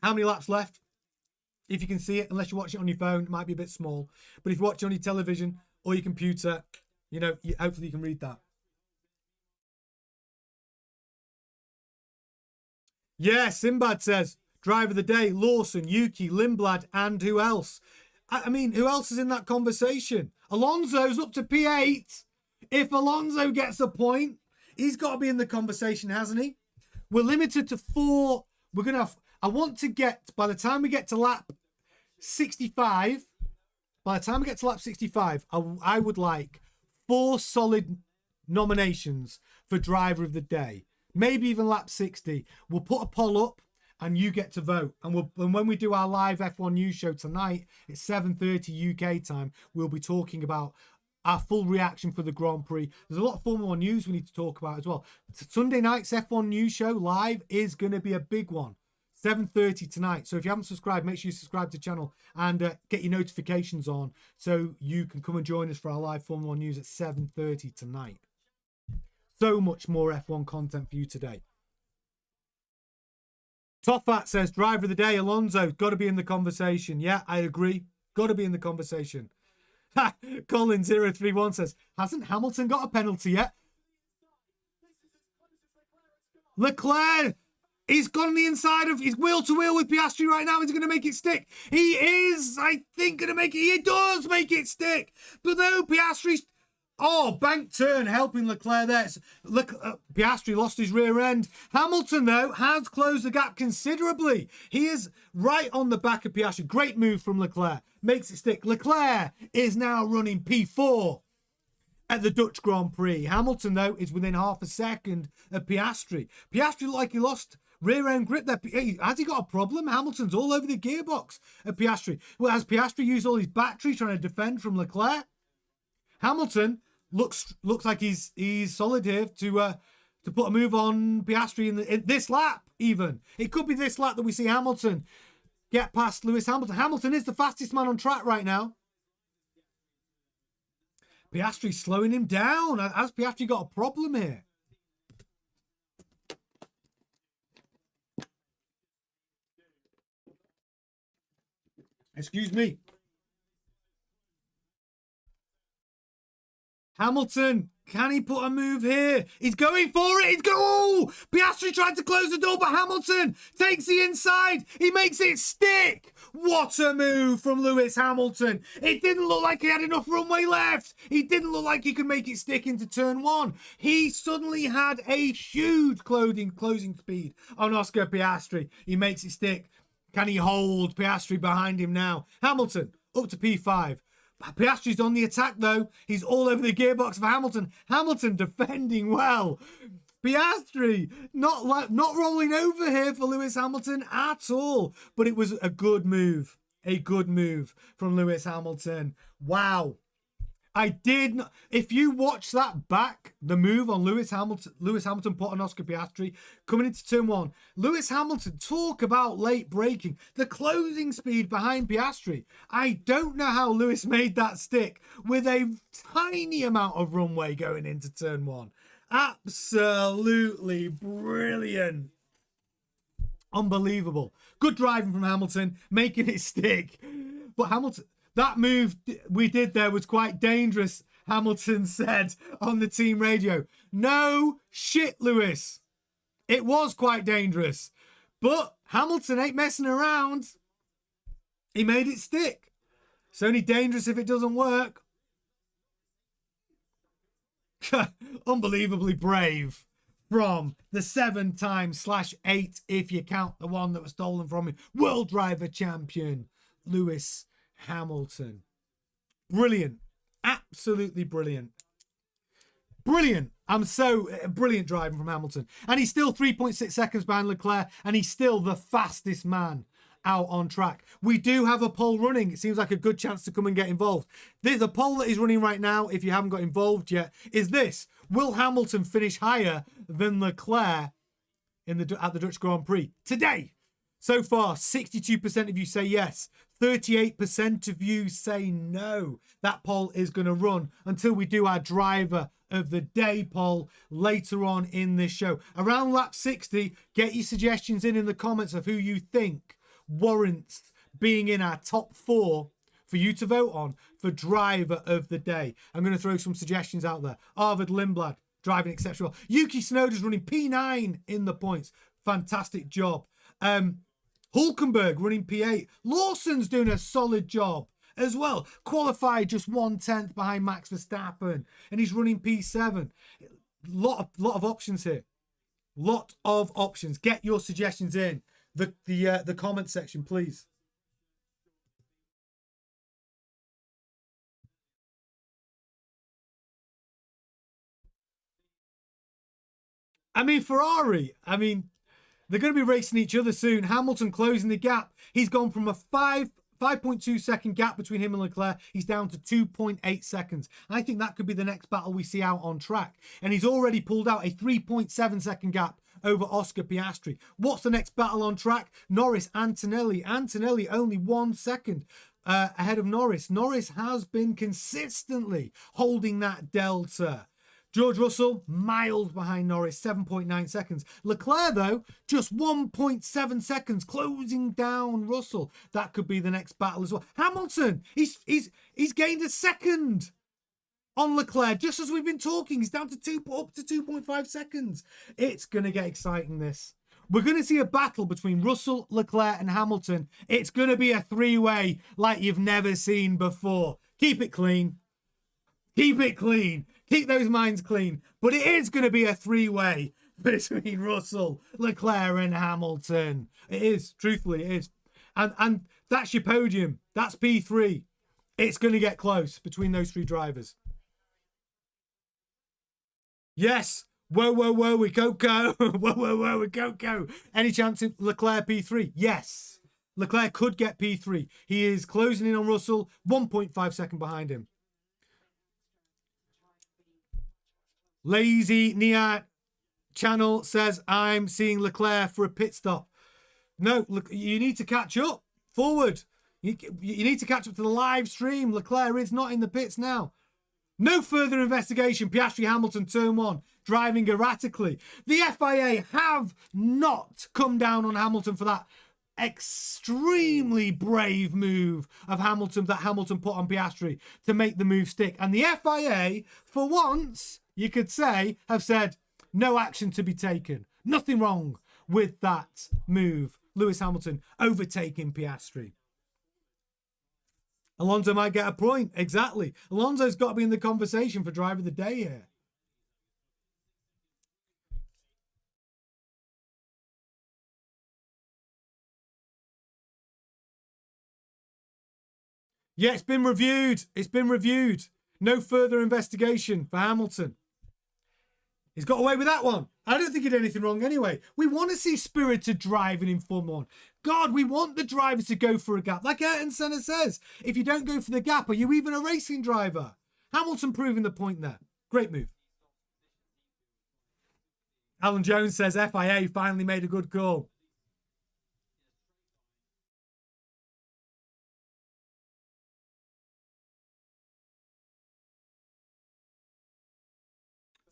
many laps left. If you can see it, unless you watch it on your phone, it might be a bit small. But if you watch it on your television or your computer, hopefully you can read that. Yeah, Simbad says, driver of the day, Lawson, Yuki, Lindblad, and who else? I mean, who else is in that conversation? Alonso's up to P8. If Alonso gets a point, he's got to be in the conversation, hasn't he? We're limited to 4. We're going to have... I want to get, by the time we get to lap 65, I would like 4 solid nominations for driver of the day. Maybe even lap 60. We'll put a poll up and you get to vote. And when we do our live F1 news show tonight, it's 7:30 UK time, we'll be talking about our full reaction for the Grand Prix. There's a lot of Formula 1 news we need to talk about as well. Sunday night's F1 news show live is going to be a big one. 7:30 tonight. So if you haven't subscribed, make sure you subscribe to the channel and get your notifications on so you can come and join us for our live Formula 1 news at 7:30 tonight. So much more F1 content for you today. Toffat says, driver of the day, Alonso. Got to be in the conversation. Yeah, I agree. Got to be in the conversation. Colin031 says, hasn't Hamilton got a penalty yet? Leclerc, he's got on the inside of, he's wheel to wheel with Piastri right now. He's going to make it stick. He is, I think, going to make it. He does make it stick. But no, Piastri's, bank turn helping Leclerc there. Piastri lost his rear end. Hamilton, though, has closed the gap considerably. He is right on the back of Piastri. Great move from Leclerc. Makes it stick. Leclerc is now running P4 at the Dutch Grand Prix. Hamilton, though, is within half a second of Piastri. Piastri looked like he lost rear end grip there. Has he got a problem? Hamilton's all over the gearbox at Piastri. Well, has Piastri used all his battery trying to defend from Leclerc? Hamilton looks like he's solid here to put a move on Piastri in this lap even. It could be this lap that we see Hamilton get past Lewis Hamilton. Hamilton is the fastest man on track right now. Piastri's slowing him down. Has Piastri got a problem here? Excuse me. Hamilton, can he put a move here? He's going for it. He's going. Oh! Piastri tried to close the door, but Hamilton takes the inside. He makes it stick. What a move from Lewis Hamilton. It didn't look like he had enough runway left. He didn't look like he could make it stick into turn one. He suddenly had a huge closing speed on Oscar Piastri. He makes it stick. Can he hold Piastri behind him now? Hamilton up to P5. Piastri's on the attack, though. He's all over the gearbox for Hamilton. Hamilton defending well. Piastri not rolling over here for Lewis Hamilton at all. But it was a good move. A good move from Lewis Hamilton. Wow. I did not, if you watch that back, the move on Lewis Hamilton put on Oscar Piastri coming into turn one. Lewis Hamilton, talk about late braking. The closing speed behind Piastri. I don't know how Lewis made that stick with a tiny amount of runway going into turn one. Absolutely brilliant. Unbelievable. Good driving from Hamilton, making it stick. But Hamilton, that move we did there was quite dangerous, Hamilton said on the team radio. No shit, Lewis. It was quite dangerous. But Hamilton ain't messing around. He made it stick. It's only dangerous if it doesn't work. Unbelievably brave from the 7-time/8, if you count the one that was stolen from him, world driver champion, Lewis Hamilton. Brilliant. Absolutely brilliant. Brilliant. I'm so brilliant driving from Hamilton. And he's still 3.6 seconds behind Leclerc, and he's still the fastest man out on track. We do have a poll running. It seems like a good chance to come and get involved. The poll that is running right now, if you haven't got involved yet, is this. Will Hamilton finish higher than Leclerc at the Dutch Grand Prix today? So far, 62% of you say yes. 38% of you say no. That poll is going to run until we do our driver of the day poll later on in this show. Around lap 60, get your suggestions in the comments of who you think warrants being in our top 4 for you to vote on for driver of the day. I'm going to throw some suggestions out there. Arvid Lindblad, driving exceptional. Yuki Tsunoda's running P9 in the points. Fantastic job. Hulkenberg running P8. Lawson's doing a solid job as well. Qualified just 1/10 behind Max Verstappen. And he's running P7. Lot of options here. Lot of options. Get your suggestions in the comment section, please. I mean, Ferrari. I mean, They're going to be racing each other soon. Hamilton closing the gap. He's gone from a 5.2 second gap between him and Leclerc. He's down to 2.8 seconds. I think that could be the next battle we see out on track. And he's already pulled out a 3.7 second gap over Oscar Piastri. What's the next battle on track? Norris, Antonelli. Antonelli only 1 second ahead of Norris. Norris has been consistently holding that delta. George Russell, miles behind Norris, 7.9 seconds. Leclerc, though, just 1.7 seconds, closing down Russell. That could be the next battle as well. Hamilton, he's gained a second on Leclerc, just as we've been talking. He's down to up to 2.5 seconds. It's going to get exciting, this. We're going to see a battle between Russell, Leclerc, and Hamilton. It's going to be a three-way like you've never seen before. Keep it clean. Keep it clean. Keep those minds clean. But it is going to be a three-way between Russell, Leclerc, and Hamilton. It is. Truthfully, it is. And that's your podium. That's P3. It's going to get close between those three drivers. Yes. Whoa, whoa, whoa, we go. Whoa, whoa, whoa, we go. Any chance in Leclerc P3? Yes. Leclerc could get P3. He is closing in on Russell, 1.5 seconds behind him. Lazy Niat channel says, I'm seeing Leclerc for a pit stop. No, look, you need to catch up. Forward. You need to catch up to the live stream. Leclerc is not in the pits now. No further investigation. Piastri Hamilton turn 1. Driving erratically. The FIA have not come down on Hamilton for that extremely brave move of Hamilton that Hamilton put on Piastri to make the move stick. And the FIA, for once, you could say, have said, no action to be taken. Nothing wrong with that move. Lewis Hamilton overtaking Piastri. Alonso might get a point. Exactly. Alonso's got to be in the conversation for driver of the day here. Yeah, it's been reviewed. It's been reviewed. No further investigation for Hamilton. He's got away with that one. I don't think he did anything wrong anyway. We want to see spirited driving in Formula 1. God, we want the drivers to go for a gap. Like Ayrton Senna says, if you don't go for the gap, are you even a racing driver? Hamilton proving the point there. Great move. Alan Jones says FIA finally made a good call.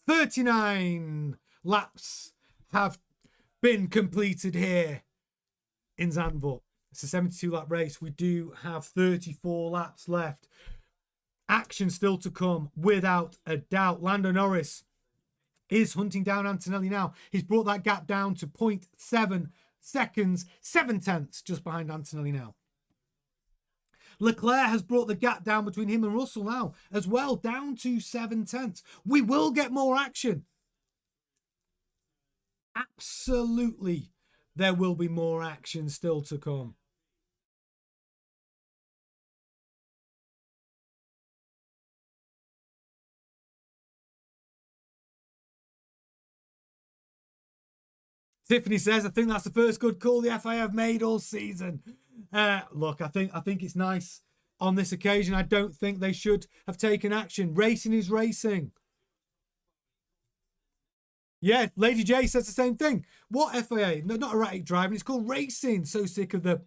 "39 laps have been completed here in Zandvoort." It's a 72-lap race. We do have 34 laps left. Action still to come, without a doubt. Lando Norris is hunting down Antonelli now. He's brought that gap down to 0.7 seconds, 7/10 just behind Antonelli now. Leclerc has brought the gap down between him and Russell now as well, down to 7/10. We will get more action. Absolutely, there will be more action still to come. Tiffany says, I think that's the first good call the FIA have made all season. Look, I think it's nice on this occasion. I don't think they should have taken action. Racing is racing. Yeah, Lady J says the same thing. What FIA? No, not erratic driving. It's called racing. So sick of the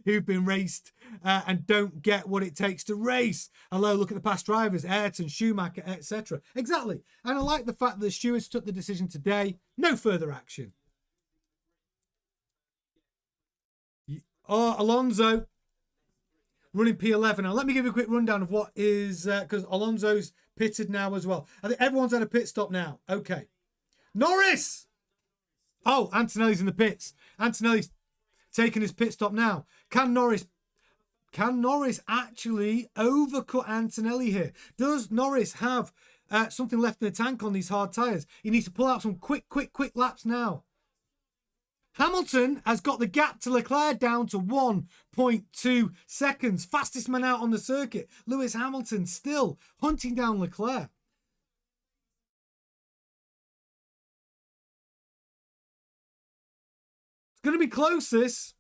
who've been raced and don't get what it takes to race. Hello, look at the past drivers, Ayrton, Schumacher, etc. Exactly. And I like the fact that the stewards took the decision today. No further action. Oh, Alonso running P11. Now, let me give you a quick rundown of what is, because Alonso's pitted now as well. I think everyone's had a pit stop now. Okay. Norris! Oh, Antonelli's in the pits. Antonelli's taking his pit stop now. Can Norris actually overcut Antonelli here? Does Norris have something left in the tank on these hard tyres? He needs to pull out some quick laps now. Hamilton has got the gap to Leclerc down to 1.2 seconds. Fastest man out on the circuit. Lewis Hamilton still hunting down Leclerc. Going to be close, this.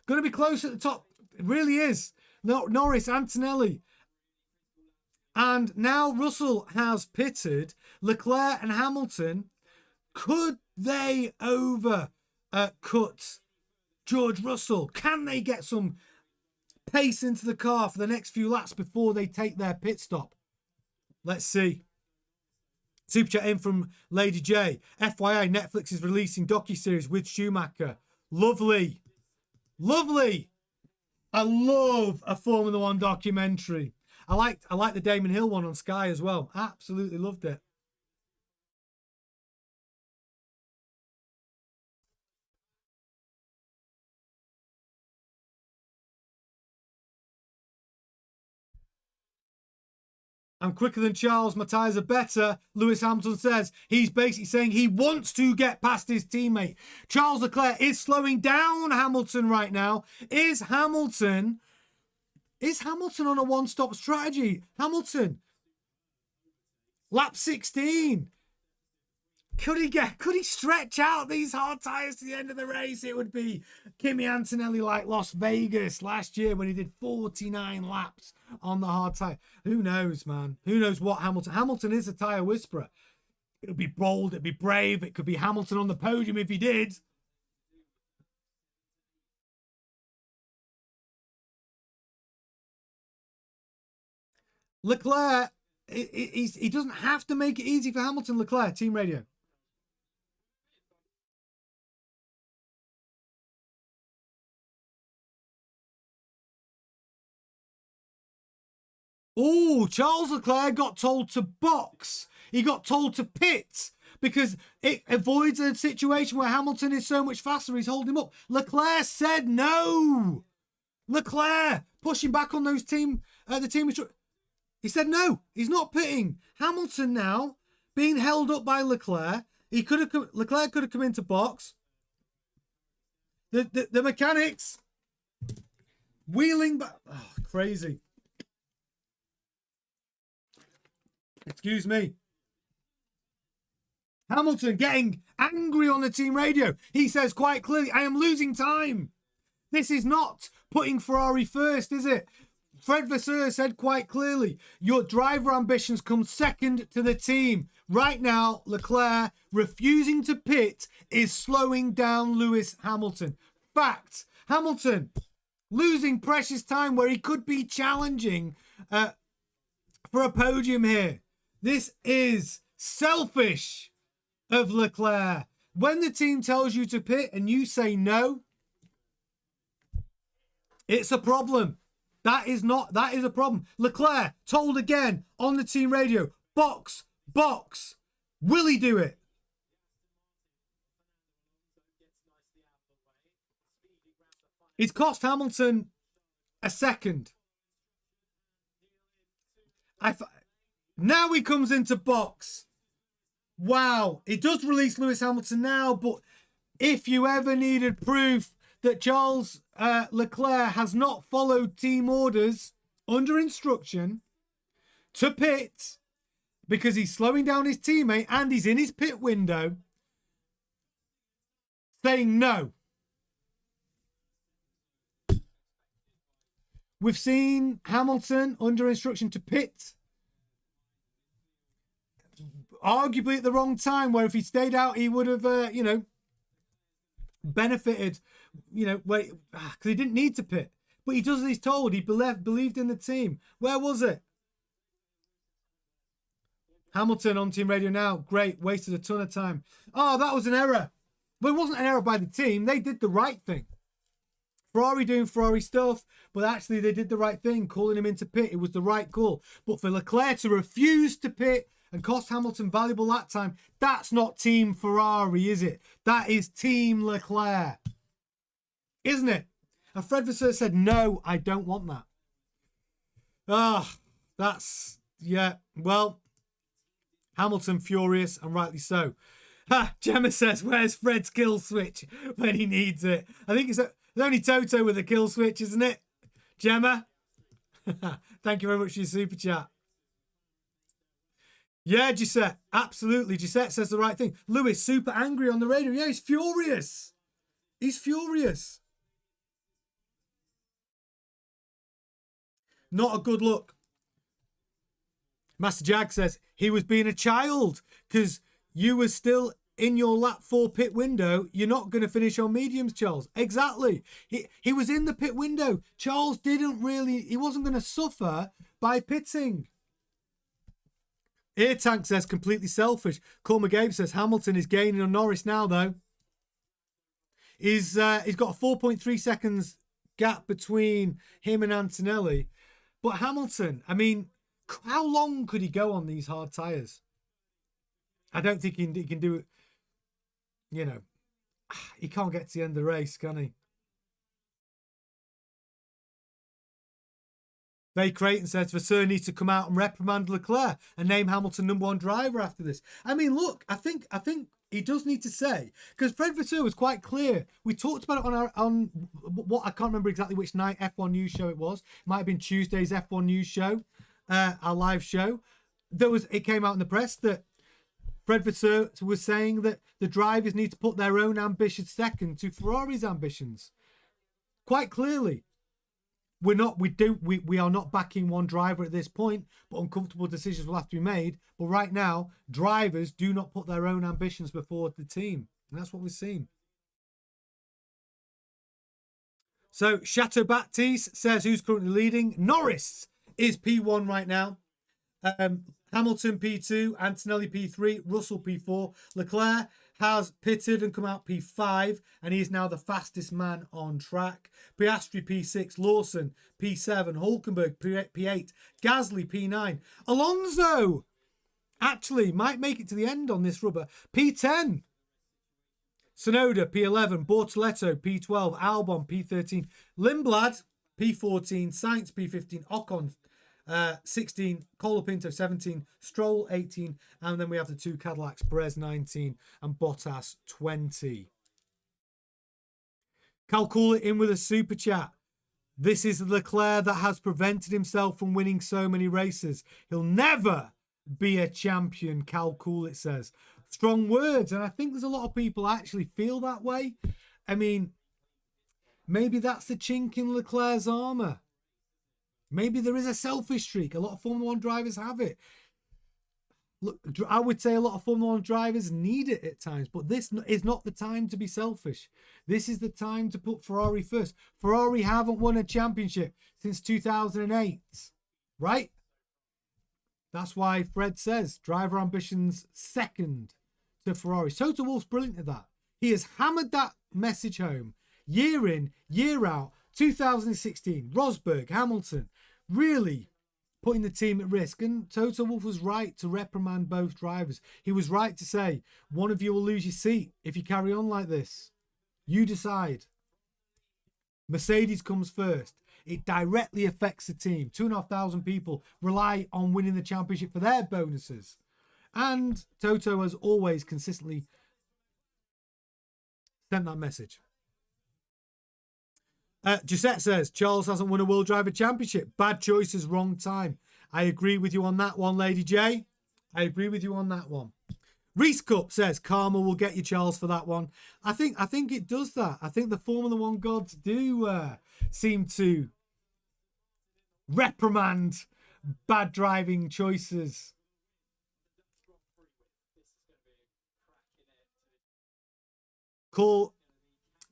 Going to be close at the top. It really is. Norris, Antonelli. And now Russell has pitted. Leclerc and Hamilton. Could they cut George Russell? Can they get some pace into the car for the next few laps before they take their pit stop? Let's see. Super chat in from Lady J. FYI, Netflix is releasing docuseries with Schumacher. Lovely. Lovely. I love a Formula One documentary. I like the Damon Hill one on Sky as well. Absolutely loved it. I'm quicker than Charles. My tyres are better. Lewis Hamilton says he's basically saying he wants to get past his teammate. Charles Leclerc is slowing down Hamilton right now. Is Hamilton on a one-stop strategy? Hamilton, lap 16. Could he stretch out these hard tyres to the end of the race? It would be Kimi Antonelli like Las Vegas last year when he did 49 laps on the hard tyre. Who knows, man? Who knows what Hamilton is a tyre whisperer. It would be bold, it'd be brave. It could be Hamilton on the podium if he did. Leclerc, he doesn't have to make it easy for Hamilton. Leclerc, Team Radio. Oh, Charles Leclerc got told to box. He got told to pit because it avoids a situation where Hamilton is so much faster. He's holding him up. Leclerc said no. Leclerc pushing back on those the team. He said no. He's not pitting. Hamilton now being held up by Leclerc. Leclerc could have come into box. The mechanics wheeling back. Oh, crazy. Excuse me. Hamilton getting angry on the team radio. He says quite clearly, I am losing time. This is not putting Ferrari first, is it? Fred Vasseur said quite clearly, your driver ambitions come second to the team. Right now, Leclerc refusing to pit is slowing down Lewis Hamilton. Fact, Hamilton losing precious time where he could be challenging for a podium here. This is selfish of Leclerc. When the team tells you to pit and you say no, it's a problem. That is a problem. Leclerc told again on the team radio, box, box. Will he do it? It's cost Hamilton a second. Now he comes into box. Wow. It does release Lewis Hamilton now, but if you ever needed proof that Charles Leclerc has not followed team orders under instruction to pit because he's slowing down his teammate and he's in his pit window saying no. We've seen Hamilton under instruction to pit arguably at the wrong time, where if he stayed out, he would have, benefited, because he didn't need to pit. But he does as he's told. He believed in the team. Where was it? Hamilton on team radio now. Great. Wasted a ton of time. Oh, that was an error. Well, it wasn't an error by the team. They did the right thing. Ferrari doing Ferrari stuff, but actually they did the right thing, calling him into pit. It was the right call. But for Leclerc to refuse to pit and cost Hamilton valuable lap time, that's not Team Ferrari, is it? That is Team Leclerc. Isn't it? And Fred Vasseur said, no, I don't want that. Well, Hamilton furious, and rightly so. Gemma says, where's Fred's kill switch when he needs it? I think it's only Toto with a kill switch, isn't it? Gemma? Thank you very much for your super chat. Yeah, Gisette, absolutely. Gisette says the right thing. Lewis, super angry on the radio. Yeah, he's furious. He's furious. Not a good look. Master Jag says he was being a child because you were still in your lap 4 pit window. You're not going to finish on mediums, Charles. Exactly. He was in the pit window. Charles he wasn't going to suffer by pitting. Air Tank says completely selfish. Cole McGabe says Hamilton is gaining on Norris now, though. He's got a 4.3 seconds gap between him and Antonelli. But Hamilton, I mean, how long could he go on these hard tyres? I don't think he can do it. You know, he can't get to the end of the race, can he? Bay Creighton says Vasseur needs to come out and reprimand Leclerc and name Hamilton #1 driver after this. I mean, look, I think he does need to say, because Fred Vasseur was quite clear. We talked about it on what I can't remember exactly which night F1 News show it was. It might have been Tuesday's F1 News show, our live show. It came out in the press that Fred Vasseur was saying that the drivers need to put their own ambitions second to Ferrari's ambitions. Quite clearly. We are not backing one driver at this point, but uncomfortable decisions will have to be made. But right now, drivers do not put their own ambitions before the team. And that's what we've seen. So Chateau Baptiste says who's currently leading. Norris is P1 right now. Hamilton P2, Antonelli P3, Russell P4. Leclerc has pitted and come out P5, and he is now the fastest man on track. Piastri P6, Lawson P7, Hulkenberg P8, Gasly P9. Alonso actually might make it to the end on this rubber. P10. Sonoda P11, Bortoletto P12, Albon P13, Lindblad P14, Sainz P15, Ocon 16, Colapinto 17, Stroll 18, and then we have the two Cadillacs, Perez 19 and Bottas 20. Calcula in with a super chat. This is Leclerc that has prevented himself from winning so many races. He'll never be a champion, Calcula, it says. Strong words, and I think there's a lot of people actually feel that way. I mean, maybe that's the chink in Leclerc's armour. Maybe there is a selfish streak. A lot of Formula 1 drivers have it. Look, I would say a lot of Formula 1 drivers need it at times, but this is not the time to be selfish. This is the time to put Ferrari first. Ferrari haven't won a championship since 2008, right? That's why Fred says driver ambitions second to Ferrari. Toto Wolff's brilliant at that. He has hammered that message home year in, year out. 2016, Rosberg, Hamilton, really putting the team at risk. And Toto Wolff was right to reprimand both drivers. He was right to say, one of you will lose your seat if you carry on like this. You decide. Mercedes comes first. It directly affects the team. 2,500 people rely on winning the championship for their bonuses. And Toto has always consistently sent that message. Gisette says, Charles hasn't won a World Driver Championship. Bad choices, wrong time. I agree with you on that one, Lady J. I agree with you on that one. Reese Cup says, karma will get you, Charles, for that one. I think it does that. I think the Formula 1 gods do seem to reprimand bad driving choices. Cool.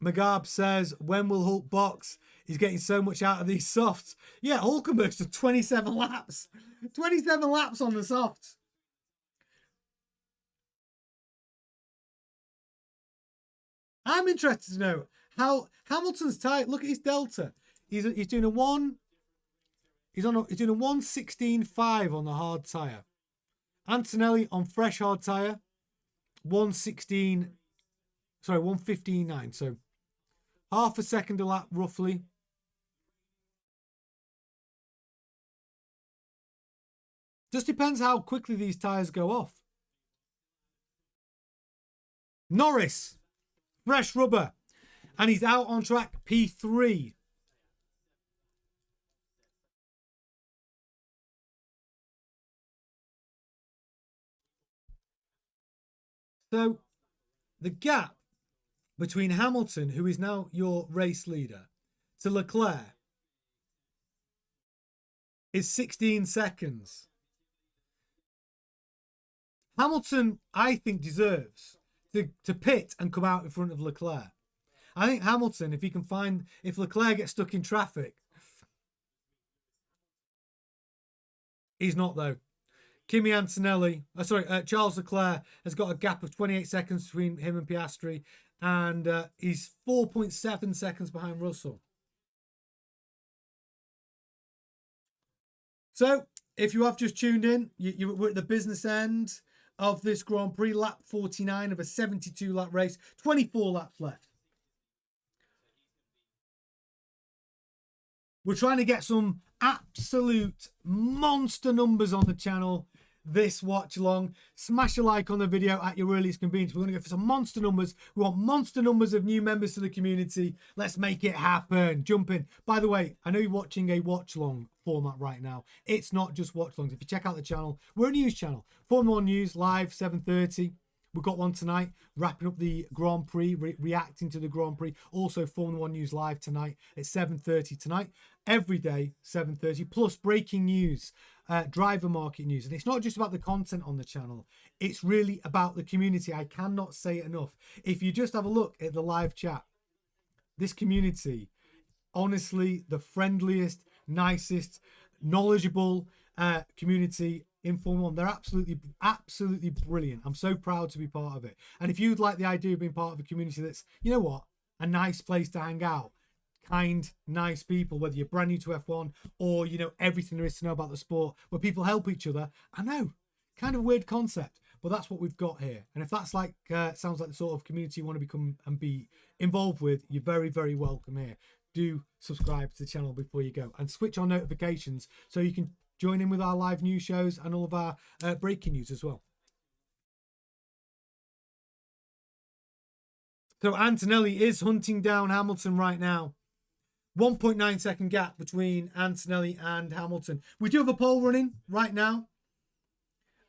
Magab says, when will Hulk box? He's getting so much out of these softs. Yeah, Hulkenberg's to 27 laps. 27 laps on the softs. I'm interested to know how Hamilton's tight. Look at his delta. He's doing a 1:16.5 on the hard tyre. Antonelli on fresh hard tyre, 1:15.9. So half a second a lap, roughly. Just depends how quickly these tyres go off. Norris, fresh rubber. And he's out on track P3. So the gap between Hamilton, who is now your race leader, to Leclerc is 16 seconds. Hamilton, I think, deserves to pit and come out in front of Leclerc. I think Hamilton, if Leclerc gets stuck in traffic, he's not though. Kimi Antonelli, Charles Leclerc has got a gap of 28 seconds between him and Piastri, and he's 4.7 seconds behind Russell. So, if you have just tuned in, we're at the business end of this Grand Prix, lap 49 of a 72-lap race, 24 laps left. We're trying to get some absolute monster numbers on the channel this watch along. Smash a like on the video at your earliest convenience. We're going to go for some monster numbers. We want monster numbers of new members to the community. Let's make it happen. Jump in. By the way, I know you're watching a watch along format right now. It's not just watch alongs. If you check out the channel, we're a news channel. Formula 1 News live 7:30. We've got one tonight, wrapping up the Grand Prix, reacting to the Grand Prix. Also, Formula 1 News live tonight at 7:30 tonight. Every day, 7:30, plus breaking news, driver market news. And it's not just about the content on the channel. It's really about the community. I cannot say it enough. If you just have a look at the live chat, this community, honestly, the friendliest, nicest, knowledgeable community in Formula 1. They're absolutely brilliant. I'm so proud to be part of it. And if you'd like the idea of being part of a community that's, you know what, a nice place to hang out, kind, nice people, whether you're brand new to F1 or you know everything there is to know about the sport, where people help each other. I know, kind of a weird concept, but that's what we've got here. And if that's like sounds like the sort of community you want to become and be involved with, you're very, very welcome here. Do subscribe to the channel before you go and switch on notifications so you can join in with our live news shows and all of our breaking news as well. So Antonelli is hunting down Hamilton right now. 1.9 second gap between Antonelli and Hamilton. We do have a poll running right now,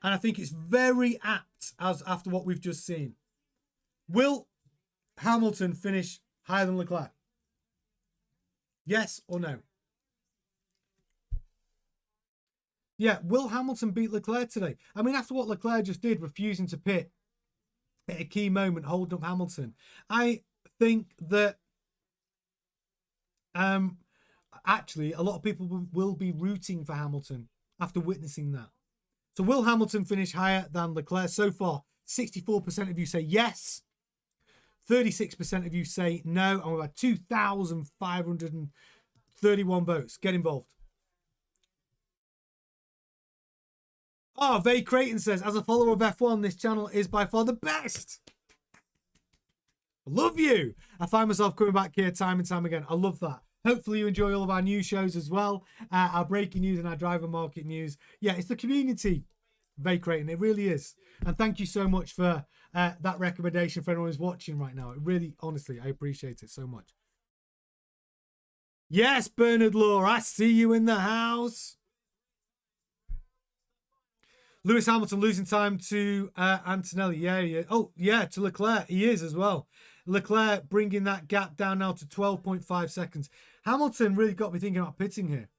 and I think it's very apt as after what we've just seen. Will Hamilton finish higher than Leclerc? Yes or no? Yeah, will Hamilton beat Leclerc today? I mean, after what Leclerc just did, refusing to pit at a key moment, holding up Hamilton, I think that actually a lot of people will be rooting for Hamilton after witnessing that. So will Hamilton finish higher than Leclerc? So far, 64% of you say yes. 36% of you say no. And we've had 2,531 votes. Get involved. Oh, Vay Creighton says, as a follower of F1, this channel is by far the best. I love you. I find myself coming back here time and time again. I love that. Hopefully you enjoy all of our news shows as well. Our breaking news and our driver market news. Yeah, it's the community, Vay Creighton. It really is. And thank you so much for that recommendation for anyone who's watching right now. It really, honestly, I appreciate it so much. Yes, Bernard Law, I see you in the house. Lewis Hamilton losing time to Antonelli. Yeah. Oh, yeah, to Leclerc. He is as well. Leclerc bringing that gap down now to 12.5 seconds. Hamilton really got me thinking about pitting here.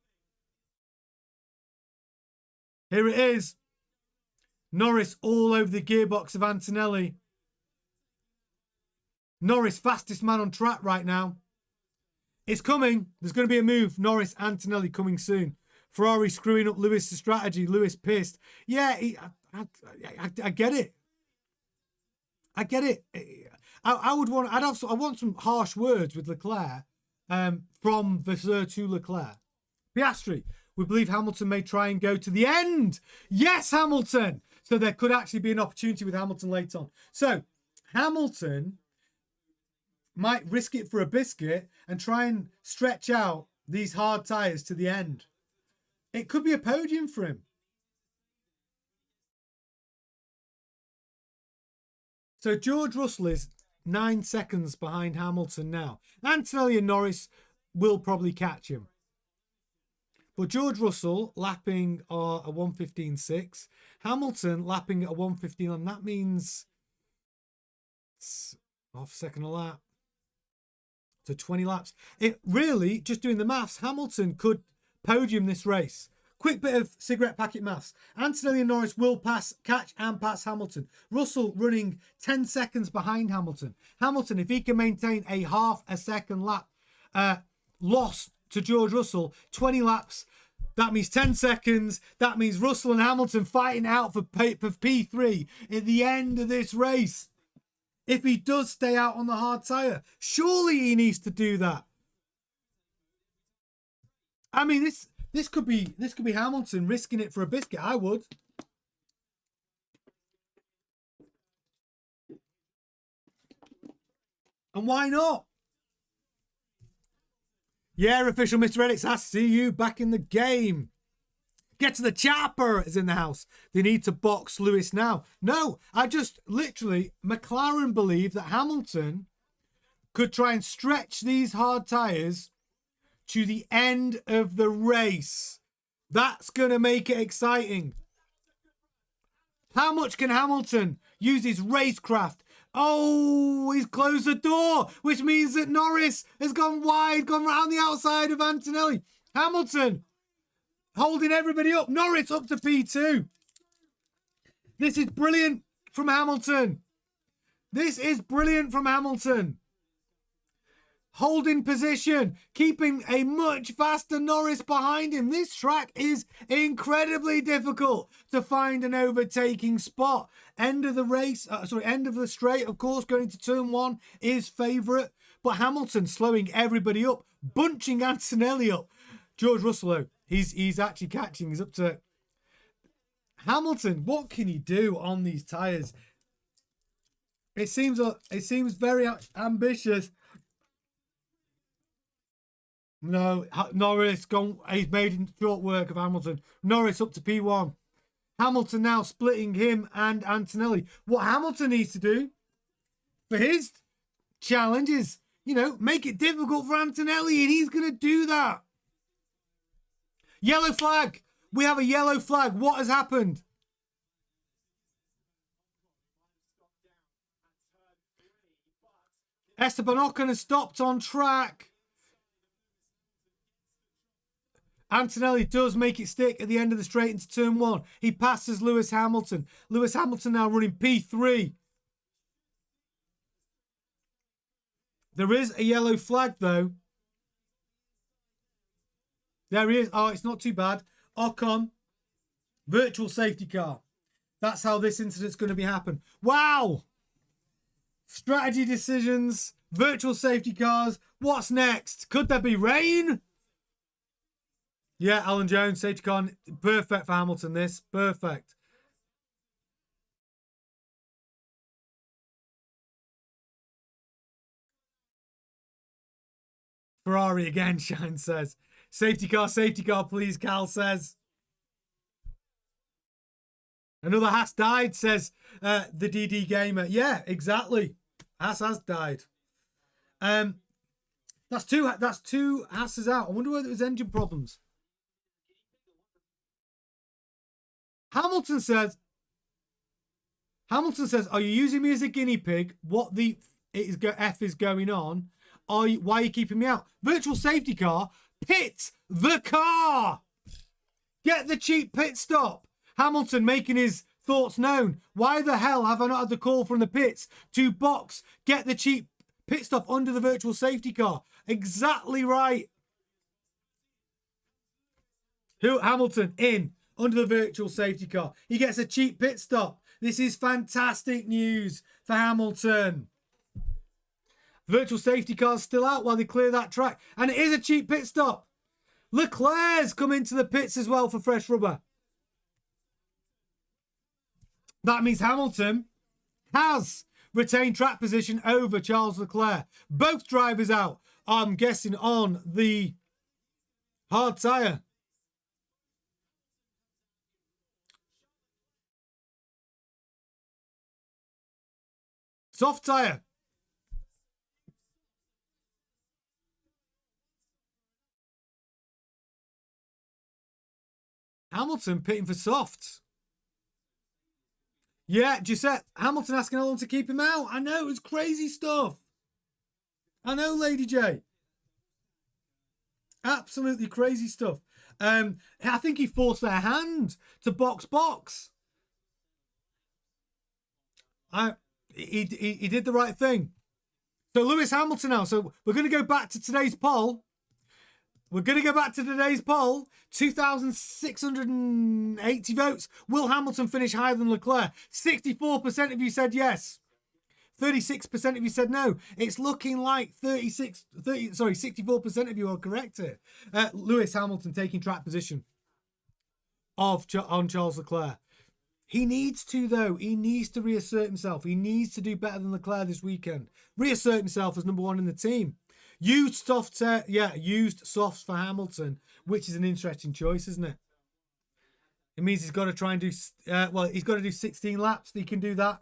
Here it is. Norris all over the gearbox of Antonelli. Norris, fastest man on track right now. It's coming. There's going to be a move. Norris, Antonelli coming soon. Ferrari screwing up Lewis's strategy. Lewis pissed. Yeah, I get it. I get it. I want some harsh words with Leclerc from Vasseur to Leclerc. Piastri, we believe Hamilton may try and go to the end. Yes, Hamilton. So there could actually be an opportunity with Hamilton later on. So Hamilton might risk it for a biscuit and try and stretch out these hard tyres to the end. It could be a podium for him. So George Russell is 9 seconds behind Hamilton now. Antonelli and Norris will probably catch him. But George Russell lapping a 1:15.6. Hamilton lapping at a 1:15, and that means Half a second a lap. So 20 laps. It really, just doing the maths, Hamilton could podium this race. Quick bit of cigarette packet maths. Antonelli and Norris will catch and pass Hamilton. Russell running 10 seconds behind Hamilton. Hamilton, if he can maintain a half a second lap loss to George Russell, 20 laps, that means 10 seconds. That means Russell and Hamilton fighting out for P3 at the end of this race. If he does stay out on the hard tyre, surely he needs to do that. I mean, this could be Hamilton risking it for a biscuit. I would. And why not? Yeah, official Mr. Reddix, I see you back in the game. Get to the chopper is in the house. They need to box Lewis now. No, I just literally, McLaren believe that Hamilton could try and stretch these hard tyres to the end of the race. That's going to make it exciting. How much can Hamilton use his racecraft? Oh, he's closed the door, which means that Norris has gone wide, gone around the outside of Antonelli. Hamilton holding everybody up. Norris up to P2. This is brilliant from Hamilton. This is brilliant from Hamilton. Holding position, keeping a much faster Norris behind him. This track is incredibly difficult to find an overtaking spot. End of the race, end of the straight, of course, going to turn 1 is favourite. But Hamilton slowing everybody up, bunching Antonelli up. George Russell, though, he's actually catching. He's up to Hamilton. What can he do on these tyres? It seems very ambitious. No, Norris gone. He's made short work of Hamilton. Norris up to P1. Hamilton now splitting him and Antonelli. What Hamilton needs to do for his challenge is, make it difficult for Antonelli, and he's going to do that. Yellow flag. We have a yellow flag. What has happened? Esteban Ocon has stopped on track. Antonelli does make it stick at the end of the straight into turn 1. He passes Lewis Hamilton. Lewis Hamilton now running P3. There is a yellow flag, though. There he is. Oh, it's not too bad. Ocon, virtual safety car. That's how this incident's going to be happen. Wow! Strategy decisions, virtual safety cars. What's next? Could there be rain? Yeah, Alan Jones, safety car. Perfect for Hamilton, this. Perfect. Ferrari again, Shine says. Safety car, please, Cal says. Another Haas died, says the DD Gamer. Yeah, exactly. Haas has died. That's two Haas's out. I wonder whether it was engine problems. Hamilton says, are you using me as a guinea pig? What the F is going on? Why are you keeping me out? Virtual safety car. Pit the car. Get the cheap pit stop. Hamilton making his thoughts known. Why the hell have I not had the call from the pits to box? Get the cheap pit stop under the virtual safety car. Exactly right. Hamilton in under the virtual safety car. He gets a cheap pit stop. This is fantastic news for Hamilton. Virtual safety car's still out while they clear that track. And it is a cheap pit stop. Leclerc's come into the pits as well for fresh rubber. That means Hamilton has retained track position over Charles Leclerc. Both drivers out, I'm guessing, on the hard tyre. Soft tyre. Hamilton pitting for softs. Yeah, Giuseppe Hamilton asking Alonso to keep him out. I know, it was crazy stuff. I know, Lady J. Absolutely crazy stuff. I think he forced their hand to box. He did the right thing. So Lewis Hamilton now. So we're going to go back to today's poll. 2,680 votes. Will Hamilton finish higher than Leclerc? 64% of you said yes. 36% of you said no. It's looking like 64% of you are correct here. Lewis Hamilton taking track position on Charles Leclerc. He needs to, though. He needs to reassert himself. He needs to do better than Leclerc this weekend. Reassert himself as number one in the team. Used softs for Hamilton, which is an interesting choice, isn't it? It means he's got to try and do, he's got to do 16 laps. He can do that.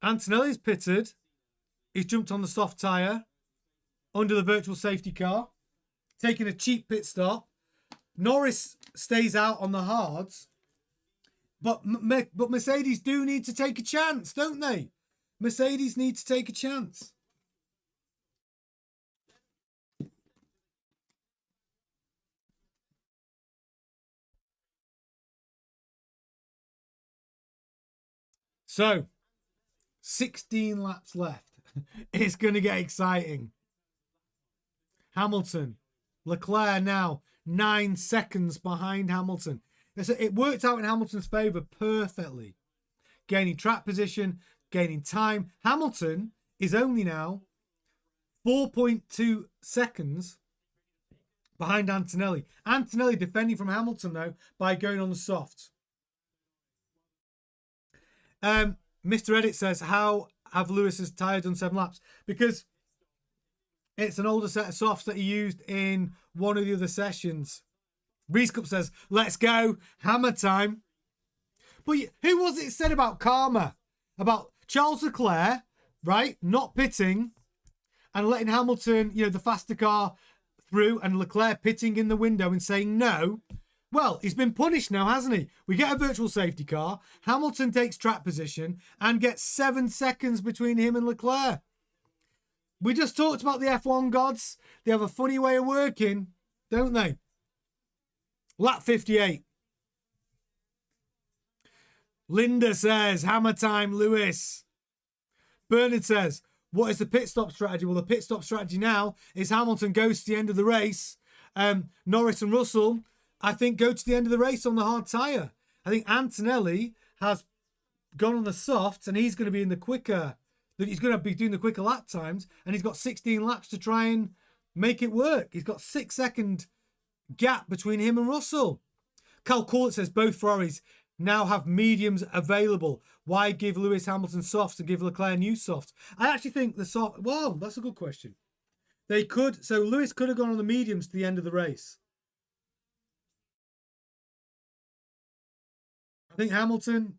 Antonelli's pitted. He's jumped on the soft tyre under the virtual safety car, taking a cheap pit stop. Norris stays out on the hards. But Mercedes do need to take a chance, don't they? Mercedes need to take a chance. So, 16 laps left. It's going to get exciting. Hamilton. Leclerc now 9 seconds behind Hamilton. It worked out in Hamilton's favour perfectly. Gaining track position, gaining time. Hamilton is only now 4.2 seconds behind Antonelli. Antonelli defending from Hamilton, though, by going on the softs. Mr. Edit says, how have Lewis's tyres done 7 laps? Because it's an older set of softs that he used in one of the other sessions. Reese Cup says, let's go, hammer time. But who was it said about karma? About Charles Leclerc, right, not pitting and letting Hamilton, the faster car through, and Leclerc pitting in the window and saying no. Well, he's been punished now, hasn't he? We get a virtual safety car. Hamilton takes track position and gets 7 seconds between him and Leclerc. We just talked about the F1 gods. They have a funny way of working, don't they? Lap 58. Linda says, hammer time, Lewis. Bernard says, what is the pit stop strategy? Well, the pit stop strategy now is Hamilton goes to the end of the race. Norris and Russell, I think, go to the end of the race on the hard tyre. I think Antonelli has gone on the softs and he's going to be in the quicker. He's going to be doing the quicker lap times, and he's got 16 laps to try and make it work. He's got 6-second gap between him and Russell. Cal Court says both Ferraris now have mediums available. Why give Lewis Hamilton softs and give Leclerc new softs? I actually think the soft... Wow, that's a good question. They could... So Lewis could have gone on the mediums to the end of the race. I think Hamilton...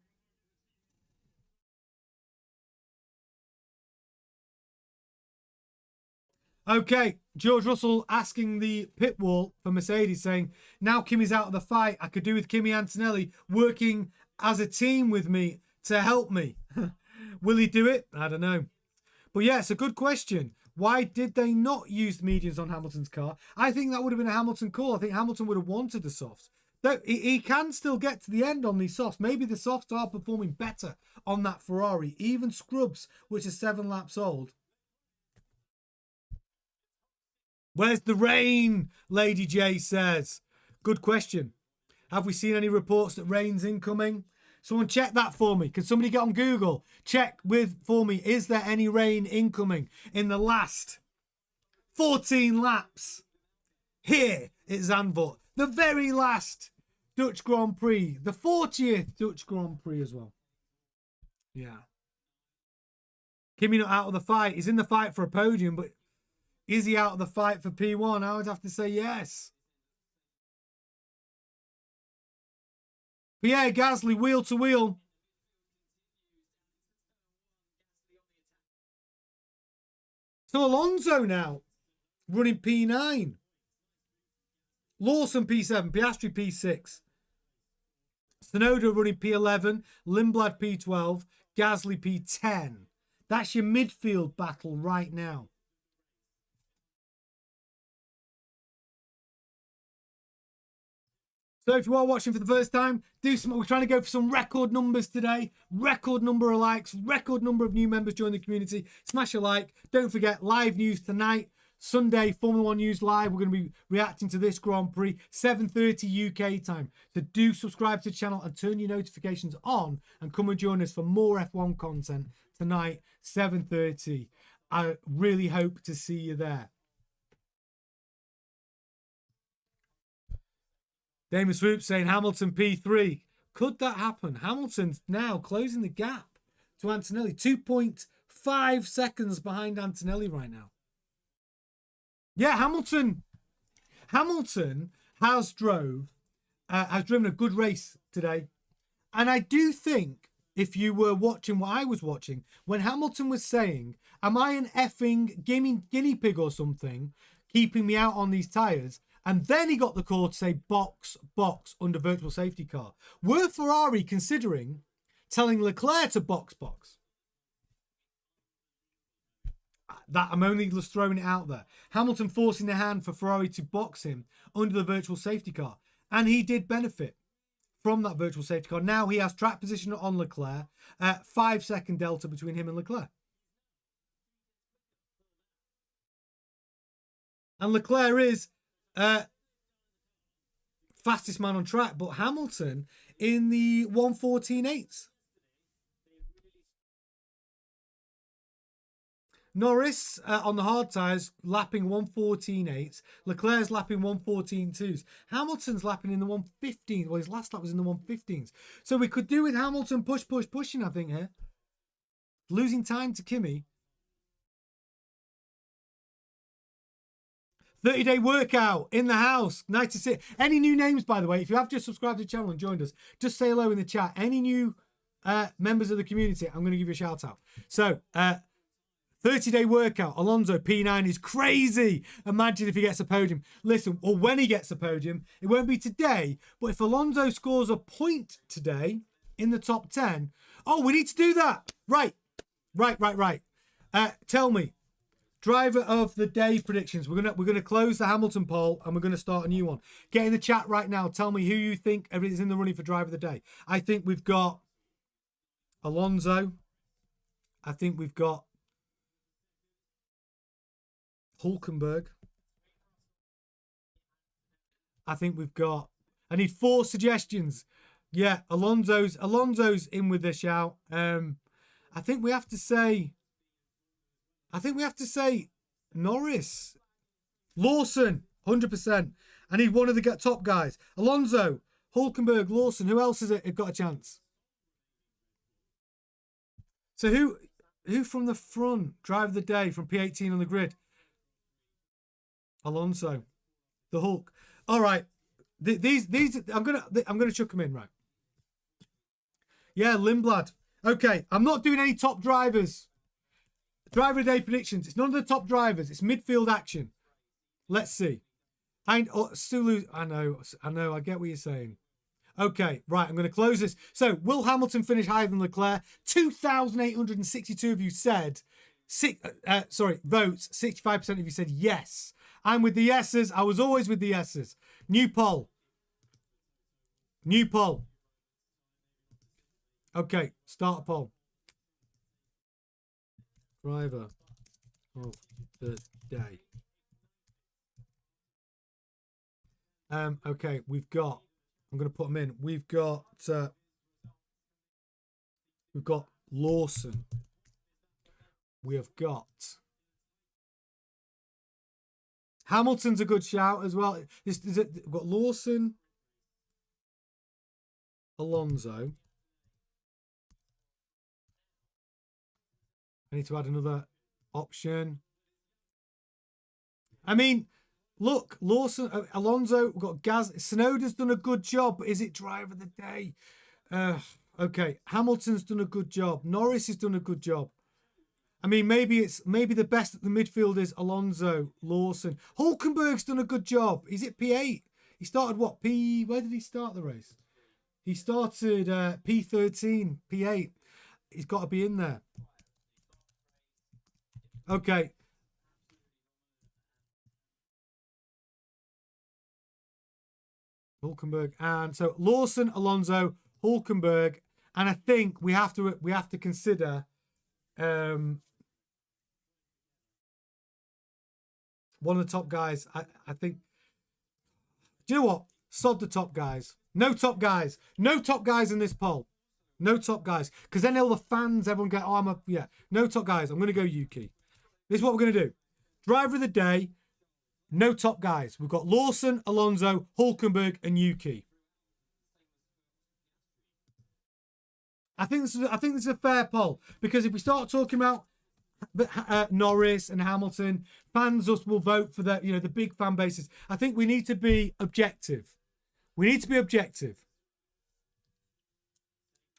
Okay, George Russell asking the pit wall for Mercedes, saying, now Kimi's out of the fight, I could do with Kimi Antonelli working as a team with me to help me. Will he do it? I don't know. But yeah, it's a good question. Why did they not use mediums on Hamilton's car? I think that would have been a Hamilton call. I think Hamilton would have wanted the softs. Though he can still get to the end on these softs. Maybe the softs are performing better on that Ferrari. Even Scrubs, which is 7 laps old. Where's the rain? Lady J says. Good question. Have we seen any reports that rain's incoming? Someone check that for me. Can somebody get on Google? Check for me. Is there any rain incoming in the last 14 laps here at Zandvoort? The very last Dutch Grand Prix. The 40th Dutch Grand Prix as well. Yeah. Kimi not out of the fight. He's in the fight for a podium, but is he out of the fight for P1? I would have to say yes. Pierre Gasly, wheel to wheel. So Alonso now running P9. Lawson P7, Piastri P6. Tsunoda running P11, Lindblad P12, Gasly P10. That's your midfield battle right now. So if you are watching for the first time, we're trying to go for some record numbers today. Record number of likes, record number of new members join the community. Smash a like. Don't forget, live news tonight. Sunday, Formula 1 News Live. We're going to be reacting to this Grand Prix, 7:30 UK time. So do subscribe to the channel and turn your notifications on and come and join us for more F1 content tonight, 7:30. I really hope to see you there. Damon Swoop saying Hamilton P3. Could that happen? Hamilton's now closing the gap to Antonelli. 2.5 seconds behind Antonelli right now. Yeah, Hamilton has driven a good race today. And I do think, if you were watching what I was watching, when Hamilton was saying, am I an effing guinea pig or something, keeping me out on these tyres? And then he got the call to say box, box under virtual safety car. Were Ferrari considering telling Leclerc to box, box? That I'm only just throwing it out there. Hamilton forcing the hand for Ferrari to box him under the virtual safety car. And he did benefit from that virtual safety car. Now he has track position on Leclerc. 5-second delta between him and Leclerc. And Leclerc is fastest man on track, but Hamilton in the 1:14.8. Norris on the hard tyres lapping 1:14.8. Leclerc's lapping 1:14.2s. Hamilton's lapping in the 1:15. Well, his last lap was in the 1:15s. So we could do with Hamilton pushing, I think, here. Losing time to Kimi. 30-day workout in the house. Nice to see. Any new names, by the way? If you have just subscribed to the channel and joined us, just say hello in the chat. Any new members of the community, I'm going to give you a shout out. So, 30-day workout. Alonso P9 is crazy. Imagine if he gets a podium. Listen, or when he gets a podium, it won't be today, but if Alonso scores a point today in the top 10, oh, we need to do that. Right. Tell me. Driver of the day predictions. We're gonna close the Hamilton poll and we're gonna start a new one. Get in the chat right now. Tell me who you think is in the running for driver of the day. I think we've got Alonso. I think we've got Hulkenberg. I think we've got. I need 4 suggestions. Yeah, Alonso's in with the shout. I think we have to say. Norris. Lawson, 100%. I need one of the top guys. Alonso, Hulkenberg, Lawson. Who else has got a chance? So who from the front? Driver of the day from P18 on the grid. Alonso, the Hulk. All right. These I'm gonna chuck them in, right? Yeah, Lindblad. Okay, I'm not doing any top drivers. Driver of the day predictions. It's none of the top drivers. It's midfield action. Let's see. Sulu. I know. I get what you're saying. Okay, right. I'm going to close this. So, will Hamilton finish higher than Leclerc? 2,862 of you said. Votes. 65% of you said yes. I'm with the yeses. I was always with the yeses. New poll. Okay, start a poll. Driver of the day. Okay, we've got. I'm going to put them in. We've got Lawson. We have got Hamilton's a good shout as well. We've got Lawson, Alonso. I need to add another option. I mean, look, Lawson, Alonso, we've got Gaz. Tsunoda's done a good job, but is it driver of the day? Okay, Hamilton's done a good job. Norris has done a good job. I mean, maybe the best at the midfield is Alonso, Lawson. Hulkenberg's done a good job. Is it P8? He started what? Where did he start the race? He started P13, P8. He's got to be in there. Okay. Hulkenberg. And so Lawson, Alonso, Hulkenberg. And I think we have to consider one of the top guys. I think. Do you know what? Sod the top guys. No top guys. No top guys in this poll. No top guys. Because then all the fans, everyone go, oh, no top guys. I'm going to go Yuki. This is what we're going to do. Driver of the day. No top guys. We've got Lawson, Alonso, Hulkenberg, and Yuki. I think this is a fair poll, because if we start talking about Norris and Hamilton, fans will vote for the big fan bases. I think we need to be objective. We need to be objective,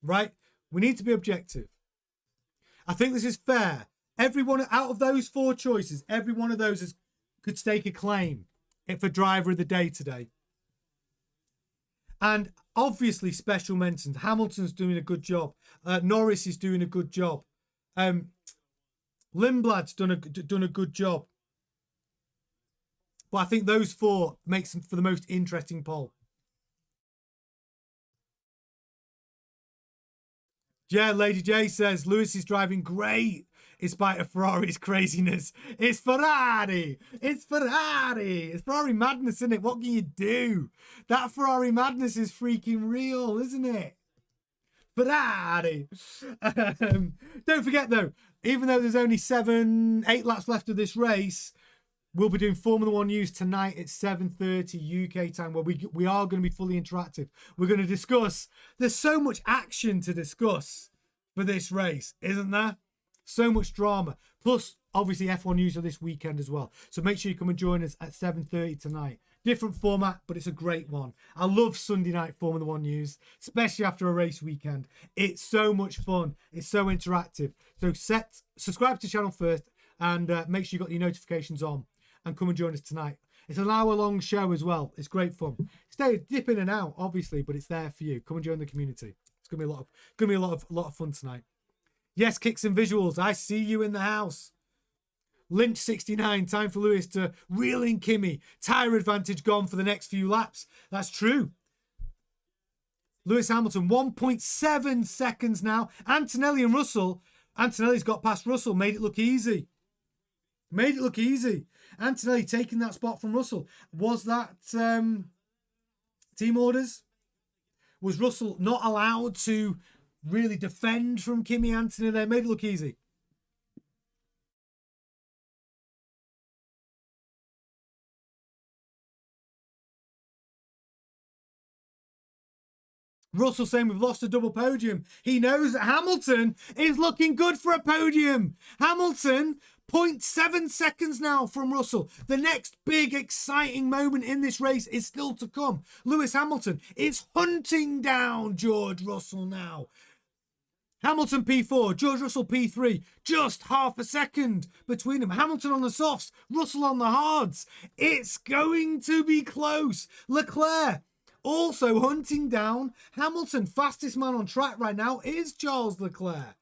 right? We need to be objective. I think this is fair. Everyone out of those four choices, every one of those could stake a claim for driver of the day today. And obviously, special mentions. Hamilton's doing a good job. Norris is doing a good job. Lindblad's done a good job. But I think those four makes them for the most interesting poll. Yeah, Lady J says Lewis is driving great in spite of Ferrari's craziness. It's Ferrari. It's Ferrari. It's Ferrari madness, isn't it? What can you do? That Ferrari madness is freaking real, isn't it? Ferrari. Don't forget, though, even though there's only 8 laps left of this race, we'll be doing Formula One news tonight at 7:30 UK time, where we are going to be fully interactive. We're going to discuss. There's so much action to discuss for this race, isn't there? So much drama. Plus, obviously, F1 news are this weekend as well. So make sure you come and join us at 7:30 tonight. Different format, but it's a great one. I love Sunday night Formula One news, especially after a race weekend. It's so much fun. It's so interactive. So subscribe to the channel first, and make sure you got your notifications on, and come and join us tonight. It's an hour-long show as well. It's great fun. Dip in and out, obviously, but it's there for you. Come and join the community. It's gonna be a lot of fun tonight. Yes, kicks and visuals. I see you in the house. Lynch 69. Time for Lewis to reel in Kimi. Tyre advantage gone for the next few laps. That's true. Lewis Hamilton 1.7 seconds now. Antonelli and Russell. Antonelli's got past Russell. Made it look easy. Made it look easy. Antonelli taking that spot from Russell. Was that team orders? Was Russell not allowed to really defend from Kimi Antonelli there? Made it look easy. Russell saying we've lost a double podium. He knows that Hamilton is looking good for a podium. Hamilton, 0.7 seconds now from Russell. The next big exciting moment in this race is still to come. Lewis Hamilton is hunting down George Russell now. Hamilton P4, George Russell P3, just half a second between them. Hamilton on the softs, Russell on the hards. It's going to be close. Leclerc also hunting down Hamilton. Fastest man on track right now is Charles Leclerc.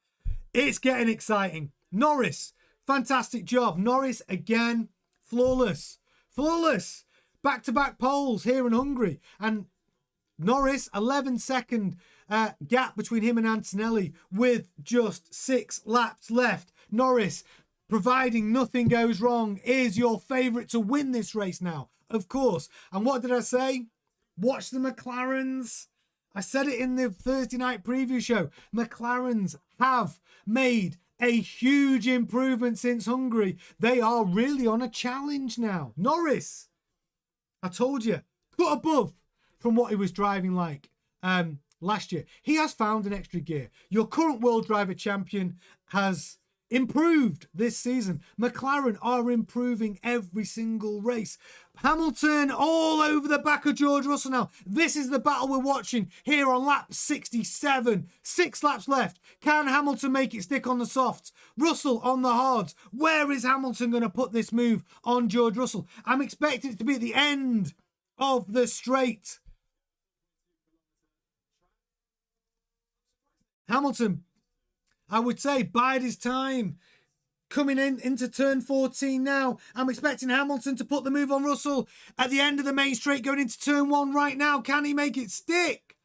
It's getting exciting. Norris, fantastic job. Norris again, flawless. Flawless. Back-to-back poles here in Hungary. And Norris, 11-second gap between him and Antonelli with just 6 laps left. Norris, providing nothing goes wrong, is your favourite to win this race now, of course. And what did I say? Watch the McLarens. I said it in the Thursday night preview show. McLarens have made a huge improvement since Hungary. They are really on a challenge now. Norris, I told you, cut above from what he was driving like last year. He has found an extra gear. Your current world driver champion has improved this season. McLaren are improving every single race. Hamilton all over the back of George Russell now. This is the battle we're watching here on lap 67. 6 laps left. Can Hamilton make it stick on the softs? Russell on the hards. Where is Hamilton going to put this move on George Russell? I'm expecting it to be at the end of the straight. Hamilton, I would say, bide his time. Coming into turn 14 now. I'm expecting Hamilton to put the move on Russell at the end of the main straight going into turn 1 right now. Can he make it stick?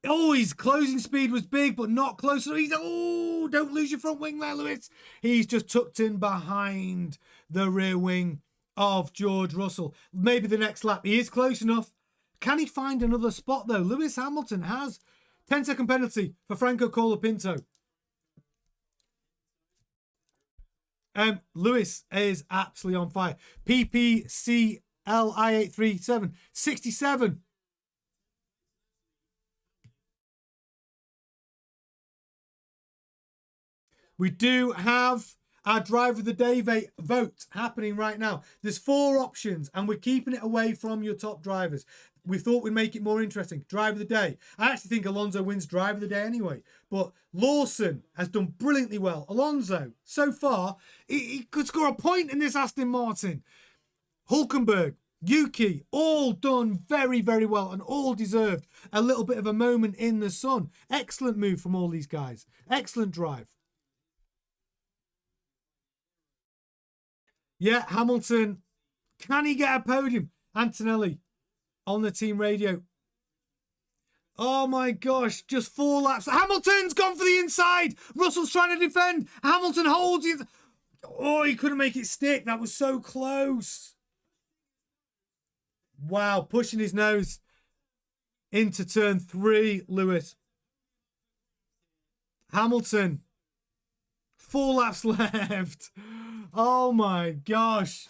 Oh, his closing speed was big, but not close. Don't lose your front wing there, Lewis. He's just tucked in behind the rear wing of George Russell. Maybe the next lap. He is close enough. Can he find another spot, though? Lewis Hamilton has 10-second penalty for Franco Colapinto. Lewis is absolutely on fire. PPCLI837, 67. We do have our driver of the day vote happening right now. There's 4 options and we're keeping it away from your top drivers. We thought we'd make it more interesting. Driver of the day. I actually think Alonso wins driver of the day anyway. But Lawson has done brilliantly well. Alonso, so far, he could score a point in this Aston Martin. Hulkenberg, Yuki, all done very, very well and all deserved a little bit of a moment in the sun. Excellent move from all these guys. Excellent drive. Yeah, Hamilton. Can he get a podium? Antonelli on the team radio. Oh my gosh, just 4 laps. Hamilton's gone for the inside. Russell's trying to defend. Hamilton holds it. Oh, he couldn't make it stick. That was so close. Wow, pushing his nose into turn 3, Lewis. Hamilton. 4 laps left. Oh my gosh.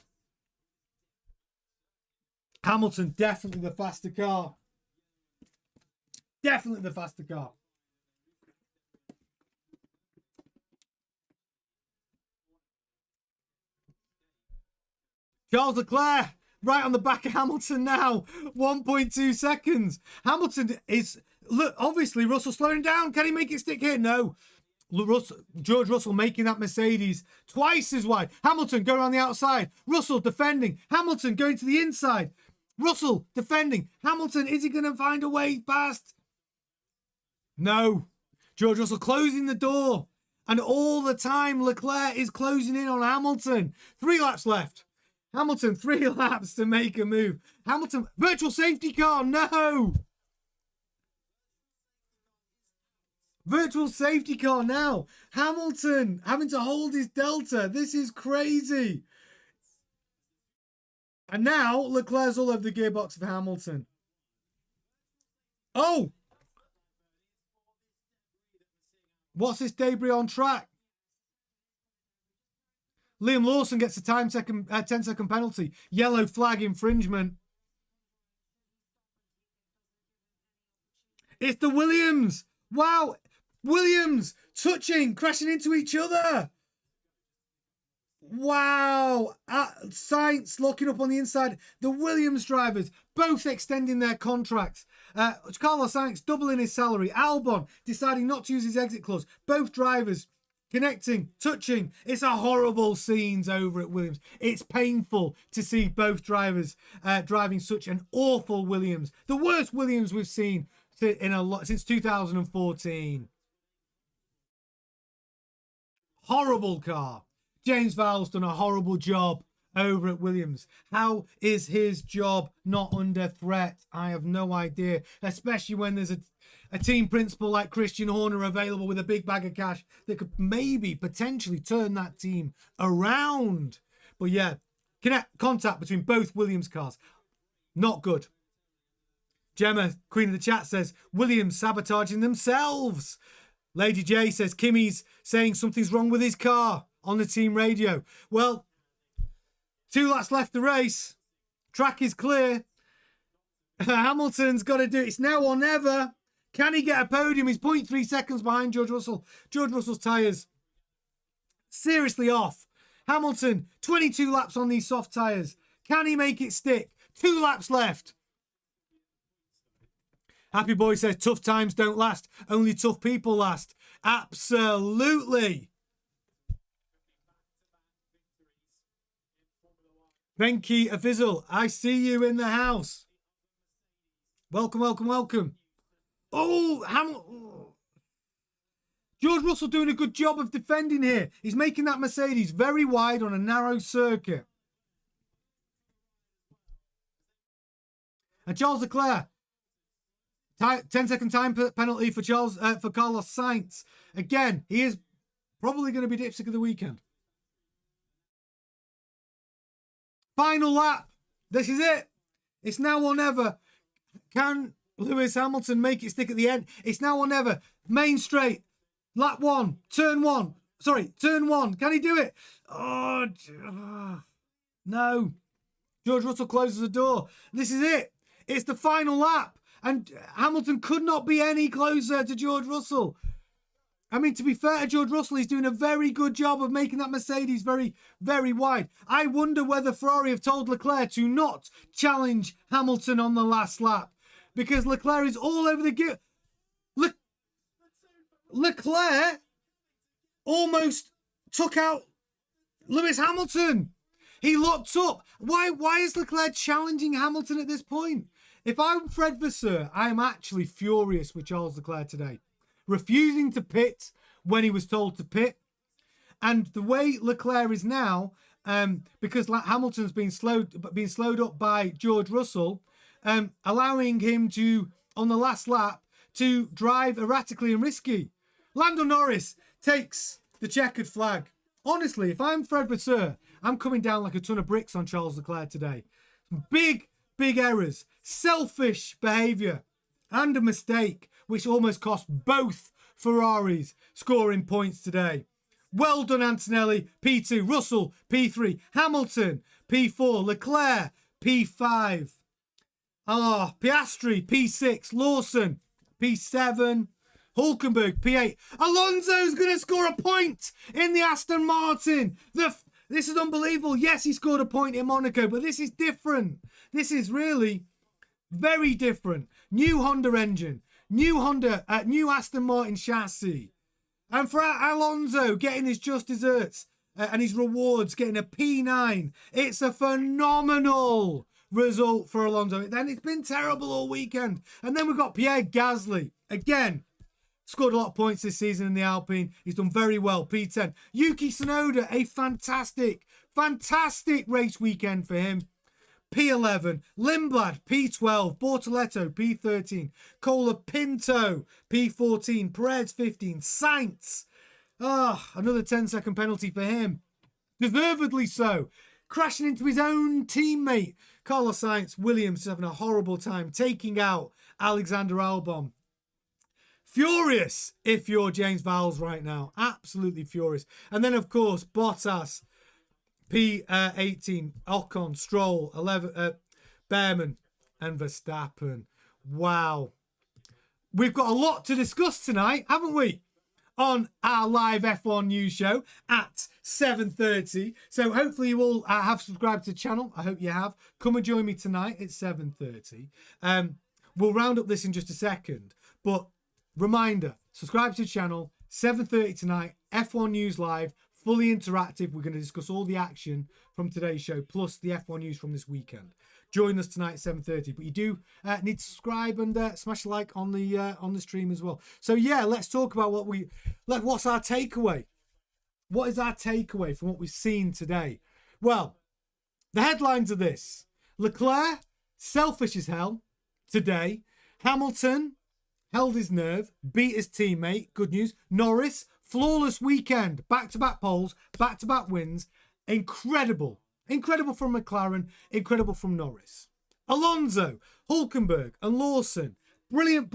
Hamilton, definitely the faster car. Definitely the faster car. Charles Leclerc, right on the back of Hamilton now. 1.2 seconds. Hamilton is, look, obviously Russell slowing down. Can he make it stick here? No. George Russell making that Mercedes twice as wide. Hamilton going around the outside. Russell defending. Hamilton going to the inside. Russell defending. Hamilton, is he going to find a way past? No. George Russell closing the door. And all the time, Leclerc is closing in on Hamilton. 3 laps left. Hamilton, 3 laps to make a move. Hamilton, virtual safety car. No. Virtual safety car now. Hamilton having to hold his delta. This is crazy. And now Leclerc's all over the gearbox of Hamilton. Oh! What's this debris on track? Liam Lawson gets a 10-second penalty. Yellow flag infringement. It's the Williams. Wow. Williams touching, crashing into each other. Wow. Sainz locking up on the inside. The Williams drivers both extending their contracts. Carlos Sainz doubling his salary. Albon deciding not to use his exit clause. Both drivers connecting, touching. It's a horrible scenes over at Williams. It's painful to see both drivers driving such an awful Williams. The worst Williams we've seen since 2014. Horrible car. James Vowell's done a horrible job over at Williams. How is his job not under threat? I have no idea, especially when there's a team principal like Christian Horner available with a big bag of cash that could maybe potentially turn that team around. But yeah, contact between both Williams cars. Not good. Gemma, Queen of the Chat, says Williams sabotaging themselves. Lady J says Kimi's saying something's wrong with his car on the team radio. Well, 2 laps left the race. Track is clear. Hamilton's got to do it. It's now or never. Can he get a podium? He's 0.3 seconds behind George Russell. George Russell's tyres seriously off. Hamilton, 22 laps on these soft tyres. Can he make it stick? 2 laps left. Happy Boy says, tough times don't last. Only tough people last. Absolutely. Venki Afizzle, I see you in the house. Welcome, welcome, welcome. George Russell doing a good job of defending here. He's making that Mercedes very wide on a narrow circuit. And Charles Leclerc, 10-second time penalty for Carlos Sainz. Again, he is probably going to be dipstick of the weekend. Final lap. This is it. It's now or never. Can Lewis Hamilton make it stick at the end? It's now or never. Main straight. Lap 1. Turn 1. Sorry, turn 1. Can he do it? No. George Russell closes the door. This is it. It's the final lap. And Hamilton could not be any closer to George Russell. I mean, to be fair to George Russell, he's doing a very good job of making that Mercedes very, very wide. I wonder whether Ferrari have told Leclerc to not challenge Hamilton on the last lap. Because Leclerc is all over the gear. Leclerc almost took out Lewis Hamilton. He locked up. Why is Leclerc challenging Hamilton at this point? If I'm Fred Vasseur, I am actually furious with Charles Leclerc today. Refusing to pit when he was told to pit. And the way Leclerc is now, because Hamilton's been slowed up by George Russell, allowing him to, on the last lap, to drive erratically and risky. Lando Norris takes the checkered flag. Honestly, if I'm Fred Vasseur, I'm coming down like a ton of bricks on Charles Leclerc today. Big errors, selfish behaviour, and a mistake, which almost cost both Ferraris scoring points today. Well done, Antonelli, P2, Russell, P3, Hamilton, P4, Leclerc, P5. Piastri, P6, Lawson, P7, Hulkenberg, P8. Alonso's going to score a point in the Aston Martin. This is unbelievable. Yes, he scored a point in Monaco, but this is different. This is really very different. New Honda engine, new Aston Martin chassis. And for Alonso getting his just desserts and his rewards, getting a P9. It's a phenomenal result for Alonso. Then it's been terrible all weekend. And then we've got Pierre Gasly. Again, scored a lot of points this season in the Alpine. He's done very well. P10. Yuki Tsunoda, a fantastic race weekend for him. P11. Lindblad, P12. Bortoletto, P13. Colapinto, P14. Perez, 15. Sainz. Another 10-second penalty for him. Deservedly so. Crashing into his own teammate. Carlos Sainz. Williams having a horrible time taking out Alexander Albon. Furious if you're James Vowles right now. Absolutely furious. And then, of course, Bottas, P18, Ocon, Stroll, 11, Behrman, and Verstappen. Wow. We've got a lot to discuss tonight, haven't we? On our live F1 news show at 7:30. So hopefully you all have subscribed to the channel. I hope you have. Come and join me tonight at 7:30. We'll round up this in just a second. But reminder, subscribe to the channel, 7:30 tonight, F1 News Live, fully interactive. We're going to discuss all the action from today's show, plus the F1 news from this weekend. Join us tonight at 7:30. But you do need to subscribe and smash a like on the stream as well. So yeah, let's talk about what's our takeaway. What is our takeaway from what we've seen today? Well, the headlines are this: Leclerc, selfish as hell today. Hamilton held his nerve, beat his teammate. Good news. Norris, flawless weekend. Back-to-back poles, back-to-back wins. Incredible. Incredible from McLaren. Incredible from Norris. Alonso, Hulkenberg and Lawson. Brilliant.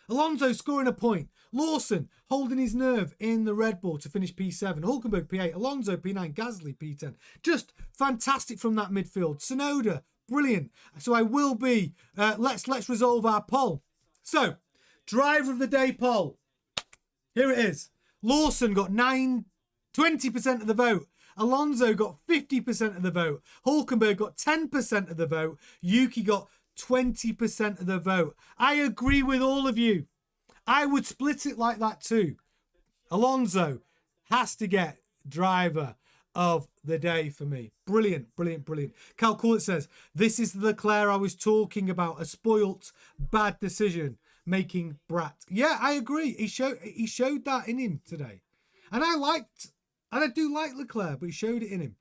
Alonso scoring a point. Lawson holding his nerve in the Red Bull to finish P7. Hulkenberg P8. Alonso P9. Gasly P10. Just fantastic from that midfield. Tsunoda, brilliant. So I will be, let's resolve our poll. So, driver of the day poll. Here it is. Lawson got 20% of the vote. Alonso got 50% of the vote. Hulkenberg got 10% of the vote. Yuki got 20% of the vote. I agree with all of you. I would split it like that too. Alonso has to get driver of the day for me. Brilliant, brilliant, brilliant. Cal Court says, this is the Leclerc I was talking about. A spoilt, bad decision making brat. Yeah, I agree. He showed that in him today. And I do like Leclerc, but he showed it in him.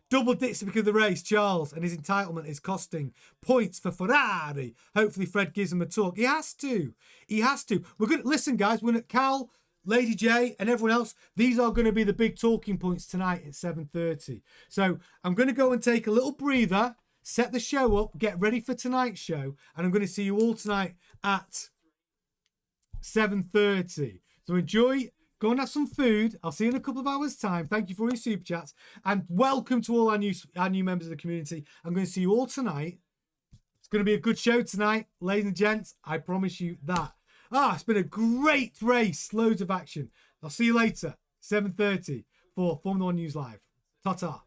Double dicks because of the race, Charles, and his entitlement is costing points for Ferrari. Hopefully Fred gives him a talk. He has to. He has to. We're going to listen, guys. We're going to Cal, Lady J, and everyone else. These are going to be the big talking points tonight at 7:30. So I'm going to go and take a little breather, set the show up, get ready for tonight's show, and I'm going to see you all tonight at 7:30. So enjoy. Go and have some food. I'll see you in a couple of hours' time. Thank you for all your super chats. And welcome to all our new members of the community. I'm going to see you all tonight. It's going to be a good show tonight, ladies and gents. I promise you that. It's been a great race. Loads of action. I'll see you later, 7:30 for Formula 1 News Live. Ta-ta.